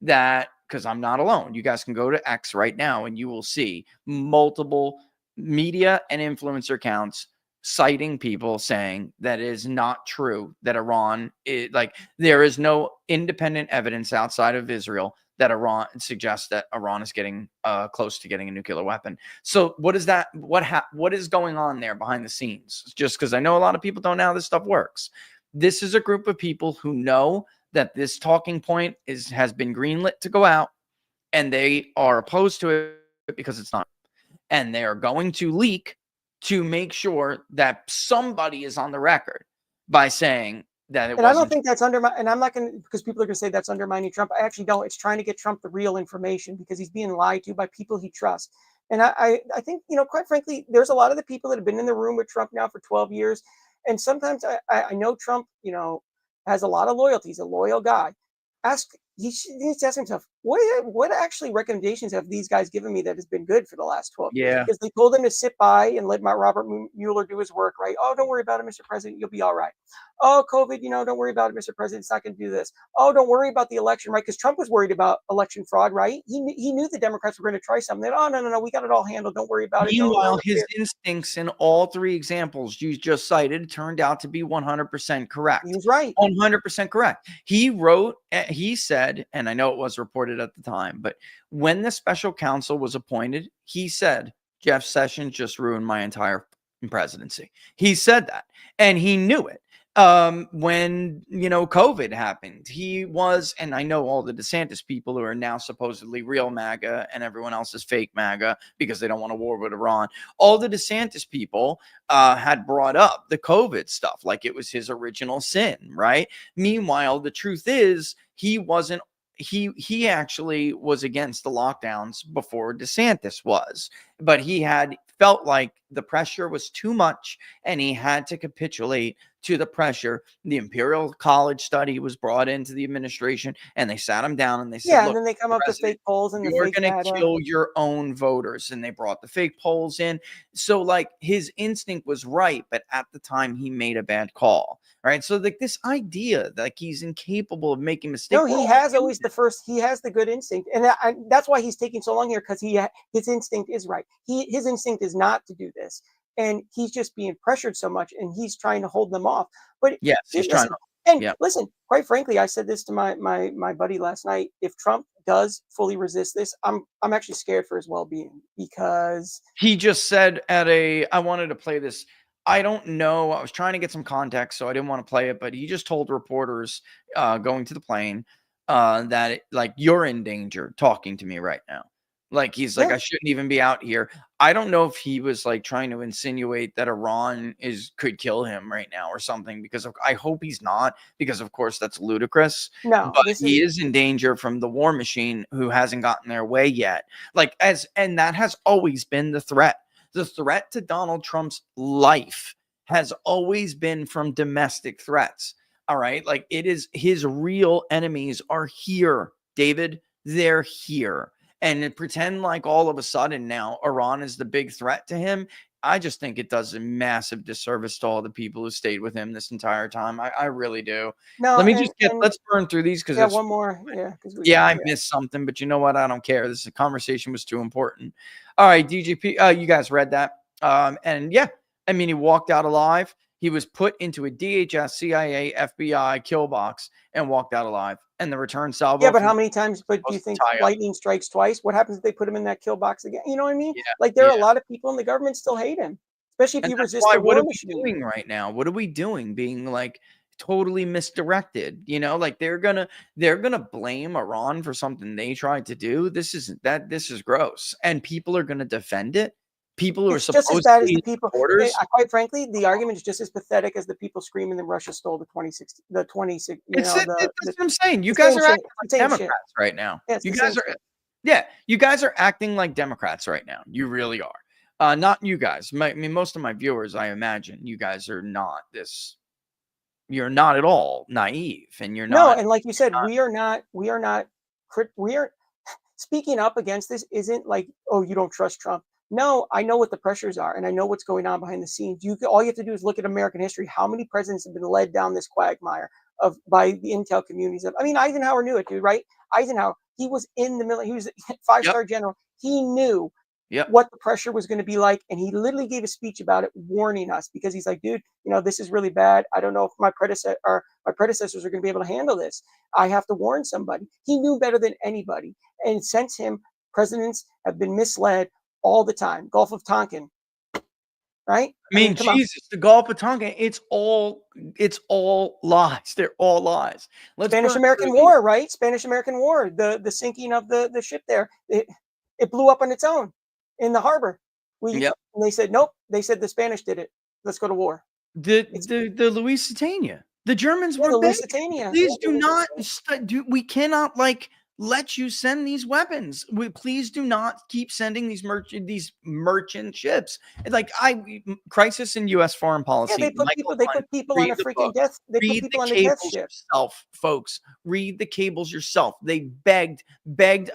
that, because I'm not alone, you guys can go to X right now and you will see multiple media and influencer accounts citing people saying that it is not true that Iran there is no independent evidence outside of Israel that Iran suggests that Iran is getting close to getting a nuclear weapon. So what is that? What is going on there behind the scenes? Just because I know a lot of people don't know how this stuff works. This is a group of people who know that this talking point has been greenlit to go out, and they are opposed to it because it's not. And they are going to leak to make sure that somebody is on the record by saying that it wasn't. And I don't think that's undermining, and I'm not going to, because people are going to say that's undermining Trump. I actually don't. It's trying to get Trump the real information because he's being lied to by people he trusts. And I think, quite frankly, there's a lot of the people that have been in the room with Trump now for 12 years. And sometimes I know Trump, has a lot of loyalty. He's a loyal guy. He needs to ask himself, what actually recommendations have these guys given me that has been good for the last 12 years? Because they told him to sit by and let Robert Mueller do his work, right? Oh, don't worry about it, Mr. President. You'll be all right. Oh, COVID, don't worry about it, Mr. President. It's not going to do this. Oh, don't worry about the election, right? Because Trump was worried about election fraud, right? He knew the Democrats were going to try something. Oh, no, we got it all handled. Don't worry about it. Meanwhile, his instincts in all three examples you just cited turned out to be 100% correct. He was right. 100% correct. He said, said, and I know it was reported at the time, but when the special counsel was appointed, he said, Jeff Sessions just ruined my entire presidency. He said that, and he knew it. When, COVID happened, he was, and I know all the DeSantis people who are now supposedly real MAGA and everyone else is fake MAGA because they don't want a war with Iran. All the DeSantis people had brought up the COVID stuff like it was his original sin, right? Meanwhile, the truth is he wasn't. He actually was against the lockdowns before DeSantis was, but he had felt like the pressure was too much and he had to capitulate to the pressure. The Imperial College study was brought into the administration and they sat him down and they said, Yeah, and look, then they come up with fake polls and the you're fake going to data. kill your own voters. And they brought the fake polls in. So like his instinct was right, but at the time he made a bad call. Right. So like this idea that like he's incapable of making mistakes. No, he has always he has the good instinct. And that's why he's taking so long here, because his instinct is right. His instinct is not to do this. And he's just being pressured so much and he's trying to hold them off. But yes, he's trying to. And listen, quite frankly, I said this to my buddy last night. If Trump does fully resist this, I'm actually scared for his well-being, because he just said I wanted to play this. I don't know. I was trying to get some context, so I didn't want to play it, but he just told reporters going to the plane that like, you're in danger talking to me right now. Like, he's like, I shouldn't even be out here. I don't know if he was like trying to insinuate that Iran could kill him right now or something, because I hope he's not, because of course that's ludicrous. No, but he is in danger from the war machine who hasn't gotten their way yet. Like, and that has always been the threat. The threat to Donald Trump's life has always been from domestic threats. All right. Like, it is his real enemies are here, David. They're here. And pretend like all of a sudden now Iran is the big threat to him. I just think it does a massive disservice to all the people who stayed with him this entire time. I really do. No, Let me let's burn through these because one more. I missed something, but you know what? I don't care. This conversation was too important. All right, DGP, you guys read that. And yeah, I mean, he walked out alive. He was put into a DHS, CIA, FBI kill box and walked out alive. And the return salvo. Yeah, but how many times? But do you think lightning strikes twice? What happens if they put him in that kill box again? You know what I mean? Yeah, like, there are a lot of people in the government still hate him, especially if you resist the war machine. What are we doing right now? What are we doing? Being like totally misdirected, like they're gonna blame Iran for something they tried to do. This is gross, and people are gonna defend it. People who are supposed just as bad to as be the people. Quite frankly, the argument is just as pathetic as the people screaming that Russia stole the 2016, the 26. That's what I'm saying. You guys are acting like Democrats right now. You guys are acting like Democrats right now. You really are. Not you guys. I mean, most of my viewers, I imagine, you guys are not this. You're not at all naive, and you're not. No, and like you said, we are not. Speaking up against this isn't like, oh, you don't trust Trump. No, I know what the pressures are, and I know what's going on behind the scenes. All you have to do is look at American history. How many presidents have been led down this quagmire by the intel communities? I mean, Eisenhower knew it, dude, right? Eisenhower, he was in the military. He was a five-star general. He knew what the pressure was going to be like, and he literally gave a speech about it, warning us, because he's like, dude, this is really bad. I don't know if my predecessors are going to be able to handle this. I have to warn somebody. He knew better than anybody, and since him, presidents have been misled all the time. Gulf of Tonkin, right? I mean, Jesus, the Gulf of Tonkin, it's all lies. They're all lies. Spanish-American War, right? Spanish-American War, the sinking of the ship there. It blew up on its own in the harbor. And they said, nope. They said the Spanish did it. Let's go to war. The Lusitania. The Germans were Lusitania. Please do not we cannot let you send these weapons. Please do not keep sending these merchant ships. Crisis in U.S. foreign policy. Yeah, they put people on a freaking death. They put people on a death ship. Yourself, folks. Read the cables yourself. They begged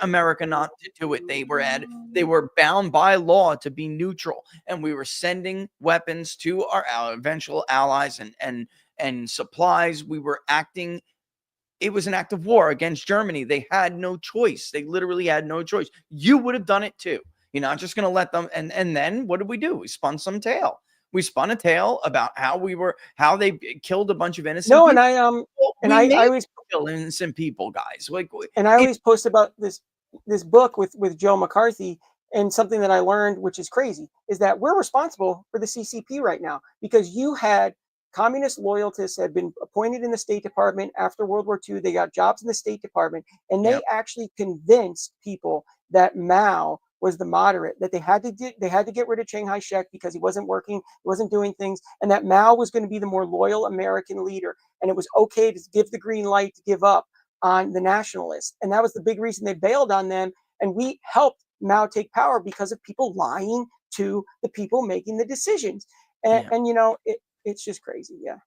America not to do it. They were bound by law to be neutral, and we were sending weapons to our eventual allies and supplies. We were acting. It was an act of war against Germany. They had no choice. They literally had no choice. You would have done it too. You're not just going to let them. And then what did we do? We spun some tail. We spun a tale about how they killed a bunch of innocent No, people. Well, we I made always kill innocent people, guys. Like and I it, always post about this book with Joe McCarthy, and something that I learned, which is crazy, is that we're responsible for the CCP right now, because you had communist loyalists had been appointed in the State Department after World War II. They got jobs in the State Department, and yeah, they actually convinced people that Mao was the moderate, that they had to get rid of Chiang Kai-shek because he wasn't working, he wasn't doing things, and that Mao was going to be the more loyal American leader, and it was okay to give the green light to give up on the nationalists. And that was the big reason they bailed on them. And we helped Mao take power because of people lying to the people making the decisions. yeah, And it's just crazy. Yeah.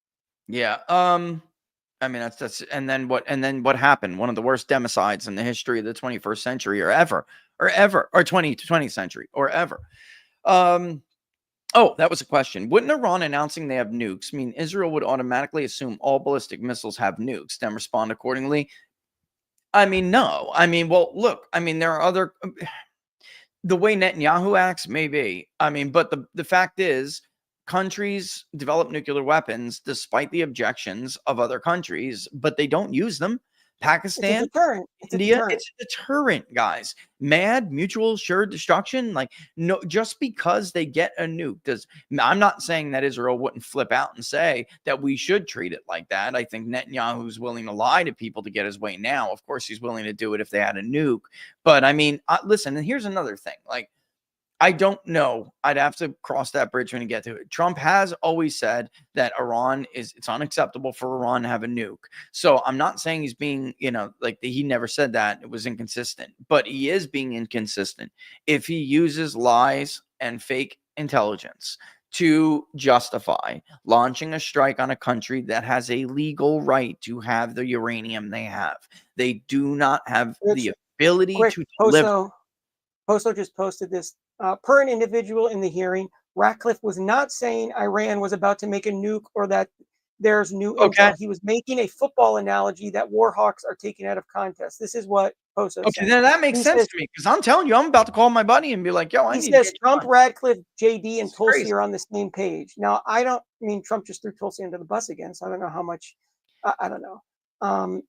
yeah. I mean, that's and then what happened? One of the worst democides in the history of the 21st century, or 20th century, or ever. Um, oh, that was a question. Wouldn't Iran announcing they have nukes mean Israel would automatically assume all ballistic missiles have nukes, then respond accordingly? I mean, no. I mean, well, look, I mean, there are other the way Netanyahu acts, maybe. I mean, but the fact is, countries develop nuclear weapons despite the objections of other countries, but they don't use them. It's a Pakistan, deterrent. It's a India, deterrent. it's a deterrent, guys. Mad, mutual, assured destruction. Like, no, just because they get a nuke does. I'm not saying that Israel wouldn't flip out and say that we should treat it like that. I think Netanyahu's willing to lie to people to get his way now. Of course, he's willing to do it if they had a nuke. But I mean, listen, and here's another thing. Like, I don't know. I'd have to cross that bridge when you get to it. Trump has always said that it's unacceptable for Iran to have a nuke. So I'm not saying he's being, like he never said that. It was inconsistent, but he is being inconsistent if he uses lies and fake intelligence to justify launching a strike on a country that has a legal right to have the uranium they have. They do not have Rich, the ability quick, to deliver. Poso just posted this. Per an individual in the hearing, Ratcliffe was not saying Iran was about to make a nuke or that there's new Okay. intel. He was making a football analogy that war hawks are taken out of context. This is what Poso Okay, saying. then that makes He sense says to me because I'm telling you, I'm about to call my buddy and be like, "Yo, I he need to says get you Trump, on." Radcliffe, JD, and It's Tulsi crazy. are on the same page. Now, I mean, Trump just threw Tulsi under the bus again, so I don't know how much. I don't know.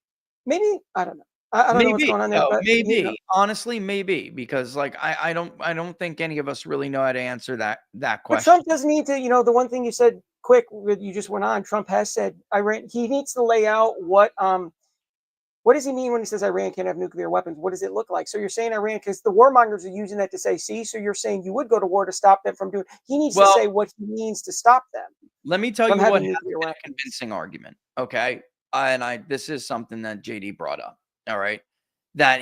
Maybe I don't know. I don't know what's Maybe, going on there, though, but maybe. Honestly, maybe because like I don't think any of us really know how to answer that but question. Trump does need to. The one thing you said quick, you just went on. Trump has said Iran. He needs to lay out what does he mean when he says Iran can't have nuclear weapons? What does it look like? So you're saying Iran, because the warmongers are using that to say, see, so you're saying you would go to war to stop them from doing. He needs to Well, say what he means to stop them let me tell from you what having has nuclear been a weapons. convincing argument, okay? And this is something that JD brought up, all right? That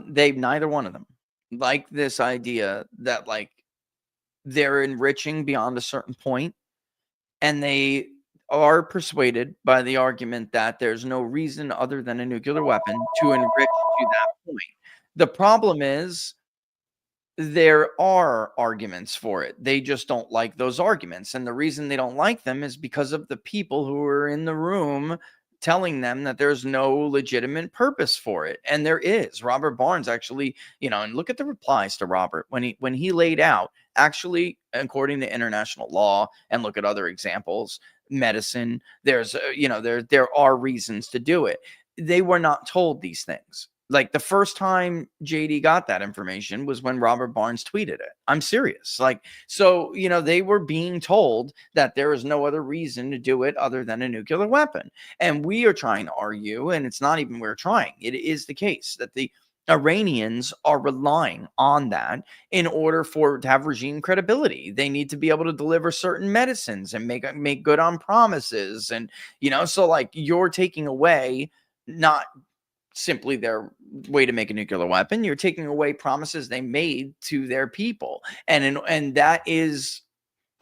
they neither one of them like this idea that like they're enriching beyond a certain point and they are persuaded by the argument that there's no reason other than a nuclear weapon to enrich to that point. The problem is there are arguments for it. They just don't like those arguments. And the reason they don't like them is because of the people who are in the room telling them that there's no legitimate purpose for it. And there is. Robert Barnes actually, and look at the replies to Robert when he laid out, actually, according to international law, and look at other examples, medicine, there's there are reasons to do it. They were not told these things. Like the first time JD got that information was when Robert Barnes tweeted it. I'm serious. Like, so, they were being told that there is no other reason to do it other than a nuclear weapon. And we are trying to argue, and it's not even we're trying, it is the case that the Iranians are relying on that in order to have regime credibility. They need to be able to deliver certain medicines and make good on promises. And, so like you're taking away not simply their way to make a nuclear weapon. You're taking away promises they made to their people, and that is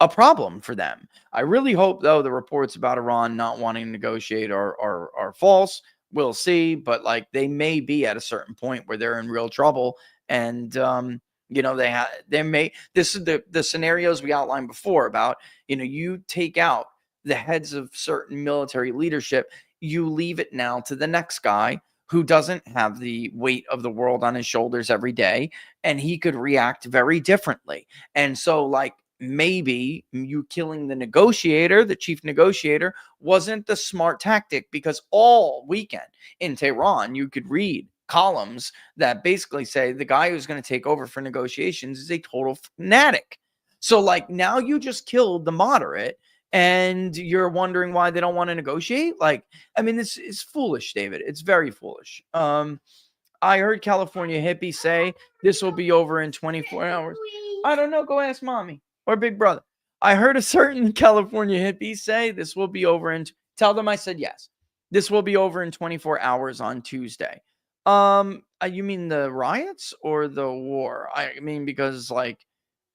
a problem for them. I really hope, though, the reports about Iran not wanting to negotiate are false. We'll see, but like they may be at a certain point where they're in real trouble, and they may. This is the scenarios we outlined before about you take out the heads of certain military leadership, you leave it now to the next guy who doesn't have the weight of the world on his shoulders every day, and he could react very differently. And so, like, maybe you killing the negotiator, the chief negotiator, wasn't the smart tactic, because all weekend in Tehran, you could read columns that basically say the guy who's going to take over for negotiations is a total fanatic. So, like, now you just killed the moderate and you're wondering why they don't want to negotiate. Like, I mean, this is foolish, David. It's very foolish. I heard California hippie say this will be over in 24 hours. I don't know. Go ask mommy or big brother. I heard a certain California hippie say this will be over in. Tell them I said yes. This will be over in 24 hours on Tuesday. You mean the riots or the war? I mean, because like,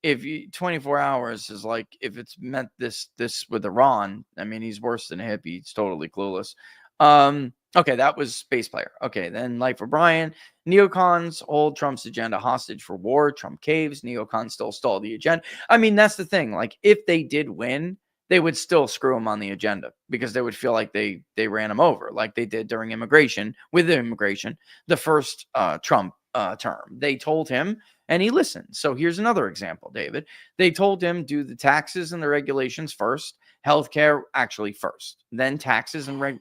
if you 24 hours is like, if it's meant this with Iran, I mean, he's worse than a hippie. He's totally clueless. Okay, that was Space Player. Okay, then Life of Brian. Neocons hold Trump's agenda hostage for war. Trump caves. Neocons still stall the agenda. I mean, that's the thing. Like, if they did win, they would still screw him on the agenda, because they would feel like they ran him over, like they did during immigration, the first Trump term. They told him, and he listened. So here's another example, David. They told him, do the taxes and the regulations first, healthcare actually first, then taxes and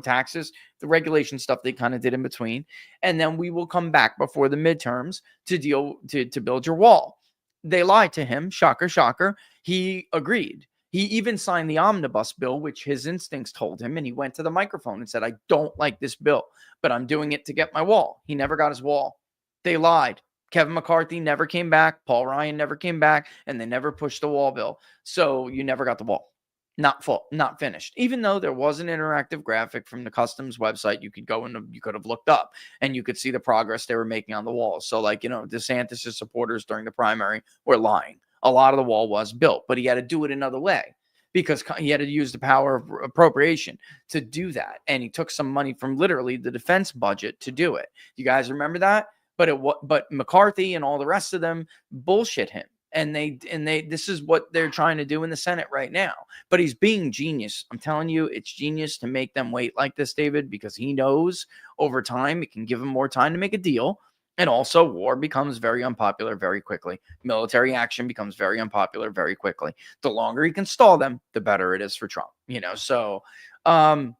taxes, the regulation stuff they kind of did in between, and then we will come back before the midterms to build your wall. They lied to him. Shocker, shocker. He agreed. He even signed the omnibus bill, which his instincts told him, and he went to the microphone and said, I don't like this bill, but I'm doing it to get my wall. He never got his wall. They lied. Kevin McCarthy never came back. Paul Ryan never came back, and they never pushed the wall bill. So you never got the wall. Not full, not finished. Even though there was an interactive graphic from the customs website, you could go and you could have looked up and you could see the progress they were making on the wall. So, like, DeSantis' supporters during the primary were lying. A lot of the wall was built, but he had to do it another way, because he had to use the power of appropriation to do that. And he took some money from literally the defense budget to do it. You guys remember that? But McCarthy and all the rest of them bullshit him. And this is what they're trying to do in the Senate right now. But he's being genius. I'm telling you, it's genius to make them wait like this, David, because he knows over time it can give him more time to make a deal. And also, war becomes very unpopular very quickly. Military action becomes very unpopular very quickly. The longer he can stall them, the better it is for Trump. So, oh,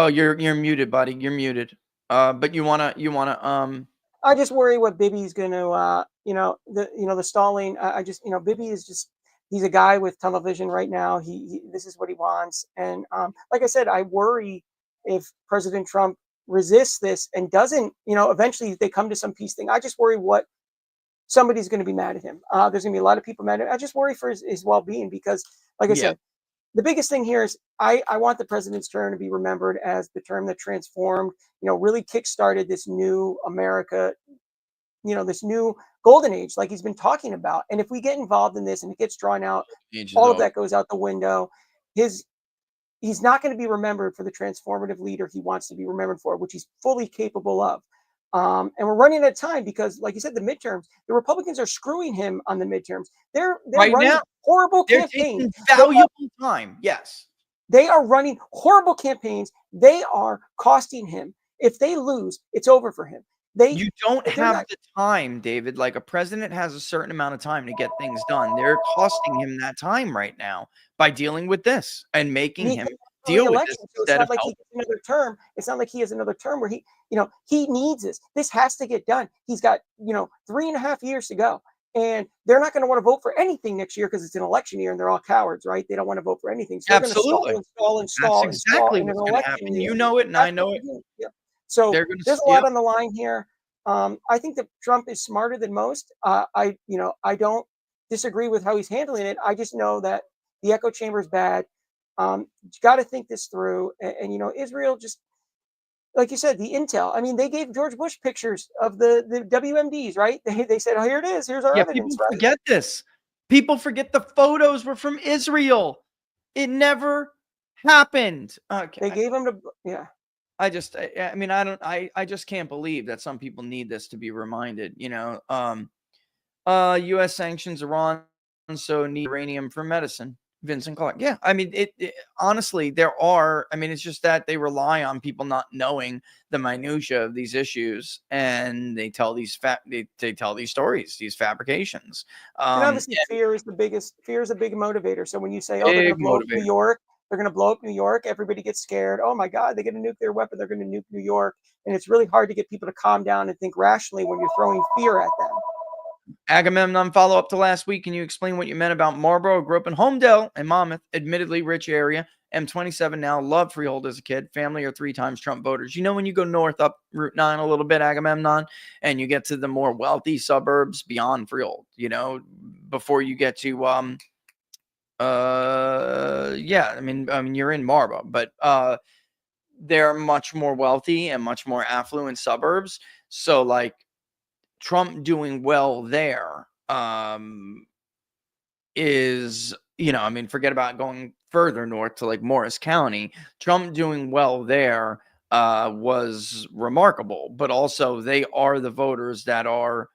you're muted, buddy. You're muted. But you wanna I just worry what Bibi's going to, the stalling. I just, Bibi is just, he's a guy with television right now. This is what he wants. And like I said, I worry if President Trump resists this and doesn't, eventually they come to some peace thing. I just worry what somebody's going to be mad at him. There's going to be a lot of people mad at him. I just worry for his well-being, because, like I said, the biggest thing here is I want the president's term to be remembered as the term that transformed, really kickstarted this new America, this new golden age, like he's been talking about. And if we get involved in this and it gets drawn out, all of that goes out the window. He's not going to be remembered for the transformative leader he wants to be remembered for, which he's fully capable of. And we're running out of time because, like you said, the midterms, the Republicans are screwing him on the midterms. They're right running now, horrible they're campaigns. taking valuable time. Yes. They are running horrible campaigns. They are costing him. If they lose, it's over for him. You don't have the time, David. Like, a president has a certain amount of time to get things done. They're costing him that time right now by dealing with this and making him deal with this instead of he gets another term. It's not like he has another term where he needs this. This has to get done. He's got 3.5 years to go. And they're not going to want to vote for anything next year because it's an election year and they're all cowards, right? They don't want to vote for anything. So absolutely. They're going to stall That's exactly what's going to happen. You know it, and I know it. Yeah. So there's a lot on the line here. I think that Trump is smarter than most. I don't disagree with how he's handling it. I just know that the echo chamber is bad. You got to think this through. And Israel, just like you said, the intel. I mean, they gave George Bush pictures of the WMDs, right? They said, oh, here it is. Here's our evidence. People forget this. People forget the photos were from Israel. It never happened. Okay. They gave them to, yeah. I just can't believe that some people need this to be reminded. U.S. sanctions Iran, so need uranium for medicine. Vincent Clark. Yeah, I mean, it honestly, there are. I mean, it's just that they rely on people not knowing the minutia of these issues, and they tell these they tell these stories, these fabrications. And Um, obviously, fear is a big motivator. So when you say, "Oh, they're going Big to blow up New motivator. York," they're going to blow up New York. Everybody gets scared. Oh my God, they get a nuclear weapon. They're going to nuke New York, and it's really hard to get people to calm down and think rationally when you're throwing fear at them. Agamemnon, follow up to last week. Can you explain what you meant about Marlboro? Grew up in Homedale and Monmouth, admittedly rich area. M27 now, loved Freehold as a kid. Family are 3 times Trump voters. You know, when you go north up Route 9 a little bit, Agamemnon, and you get to the more wealthy suburbs beyond Freehold, you know, before you get to yeah, I mean you're in Marlboro, but they're much more wealthy and much more affluent suburbs. So like Trump doing well there is, you know, I mean, forget about going further north to like Morris County. Trump doing well there was remarkable, but also they are the voters that are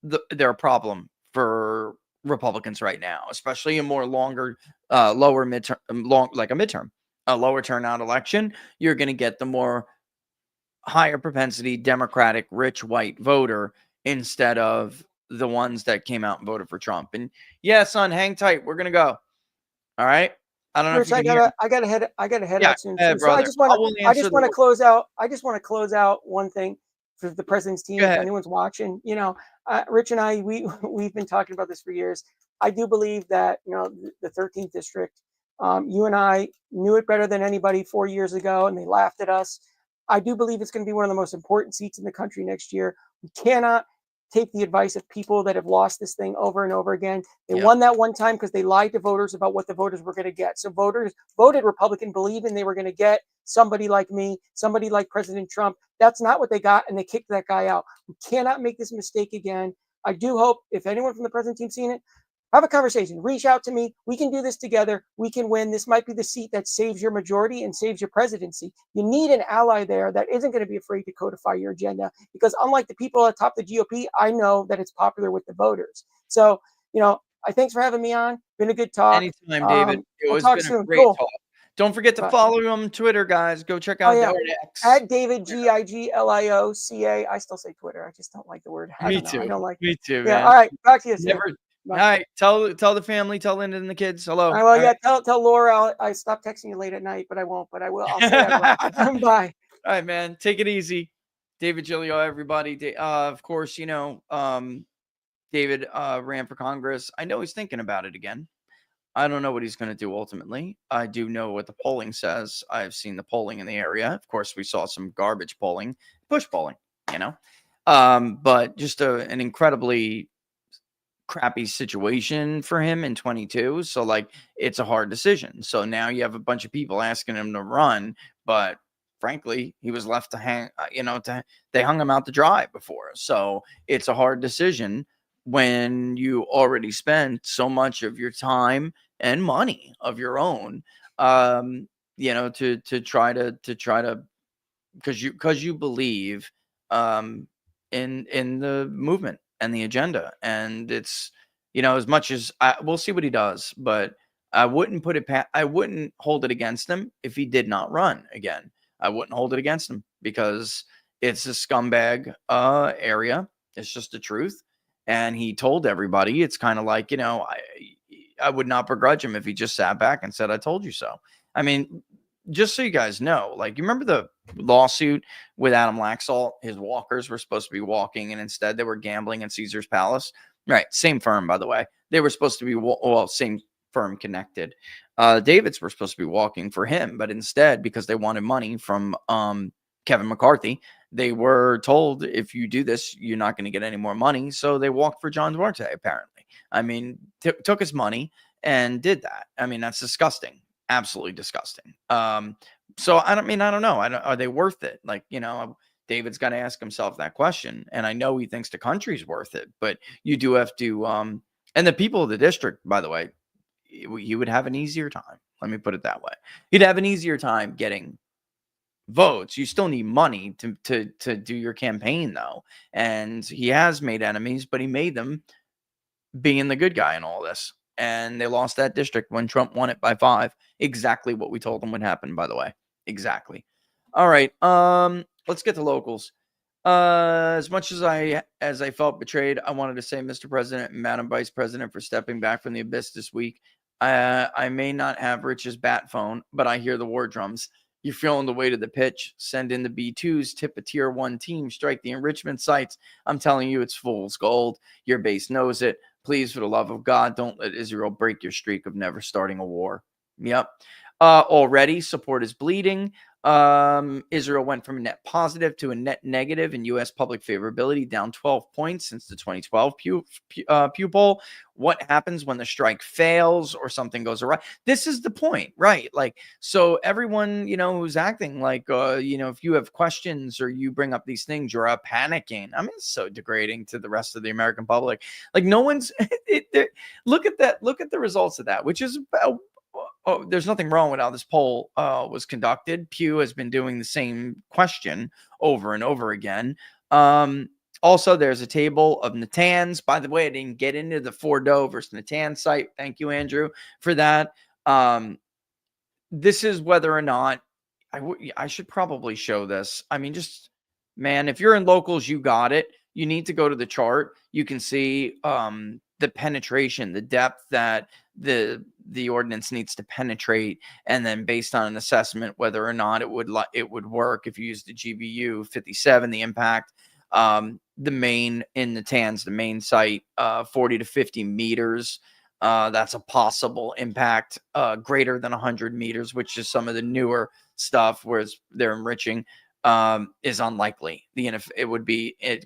they're a problem for Republicans right now, especially a more longer, lower midterm, like a midterm, a lower turnout election. You're going to get the more higher propensity Democratic rich white voter instead of the ones that came out and voted for Trump. And yeah, son, hang tight. We're gonna go. All right. I don't know if Rich, you can hear me. I gotta head Yeah, out soon go too. ahead, So brother. I will I answer just the. want to close out. I just want to close out one thing for the president's team. Go If ahead. anyone's watching, Rich and I, we've been talking about this for years. I do believe that the 13th district. You and I knew it better than anybody 4 years ago, and they laughed at us. I do believe it's going to be one of the most important seats in the country next year. We cannot take the advice of people that have lost this thing over and over again. They Yep. won that one time because they lied to voters about what the voters were going to get. So voters voted Republican, believing they were going to get somebody like me, somebody like President Trump. That's not what they got, and they kicked that guy out. We cannot make this mistake again. I do hope if anyone from the president team seen it, have a conversation. Reach out to me. We can do this together. We can win. This might be the seat that saves your majority and saves your presidency. You need an ally there that isn't going to be afraid to codify your agenda because unlike the people at top of the GOP, I know that it's popular with the voters. So, thanks for having me on. Been a good talk. Anytime, David. It We'll has talk been a soon. great Cool. talk. Don't forget to Bye. follow him on Twitter, guys. Go check Oh, out yeah. X. At David Giglioca. I still say Twitter. I just don't like the word. I Me don't know. I too. don't like. Me too, Yeah. man. All right. Talk to you soon. Never. All Bye. right. Tell the family, tell Linda and the kids hello. All right, well, All yeah, tell Laura I stopped texting you late at night, but I won't. But I will. I'll say I will. right. Bye. All right, man. Take it easy. David Giglio, everybody. Of course, David ran for Congress. I know he's thinking about it again. I don't know what he's going to do ultimately. I do know what the polling says. I've seen the polling in the area. Of course, we saw some garbage polling, push polling, you know. But just an incredibly crappy situation for him in 22. So like it's a hard decision. So now you have a bunch of people asking him to run, but frankly, he was left to hang, they hung him out to dry before. So it's a hard decision when you already spent so much of your time and money of your own to try to because you believe in the movement and the agenda, and it's as much as we'll see what he does, but I wouldn't I wouldn't hold it against him if he did not run again. I wouldn't hold it against him because it's a scumbag area. It's just the truth, and he told everybody. It's kind of like I would not begrudge him if he just sat back and said, "I told you so." I mean, just so you guys know, like you remember the lawsuit with Adam Laxalt? His walkers were supposed to be walking, and instead they were gambling in Caesar's Palace. Right, same firm, by the way. They were supposed to be same firm connected. Davids were supposed to be walking for him, but instead, because they wanted money from Kevin McCarthy, they were told if you do this, you're not going to get any more money. So they walked for John Duarte. Apparently, I mean, took his money and did that. I mean, that's disgusting. Absolutely disgusting. So I don't know. Are they worth it? Like, David's got to ask himself that question. And I know he thinks the country's worth it, but you do have to, and the people of the district, by the way, you would have an easier time. Let me put it that way. You'd have an easier time getting votes. You still need money to do your campaign though. And he has made enemies, but he made them being the good guy in all this. and they lost that district when Trump won it by 5. Exactly what we told them would happen, by the way. Exactly. All right. Let's get to locals. As much as I felt betrayed, I wanted to say, Mr. President and Madam Vice President, for stepping back from the abyss this week. I may not have Rich's bat phone, but I hear the war drums. You're feeling the weight of the pitch. Send in the B2s, tip a tier 1 team, strike the enrichment sites. I'm telling you, it's fool's gold. Your base knows it. Please, for the love of God, don't let Israel break your streak of never starting a war. Yep. Already, support is bleeding. Israel went from a net positive to a net negative in U.S. public favorability, down 12 points since the 2012 Pew poll. What happens when the strike fails or something goes awry? This is the point, right? Like, so everyone, who's acting like, if you have questions or you bring up these things, you're panicking. I mean, it's so degrading to the rest of the American public. Like, no one's, look at that. Look at the results of that, which is about, there's nothing wrong with how this poll was conducted. Pew has been doing the same question over and over again. Also, there's a table of Natan's. By the way, I didn't get into the Fordo versus Natan site. Thank you, Andrew, for that. This is whether or not I should probably show this. I mean, just, man, if you're in locals, you got it. You need to go to the chart. You can see the penetration, the depth that the ordinance needs to penetrate, and then based on an assessment whether or not it would work if you use the GBU 57, the impact, the main in the TANs, the main site, 40 to 50 meters. That's a possible impact, greater than 100 meters, which is some of the newer stuff, whereas they're enriching, is unlikely.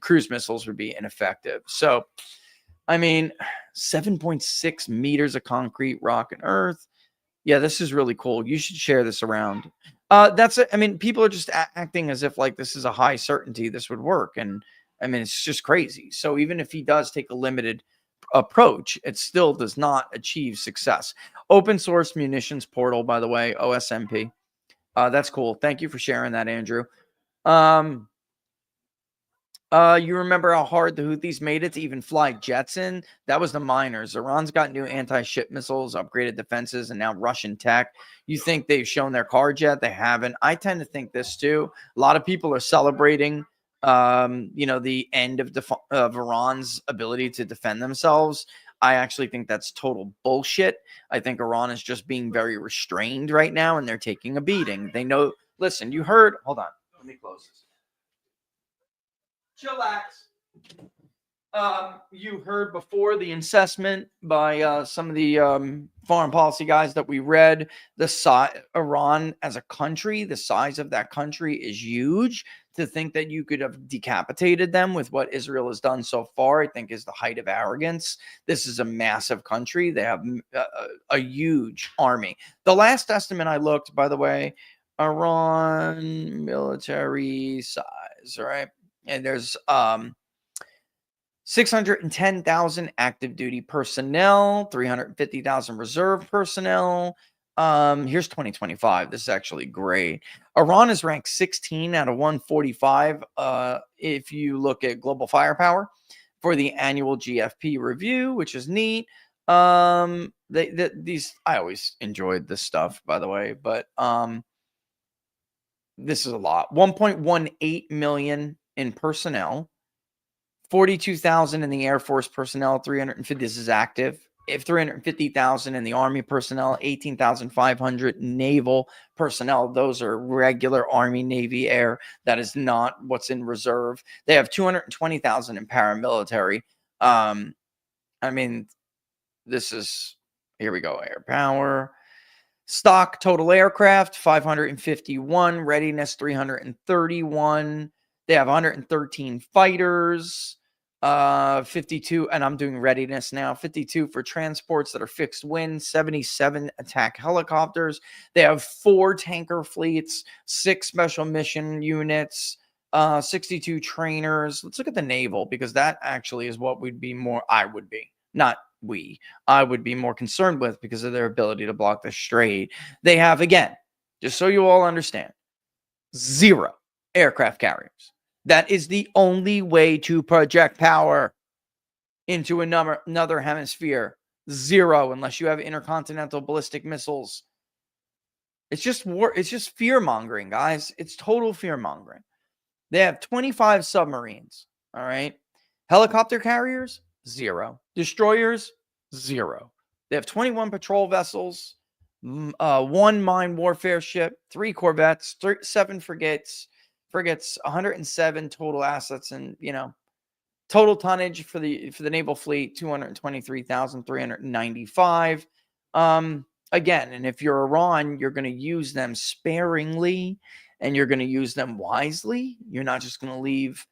Cruise missiles would be ineffective. So, I mean, 7.6 meters of concrete, rock, and earth. Yeah, this is really cool. You should share this around. That's it. I mean, people are just acting as if like this is a high certainty this would work. And I mean, it's just crazy. So even if he does take a limited approach, it still does not achieve success. Open source munitions portal, by the way, OSMP. That's cool. Thank you for sharing that, Andrew. You remember how hard the Houthis made it to even fly jets in? That was the miners. Iran's got new anti-ship missiles, upgraded defenses, and now Russian tech. You think they've shown their cards yet? They haven't. I tend to think this too. A lot of people are celebrating, the end of Iran's ability to defend themselves. I actually think that's total bullshit. I think Iran is just being very restrained right now, and they're taking a beating. They know. Listen, you heard. Hold on. Let me close this. Chillax. You heard before the assessment by some of the foreign policy guys that we read. Iran as a country, the size of that country is huge. To think that you could have decapitated them with what Israel has done so far, I think, is the height of arrogance. This is a massive country. They have a huge army. The last estimate I looked, by the way, Iran military size, right? And there's 610,000 active duty personnel, 350,000 reserve personnel. Here's 2025. This is actually great. Iran is ranked 16 out of 145 if you look at global firepower for the annual GFP review, which is neat. These I always enjoyed this stuff, by the way, but this is a lot. 1.18 million in personnel, 42,000 in the Air Force personnel, 350. This is active. If 350,000 in the Army personnel, 18,500 naval personnel. Those are regular Army, Navy, Air. That is not what's in reserve. They have 220,000 in paramilitary. I mean, this is, here we go, air power. Stock total aircraft, 551. Readiness, 331. They have 113 fighters, 52, and I'm doing readiness now, 52 for transports that are fixed wing, 77 attack helicopters. They have 4 tanker fleets, 6 special mission units, 62 trainers. Let's look at the naval, because that actually is what I would be more concerned with because of their ability to block the strait. They have, again, just so you all understand, 0 aircraft carriers. That is the only way to project power into another hemisphere. Zero, unless you have intercontinental ballistic missiles. It's just war. It's just fear mongering, guys. It's total fear mongering. They have 25 submarines. All right. Helicopter carriers, zero. Destroyers, zero. They have 21 patrol vessels, one mine warfare ship, 3 corvettes, 7 frigates, 107 total assets, and total tonnage for the naval fleet 223,395. Again, and if you're Iran, you're going to use them sparingly and you're going to use them wisely. You're not just going to leave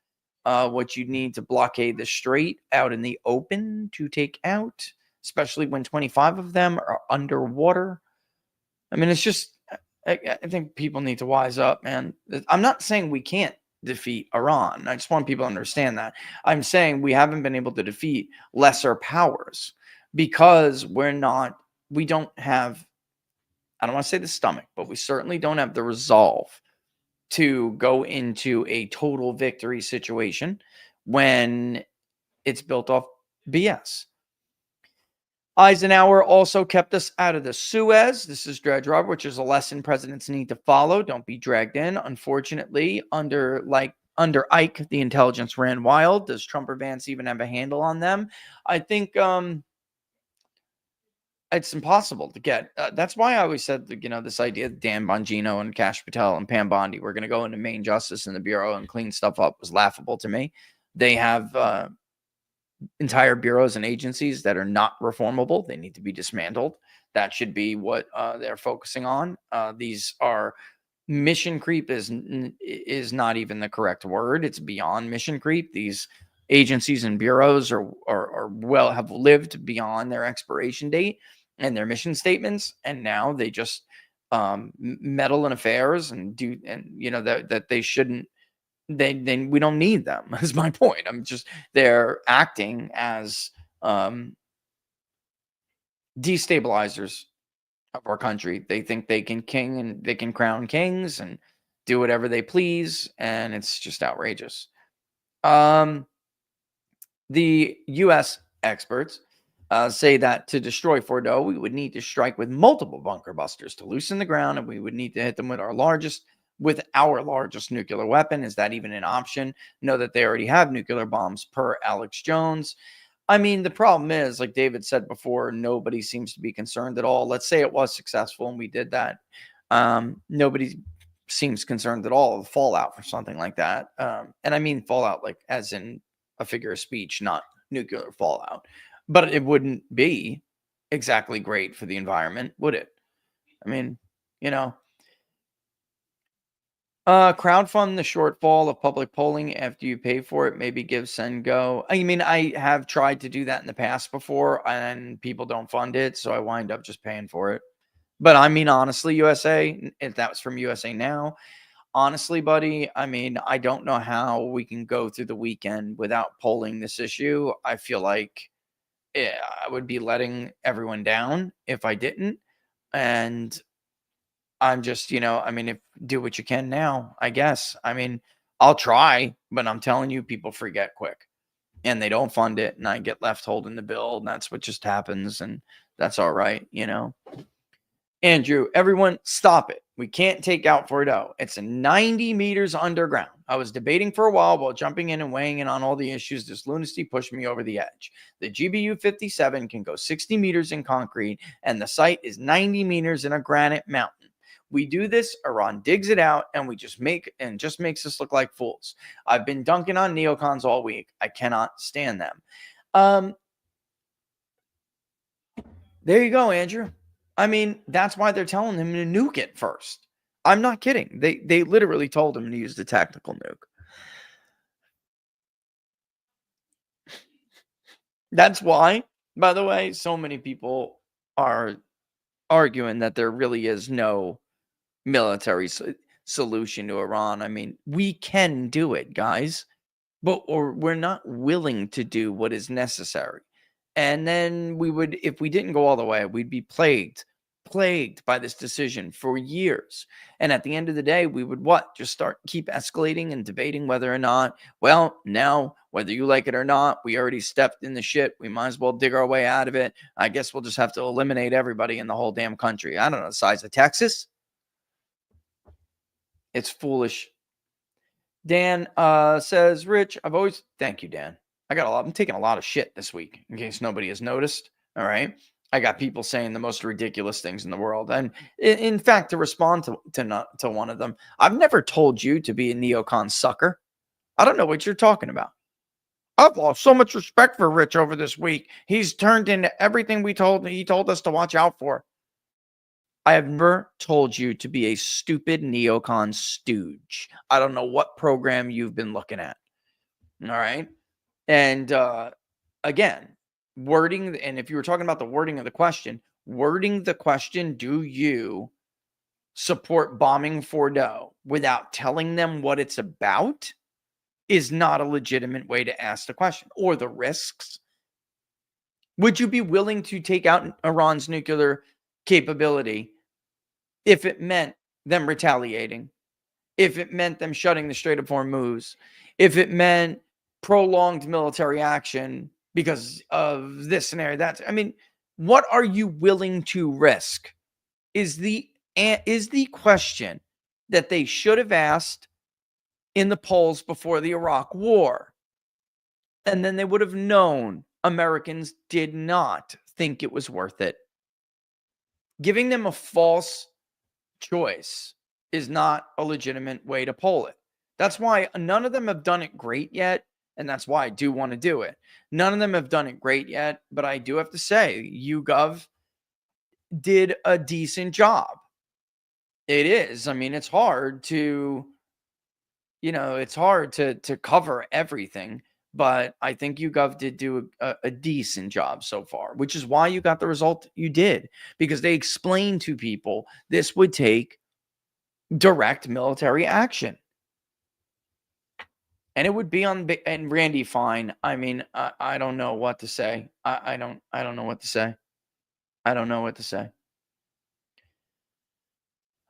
what you need to blockade the strait out in the open to take out, especially when 25 of them are underwater. I mean, it's just, I think people need to wise up, man. I'm not saying we can't defeat Iran. I just want people to understand that. I'm saying we haven't been able to defeat lesser powers because we don't have, I don't want to say the stomach, but we certainly don't have the resolve to go into a total victory situation when it's built off BS. Eisenhower also kept us out of the Suez. This is dredge rubber, which is a lesson presidents need to follow. Don't be dragged in. Unfortunately, under Ike, the intelligence ran wild. Does Trump or Vance even have a handle on them? I think it's impossible to get. That's why I always said, this idea that Dan Bongino and Kash Patel and Pam Bondi were going to go into Main Justice in the Bureau and clean stuff up was laughable to me. They have entire bureaus and agencies that are not reformable. They need to be dismantled. That should be what they're focusing on. These are mission creep is not even the correct word. It's beyond mission creep. These agencies and bureaus have lived beyond their expiration date and their mission statements, and now they just meddle in affairs and do, and that they shouldn't. Then we don't need them. Is my point. They're acting as destabilizers of our country. They think they can crown kings and do whatever they please, and it's just outrageous. The U.S. experts say that to destroy Fordo, we would need to strike with multiple bunker busters to loosen the ground, and we would need to hit them with our largest nuclear weapon. Is that even an option? Know that they already have nuclear bombs, per Alex Jones. I mean, the problem is, like David said before, nobody seems to be concerned at all. Let's say it was successful and we did that. Nobody seems concerned at all of the fallout for something like that. And I mean fallout like as in a figure of speech, not nuclear fallout. But it wouldn't be exactly great for the environment, would it? I mean, crowdfund the shortfall of public polling after you pay for it. Maybe give, send, go. I mean, I have tried to do that in the past before, and people don't fund it, so I wind up just paying for it. But I mean, honestly, USA, if that was from USA Now, honestly, buddy, I mean, I don't know how we can go through the weekend without polling this issue. I feel like I would be letting everyone down if I didn't. And I'm just, I mean, if do what you can now, I guess. I mean, I'll try, but I'm telling you, people forget quick and they don't fund it. And I get left holding the bill. And that's what just happens. And that's all right. Andrew, everyone stop it. We can't take out Fordo. It's 90 meters underground. I was debating for a while jumping in and weighing in on all the issues. This lunacy pushed me over the edge. The GBU-57 can go 60 meters in concrete, and the site is 90 meters in a granite mountain. We do this, Iran digs it out, and just makes us look like fools. I've been dunking on neocons all week. I cannot stand them. There you go, Andrew. I mean, that's why they're telling him to nuke it first. I'm not kidding. They literally told him to use the tactical nuke. That's why, by the way, so many people are arguing that there really is no military solution to Iran. I mean, we can do it, guys, but we're not willing to do what is necessary. And then if we didn't go all the way, we'd be plagued plagued by this decision for years. And at the end of the day, we would just keep escalating and debating whether or not, well, now, whether you like it or not, we already stepped in the shit. We might as well dig our way out of it. I guess we'll just have to eliminate everybody in the whole damn country. I don't know, the size of Texas. It's foolish. Dan says, Rich, thank you, Dan. I'm taking a lot of shit this week, in case nobody has noticed. All right. I got people saying the most ridiculous things in the world. And in fact, to respond to one of them, I've never told you to be a neocon sucker. I don't know what you're talking about. I've lost so much respect for Rich over this week. He's turned into everything he told us to watch out for. I have never told you to be a stupid neocon stooge. I don't know what program you've been looking at. All right. And again, wording, and if you were talking about the wording of the question, do you support bombing Fordo without telling them what it's about is not a legitimate way to ask the question, or the risks. Would you be willing to take out Iran's nuclear capability if it meant them retaliating, if it meant them shutting the Strait of Hormuz, if it meant prolonged military action because of this scenario? What are you willing to risk is the question that they should have asked in the polls before the Iraq War. And then they would have known Americans did not think it was worth it. Giving them a false choice is not a legitimate way to poll it. That's why none of them have done it great yet. And that's why I do want to do it. None of them have done it great yet. But I do have to say, YouGov did a decent job. It is. It's hard to, cover everything. But I think YouGov did do a decent job so far, which is why you got the result you did, because they explained to people this would take direct military action. And it would be and Randy Fine. I don't know what to say. I don't know what to say. I don't know what to say.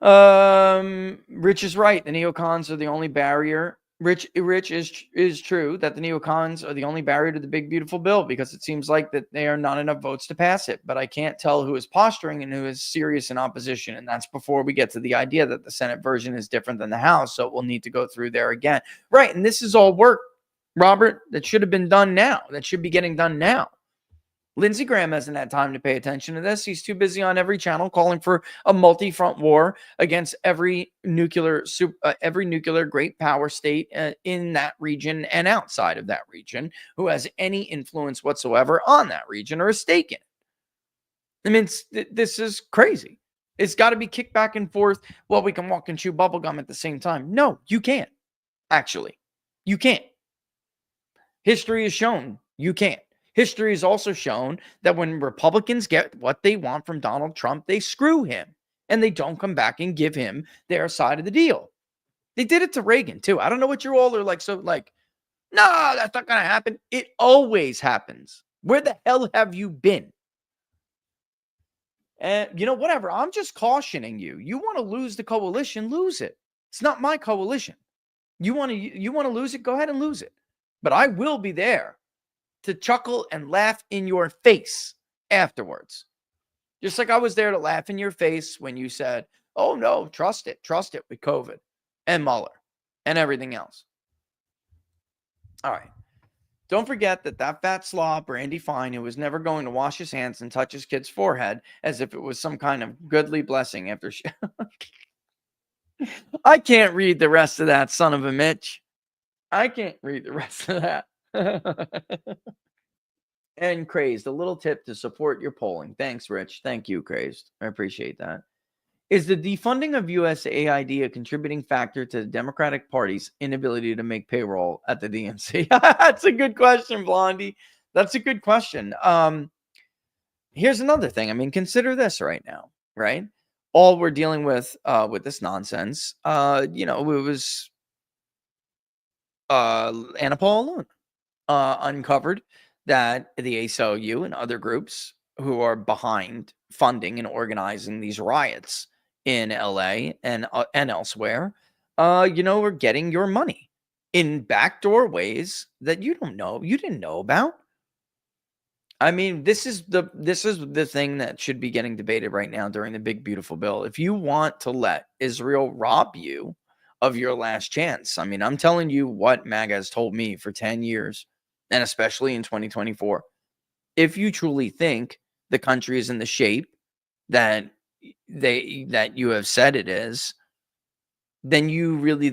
Rich is right. The neocons are the only barrier. Rich is true that the neocons are the only barrier to the big beautiful bill, because it seems like that there are not enough votes to pass it. But I can't tell who is posturing and who is serious in opposition, and that's before we get to the idea that the Senate version is different than the House, so we'll need to go through there again. Right, and this is all work, Robert, that should have been done now. That should be getting done now. Lindsey Graham hasn't had time to pay attention to this. He's too busy on every channel calling for a multi-front war against every nuclear great power state in that region and outside of that region who has any influence whatsoever on that region or a stake in it. This is crazy. It's got to be kicked back and forth. Well, we can walk and chew bubblegum at the same time. No, you can't. Actually, you can't. History has shown you can't. History has also shown that when Republicans get what they want from Donald Trump, they screw him and they don't come back and give him their side of the deal. They did it to Reagan too. I don't know what you all are like. No, that's not going to happen. It always happens. Where the hell have you been? And whatever. I'm just cautioning you. You want to lose the coalition, lose it. It's not my coalition. You want to lose it, go ahead and lose it. But I will be there to chuckle and laugh in your face afterwards. Just like I was there to laugh in your face when you said, oh no, trust it with COVID and Mueller and everything else. All right. Don't forget that fat slob, Randy Fine, who was never going to wash his hands and touch his kid's forehead as if it was some kind of goodly blessing after I can't read the rest of that, son of a Mitch. I can't read the rest of that. And Crazed, a little tip to support your polling. Thanks, Rich. Thank you, Crazed. I appreciate that. Is the defunding of USAID a contributing factor to the Democratic Party's inability to make payroll at the DNC? That's a good question, Blondie. That's a good question. Here's another thing. Consider this right now, right? All we're dealing with this nonsense, it was Anna Paula Luna uncovered that the ACLU and other groups behind funding and organizing these riots in LA and elsewhere, are getting your money in backdoor ways that you didn't know about. I mean, this is the thing that should be getting debated right now during the big beautiful bill. If you want to let Israel rob you of your last chance, I mean, I'm telling you what MAGA has told me for 10 years, and especially in 2024. If you truly think the country is in the shape that you have said it is, then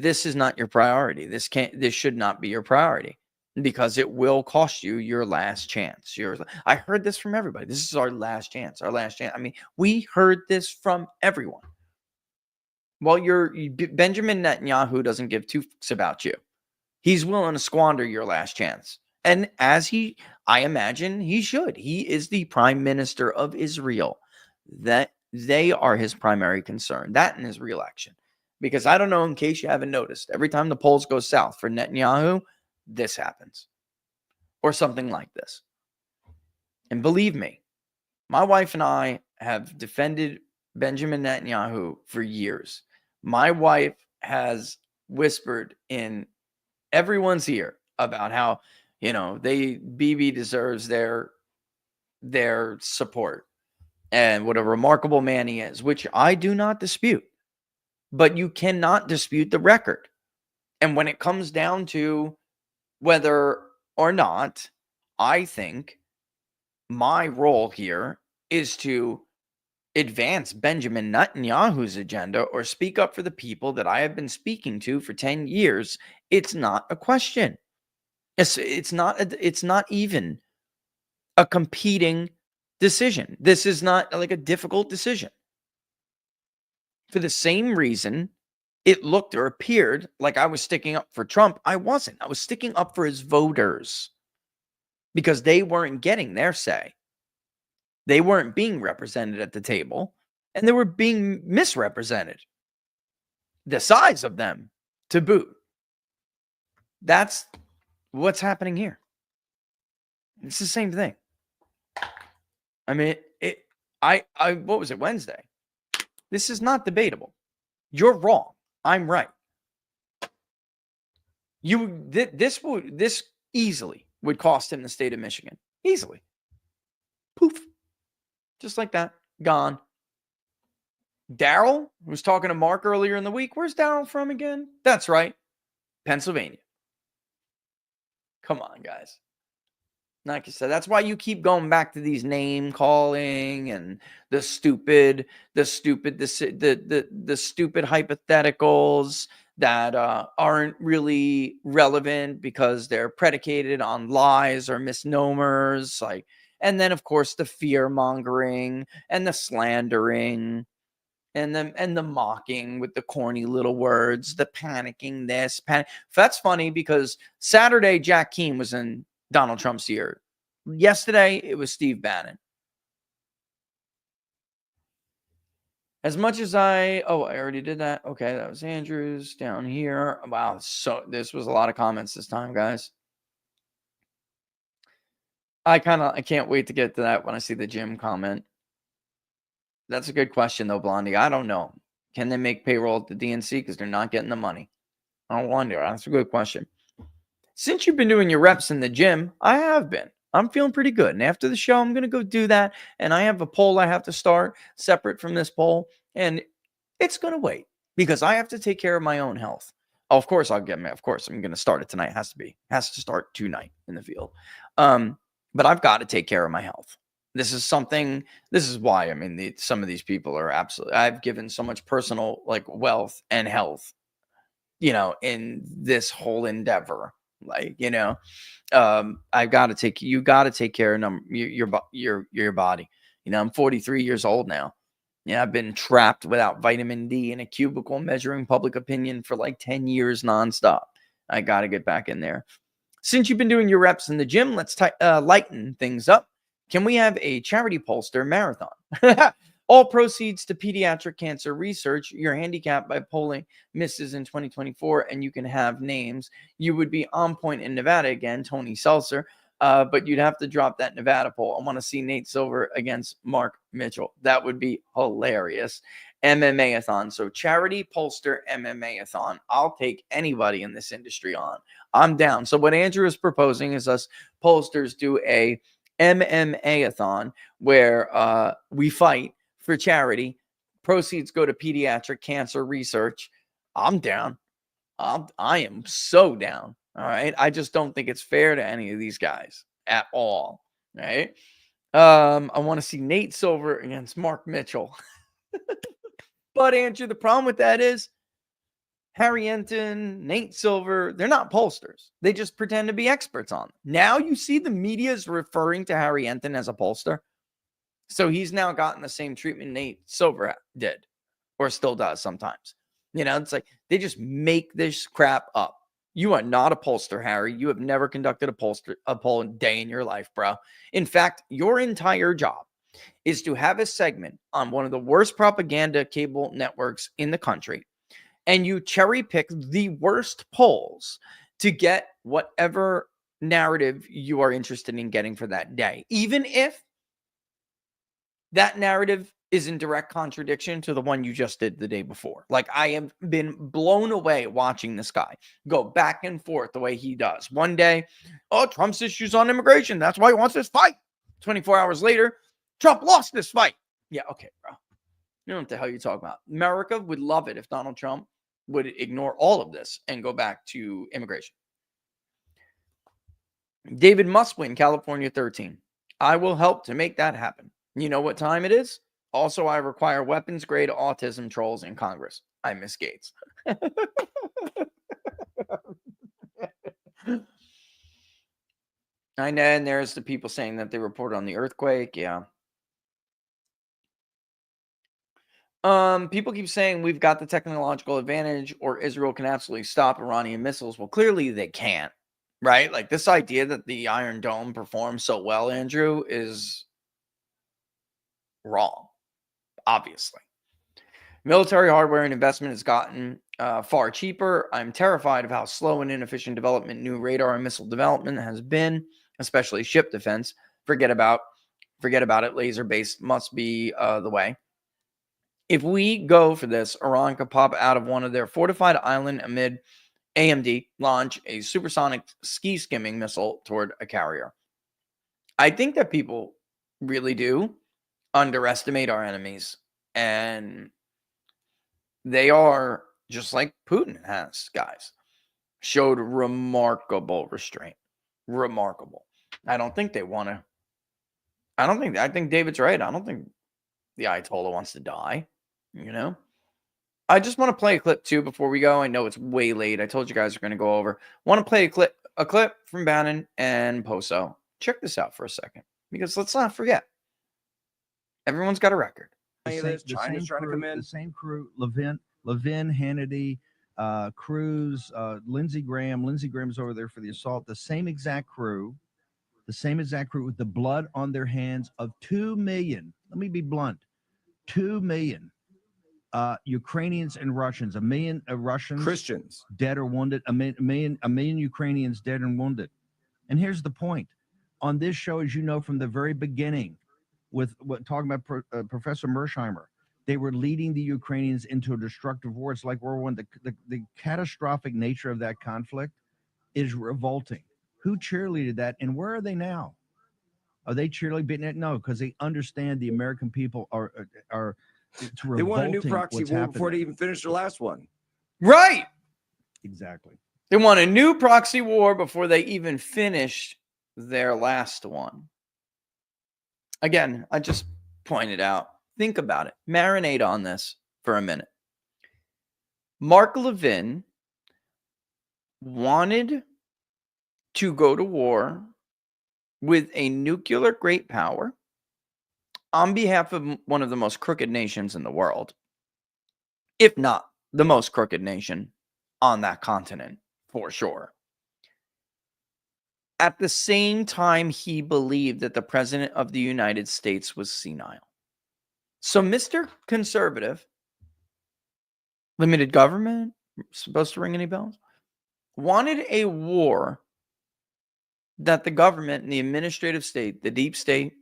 this is not your priority. This should not be your priority, because it will cost you your last chance. I heard this from everybody. This is our last chance. Our last chance. I mean, we heard this from everyone. Well, Benjamin Netanyahu doesn't give two fucks about you. He's willing to squander your last chance. And I imagine he should. He is the prime minister of Israel. That they are his primary concern. That and his reelection. Because I don't know, in case you haven't noticed, every time the polls go south for Netanyahu, this happens. Or something like this. And believe me, my wife and I have defended Benjamin Netanyahu for years. My wife has whispered in everyone's ear about how, Bibi deserves their support and what a remarkable man he is, which I do not dispute. But you cannot dispute the record. And when it comes down to whether or not, I think my role here is to advance Benjamin Netanyahu's agenda or speak up for the people that I have been speaking to for 10 years. It's not a question. It's not even a competing decision. This is not like a difficult decision. For the same reason it looked or appeared like I was sticking up for Trump, I wasn't. I was sticking up for his voters because they weren't getting their say. They weren't being represented at the table, and they were being misrepresented. The size of them to boot. That's what's happening here. It's the same thing. I mean, what was it, Wednesday? This is not debatable. You're wrong. I'm right. This easily would cost him the state of Michigan. Easily. Poof. Just like that. Gone. Daryl was talking to Mark earlier in the week. Where's Daryl from again? That's right. Pennsylvania. Come on, guys. Like I said, that's why you keep going back to these name calling and the stupid hypotheticals that aren't really relevant because they're predicated on lies or misnomers. And then of course the fear mongering and the slandering and the mocking with the corny little words, the panicking this, That's funny because Saturday Jack Keane was in Donald Trump's ear. Yesterday, it was Steve Bannon. As much as I already did that. Okay, that was Andrews down here. Wow, so this was a lot of comments this time, guys. I can't wait to get to that when I see the gym comment. That's a good question, though, Blondie. I don't know. Can they make payroll at the DNC because they're not getting the money? I wonder. That's a good question. Since you've been doing your reps in the gym, I have been. I'm feeling pretty good. And after the show, I'm going to go do that. And I have a poll I have to start separate from this poll. And it's going to wait because I have to take care of my own health. Oh, of course, I'm going to start it tonight. Has to start tonight in the field. But I've got to take care of my health. This is why, I mean, some of these people are absolutely, I've given so much personal wealth and health, in this whole endeavor. You got to take care of your body. I'm 43 years old now. I've been trapped without vitamin D in a cubicle measuring public opinion for 10 years nonstop. I got to get back in there. Since you've been doing your reps in the gym, let's lighten things up. Can we have a charity pollster marathon? All proceeds to pediatric cancer research. You're handicapped by polling misses in 2024, and you can have names. You would be on point in Nevada again, Tony Seltzer. But you'd have to drop that Nevada poll. I want to see Nate Silver against Mark Mitchell. That would be hilarious. MMA-a-thon. So charity pollster MMA-a-thon. I'll take anybody in this industry on. I'm down. So what Andrew is proposing is us pollsters do a MMA-a-thon where we fight for charity. Proceeds go to pediatric cancer research. I'm down. I am so down. All right. I just don't think it's fair to any of these guys at all. Right. I want to see Nate Silver against Mark Mitchell. But Andrew, the problem with that is Harry Enton, Nate Silver, they're not pollsters. They just pretend to be experts on them. Now you see the media is referring to Harry Enton as a pollster. So he's now gotten the same treatment Nate Silver did or still does sometimes. It's like they just make this crap up. You are not a pollster, Harry. You have never conducted a poll day in your life, bro. In fact, your entire job is to have a segment on one of the worst propaganda cable networks in the country, and you cherry pick the worst polls to get whatever narrative you are interested in getting for that day, even if that narrative is in direct contradiction to the one you just did the day before. Like, I have been blown away watching this guy go back and forth the way he does. One day, Trump's issues on immigration. That's why he wants this fight. 24 hours later, Trump lost this fight. Yeah, okay, bro. You know what the hell you're talking about. America would love it if Donald Trump would ignore all of this and go back to immigration. David must win California 13. I will help to make that happen. You know what time it is? Also, I require weapons-grade autism trolls in Congress. I miss Gates. I know, and there's the people saying that they reported on the earthquake. Yeah. People keep saying we've got the technological advantage or Israel can absolutely stop Iranian missiles. Well, clearly they can't, right? Like, this idea that the Iron Dome performs so well, Andrew, is wrong, obviously. Military hardware and investment has gotten far cheaper. I'm terrified of how slow and inefficient development new radar and missile development has been, especially ship defense. Forget about it. Laser-based must be the way. If we go for this, Iran could pop out of one of their fortified island amid AMD, launch a supersonic ski skimming missile toward a carrier. I think that people really do underestimate our enemies, and they are just like Putin has, guys, showed remarkable restraint. Remarkable. I think David's right. I don't think the Ayatollah wants to die. I just want to play a clip too before we go. I know it's way late. I told you guys we're going to go over. Want to play a clip from Bannon and Poso. Check this out for a second, because let's not forget, everyone's got a record. China's trying to come in. The same crew, Levin, Hannity, Cruz, Lindsey Graham. Lindsey Graham's over there for the assault. The same exact crew with the blood on their hands of 2 million. Let me be blunt. 2 million Ukrainians and Russians. 1 million Russians, Christians, dead or wounded. A million Ukrainians dead and wounded. And here's the point. On this show, as you know from the very beginning, with talking about Professor Mersheimer, they were leading the Ukrainians into a destructive war. It's like World War I. The catastrophic nature of that conflict is revolting. Who cheerleaded that, and where are they now? Are they cheerleading it? No, because they understand the American people are. They want a new proxy war before they even finish the last one. Right. Exactly. They want a new proxy war before they even finish their last one. Again, I just pointed out. Think about it. Marinate on this for a minute. Mark Levin wanted to go to war with a nuclear great power on behalf of one of the most crooked nations in the world, if not the most crooked nation on that continent, for sure. At the same time, he believed that the president of the United States was senile. So Mr. Conservative, limited government, supposed to ring any bells, wanted a war that the government and the administrative state, the deep state,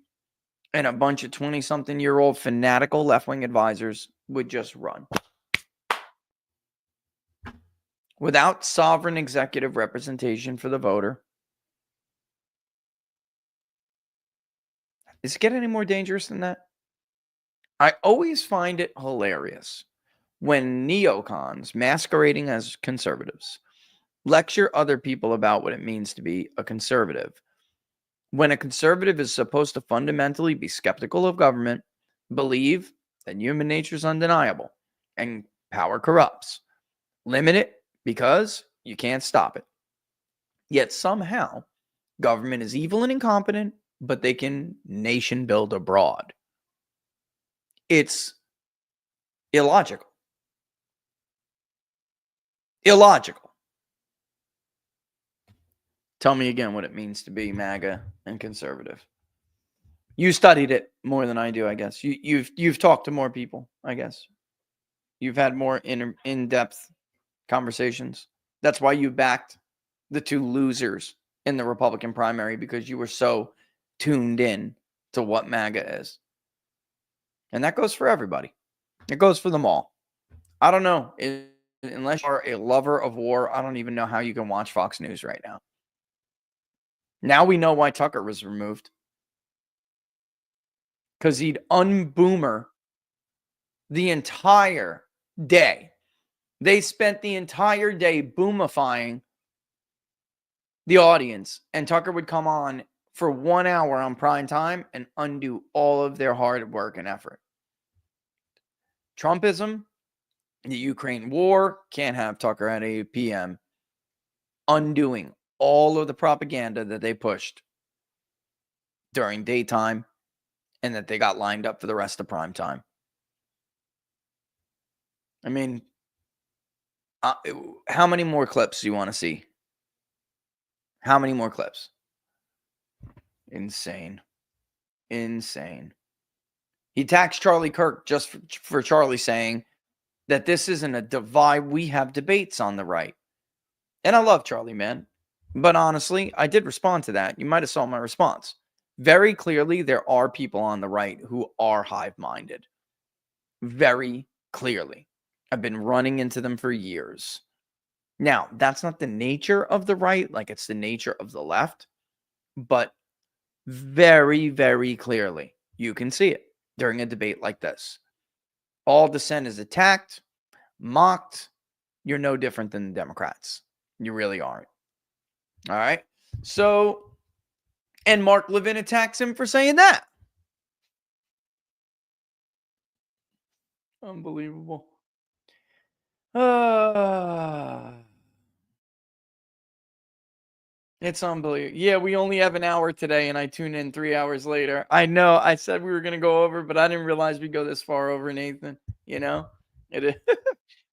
and a bunch of 20-something-year-old fanatical left-wing advisors would just run. Without sovereign executive representation for the voter. Does it get any more dangerous than that? I always find it hilarious when neocons masquerading as conservatives lecture other people about what it means to be a conservative. When a conservative is supposed to fundamentally be skeptical of government, believe that human nature is undeniable and power corrupts, limit it because you can't stop it. Yet somehow, government is evil and incompetent, but they can nation build abroad. It's illogical. Illogical. Tell me again what it means to be MAGA and conservative. You studied it more than I do, I guess. You've talked to more people, I guess. You've had more in-depth conversations. That's why you backed the two losers in the Republican primary, because you were so tuned in to what MAGA is. And that goes for everybody. It goes for them all. I don't know. Unless you are a lover of war, I don't even know how you can watch Fox News right now. Now we know why Tucker was removed. Because he'd unboomer the entire day. They spent the entire day boomifying the audience, and Tucker would come on for 1 hour on prime time and undo all of their hard work and effort. Trumpism, the Ukraine war, can't have Tucker at 8 p.m. undoing all of the propaganda that they pushed during daytime and that they got lined up for the rest of prime time. I mean, how many more clips do you want to see? How many more clips? Insane. Insane. He taxed Charlie Kirk just for Charlie saying that this isn't a divide. We have debates on the right. And I love Charlie, man. But honestly, I did respond to that. You might have saw my response. Very clearly, there are people on the right who are hive-minded. Very clearly. I've been running into them for years. Now, that's not the nature of the right, like it's the nature of the left. But very, very clearly, you can see it during a debate like this. All dissent is attacked, mocked. You're no different than the Democrats. You really aren't. All right. So, and Mark Levin attacks him for saying that. Unbelievable. It's unbelievable. Yeah, we only have an hour today, and I tune in 3 hours later. I know. I said we were going to go over, but I didn't realize we'd go this far over, Nathan. You know?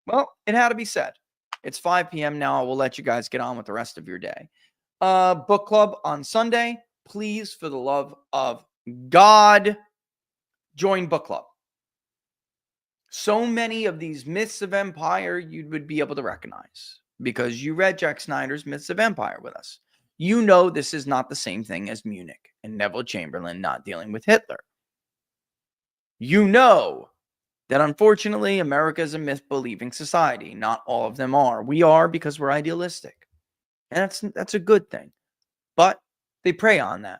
Well, it had to be said. It's 5 p.m. now. I will let you guys get on with the rest of your day. Book club on Sunday. Please, for the love of God, join book club. So many of these myths of empire you would be able to recognize because you read Jack Snyder's Myths of Empire with us. You know this is not the same thing as Munich and Neville Chamberlain not dealing with Hitler. You know that unfortunately America is a myth-believing society. Not all of them are. We are because we're idealistic. And that's a good thing. But they prey on that.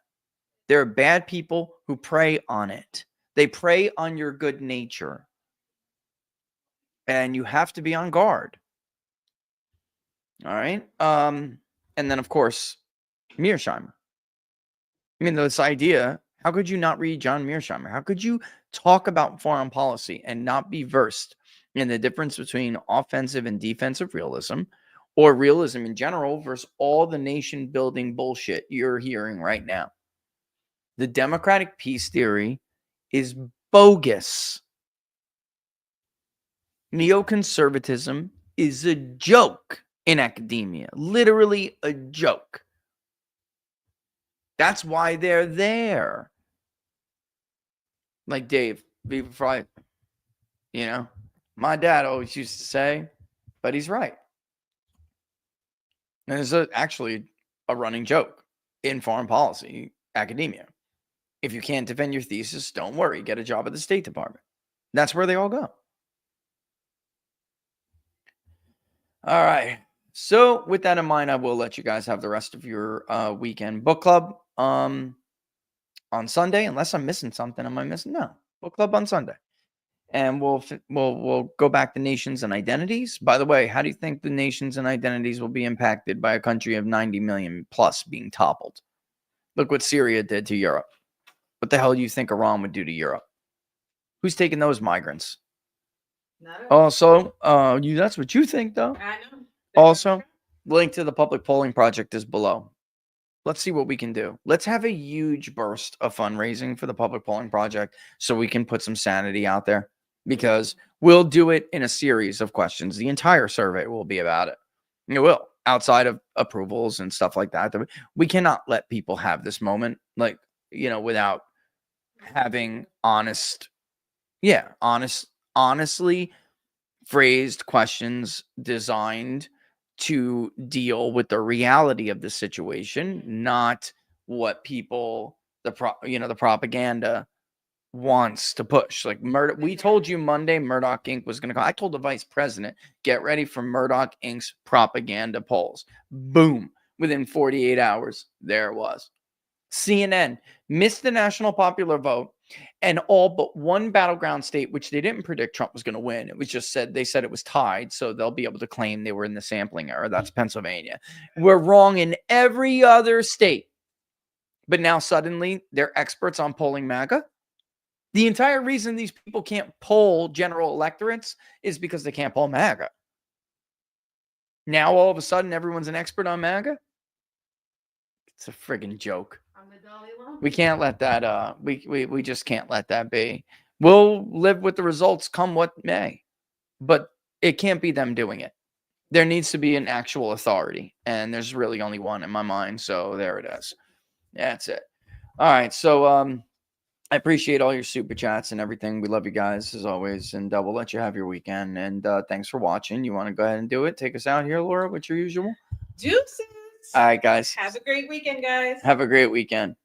There are bad people who prey on it. They prey on your good nature. And you have to be on guard. All right? And then, of course, Mearsheimer. I mean, this idea, how could you not read John Mearsheimer? How could you talk about foreign policy and not be versed in the difference between offensive and defensive realism or realism in general versus all the nation-building bullshit you're hearing right now? The democratic peace theory is bogus. Neoconservatism is a joke in academia, literally a joke. That's why they're there. Like Dave, before my dad always used to say, but he's right. And it's actually a running joke. in foreign policy academia. If you can't defend your thesis, don't worry. Get a job at the State Department. That's where they all go. All right. So with that in mind, I will let you guys have the rest of your weekend book club on Sunday, unless I'm missing something. Am I missing? No. Book club on Sunday. And we'll go back to nations and identities. By the way, how do you think the nations and identities will be impacted by a country of 90 million plus being toppled? Look what Syria did to Europe. What the hell do you think Iran would do to Europe? Who's taking those migrants? Also, that's what you think, though. I know. Also, link to the public polling project is below. Let's see what we can do. Let's have a huge burst of fundraising for the public polling project so we can put some sanity out there, because we'll do it in a series of questions. The entire survey will be about it. It will, outside of approvals and stuff like that. We cannot let people have this moment, like, without having honestly phrased questions designed to deal with the reality of the situation, not what people, the propaganda wants to push. Like we told you Monday, Murdoch Inc. was going to go. I told the vice president, get ready for Murdoch Inc.'s propaganda polls. Boom. Within 48 hours, there it was. CNN missed the national popular vote, and all but one battleground state, which they didn't predict Trump was going to win. It was just they said it was tied, so they'll be able to claim they were in the sampling error. That's Pennsylvania. We're wrong in every other state. But now suddenly they're experts on polling MAGA. The entire reason these people can't poll general electorates is because they can't poll MAGA. Now all of a sudden everyone's an expert on MAGA? It's a friggin' joke. We can't let that we just can't let that be. We'll live with the results come what may, but it can't be them doing it. There needs to be an actual authority, and there's really only one in my mind, so there it is. That's it. All right, so I appreciate all your super chats and everything. We love you guys as always, and we'll let you have your weekend, and thanks for watching. You want to go ahead and do it? Take us out here, Laura, with your usual? Deuces. All right, guys. Have a great weekend, guys. Have a great weekend.